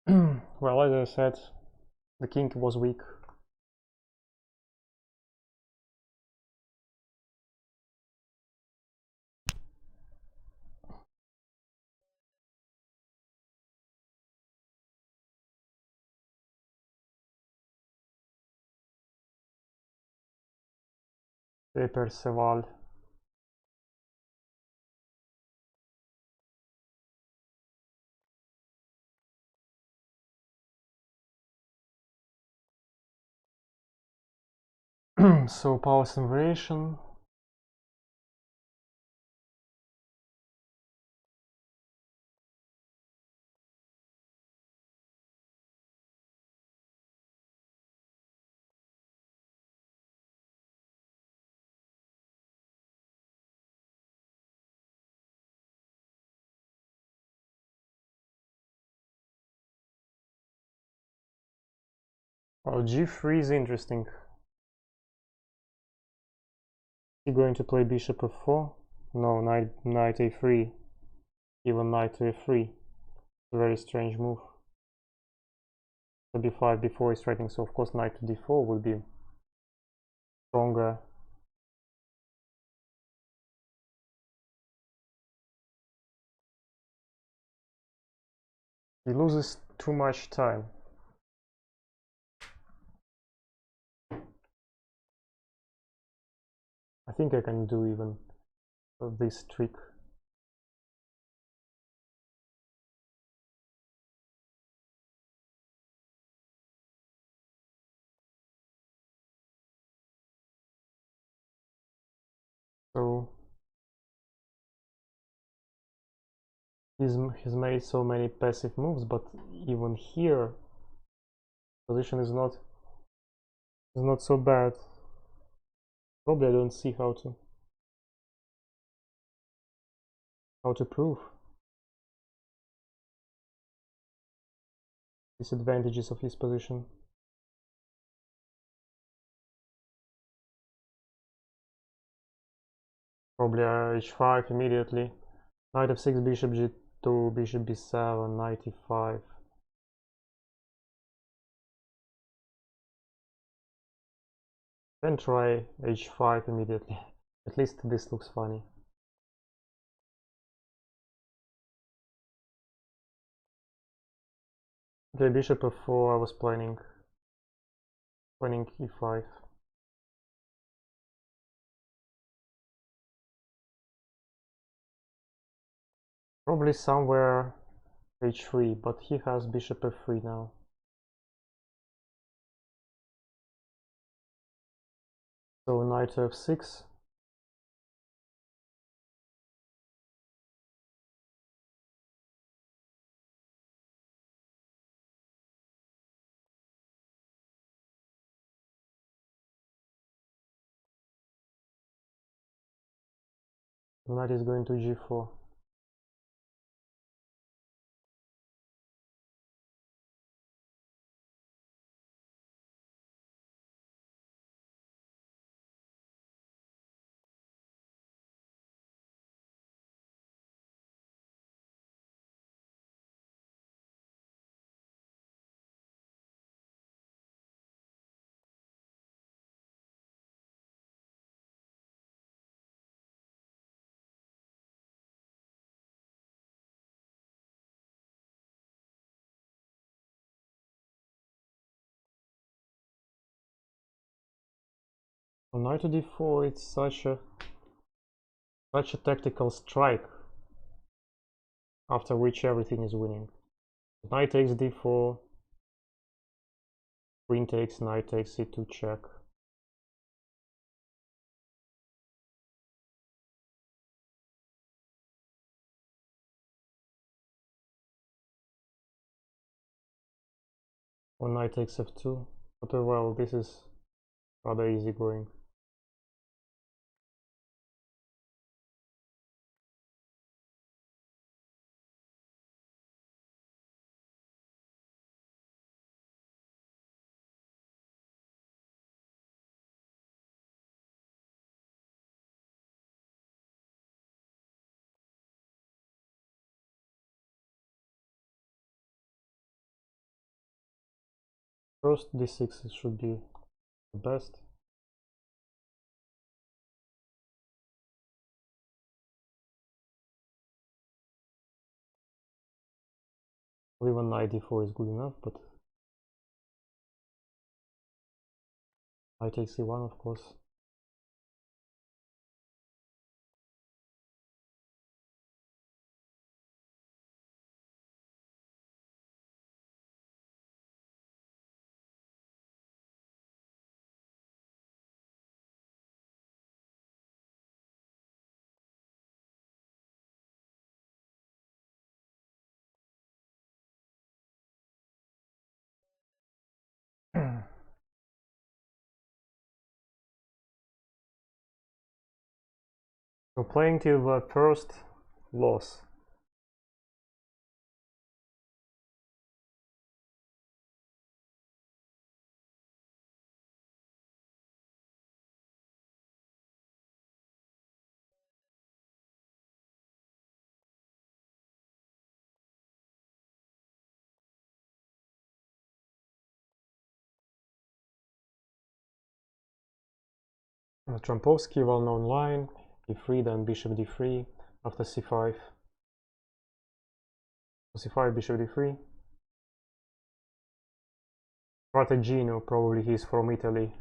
Speaker 1: Well, as I said, the king was weak. Perceval. So power simulation. Well, g3 is interesting. He going to play bishop f4? No, knight a3. Even knight to f3. Very strange move. So b5 before is threatening, so of course knight to d4 will be stronger. He loses too much time. I think I can do even this trick. So he's made so many passive moves, but even here position is not so bad. Probably I don't see how to prove disadvantages of his position. Probably h5 immediately. Knight f6, bishop g2, bishop b7, knight e5. Then try h5 immediately. At least this looks funny. Okay, bishop f4, I was planning e5. Probably somewhere h3, but he has bishop f3 now. So knight to f6. Knight is going to g4. On knight to d4, it's such a tactical strike, after which everything is winning. Knight takes d4, queen takes, knight takes c2 check. Or knight takes f2. But well, this is rather easy going. First d6 should be the best. Or even knight d4 is good enough, but knight takes c1, of course. So playing till the first loss. Trompovsky, well-known line, e3, then bishop d3, after c5. c5, bishop d3. Strategino, probably he's from Italy.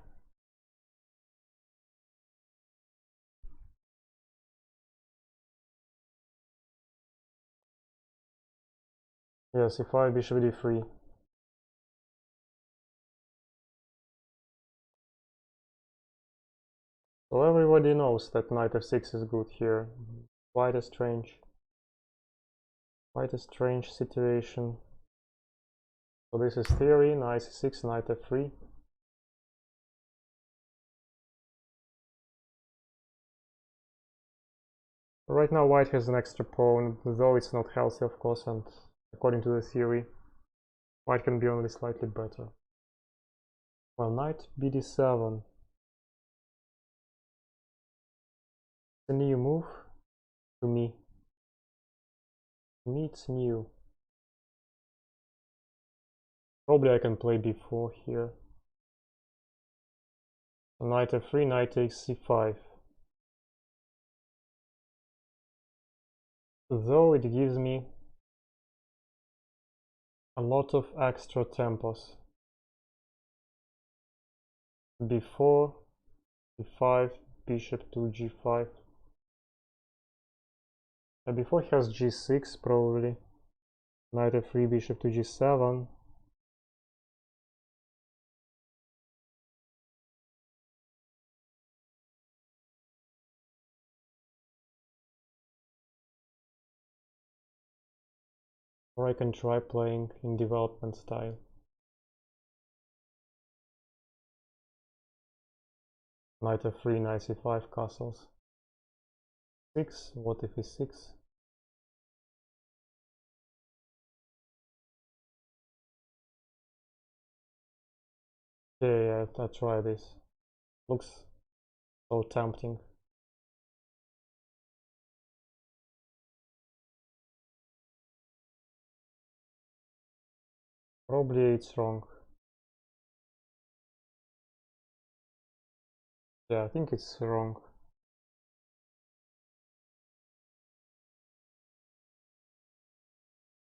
Speaker 1: Yeah, c5, bishop d3. So everybody knows that knight f6 is good here. Quite a strange situation. So this is theory, knight c6, knight f3. Right now white has an extra pawn, though it's not healthy, of course, and according to the theory, white can be only slightly better. Well, knight bd7. It's a new move to me. To me it's new. Probably I can play b4 here. Knight f3, knight takes c5. Though it gives me a lot of extra tempos. b4, b5, bishop to g5. And b4 has g6 probably. Knight f3, bishop to g7. Or I can try playing in development style. Knight f3, knight c5, castles. 6, what if e6? Yeah, I try this. Looks so tempting. Probably it's wrong. Yeah, I think it's wrong.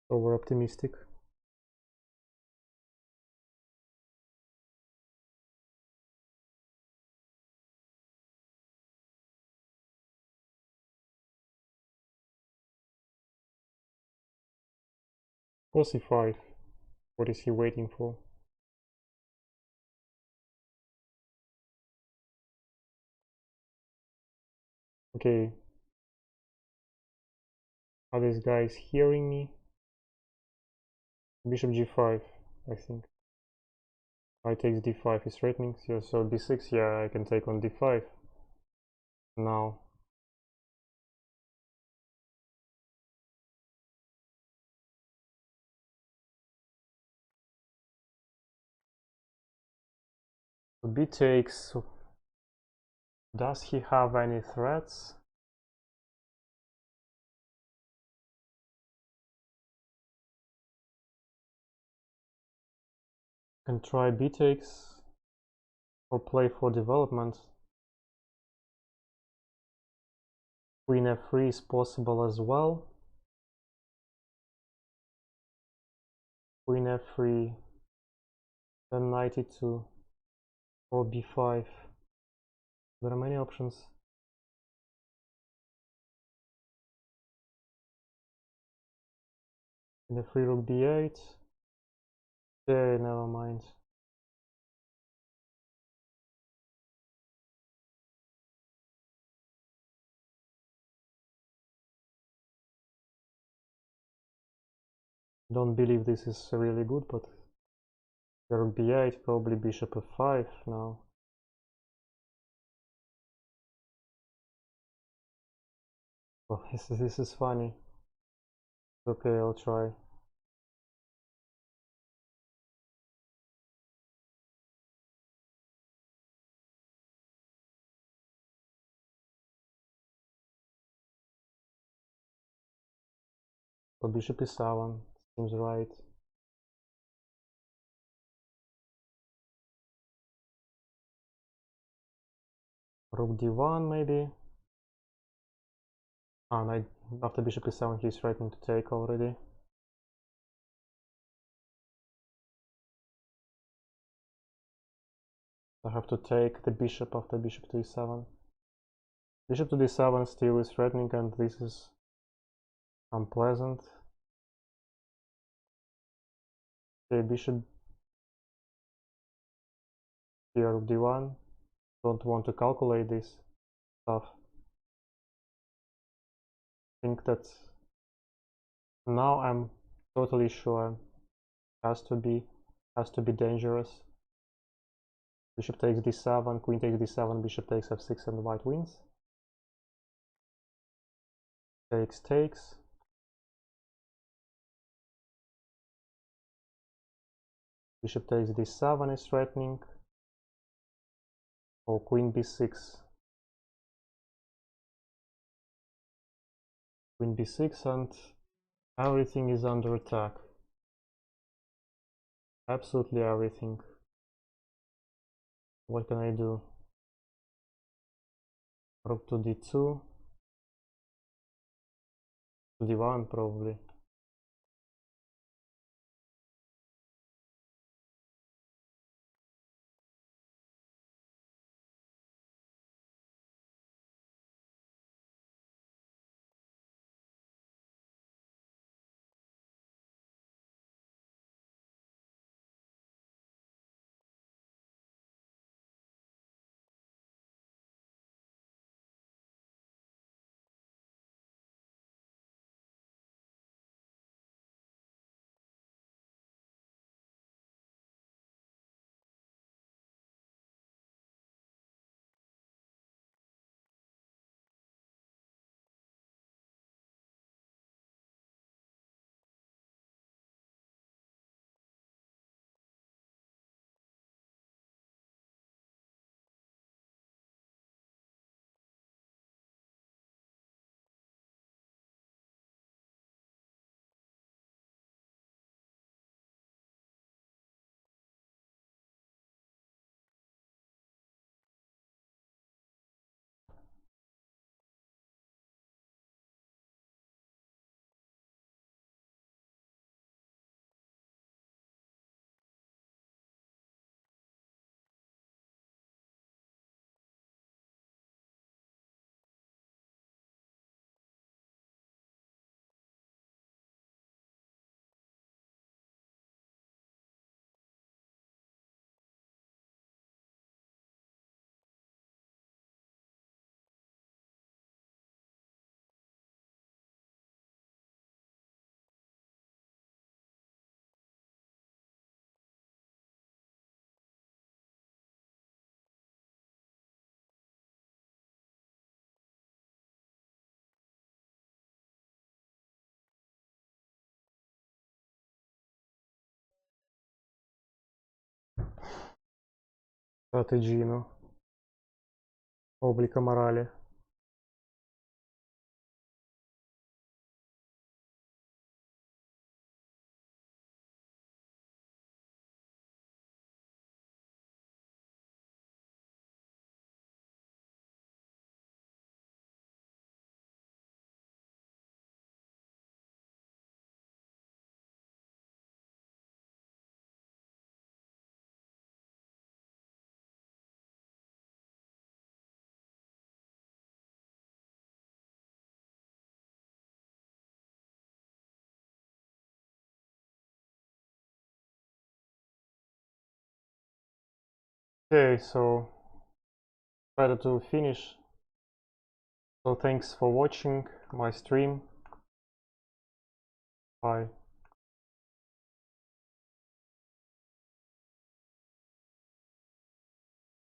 Speaker 1: Over optimistic. Or c5. What is he waiting for? Okay. Are these guys hearing me? Bishop g5, I think. Knight takes d5 is threatening. Yeah, so b6, yeah, I can take on d5. Now. B takes. Does he have any threats? Can try b takes or play for development. Queen f3 is possible as well. Queen f3, then knight e2 or b5. There are many options. Queen f3, rook b8. Okay, never mind. Don't believe this is really good, but rook b8, probably bishop f5 now. Oh, this is funny. Okay, I'll try. So bishop e7 seems right. Rook d1 maybe. Ah, knight after bishop e7 he's threatening to take already. I have to take the bishop after bishop to e7. Bishop to d7 still is threatening, and this is unpleasant. Okay, bishop here, rook d1. Don't want to calculate this stuff. Think that now I'm totally sure has to be dangerous. Bishop takes d7, queen takes d7, bishop takes f6, and white wins. Takes. Bishop takes d7 is threatening. Or queen b6. Queen b6, and everything is under attack. Absolutely everything. What can I do? Rook to d2. To d1 probably. Strategino. Obbliga morale. Okay, so better to finish. So thanks for watching my stream. Bye.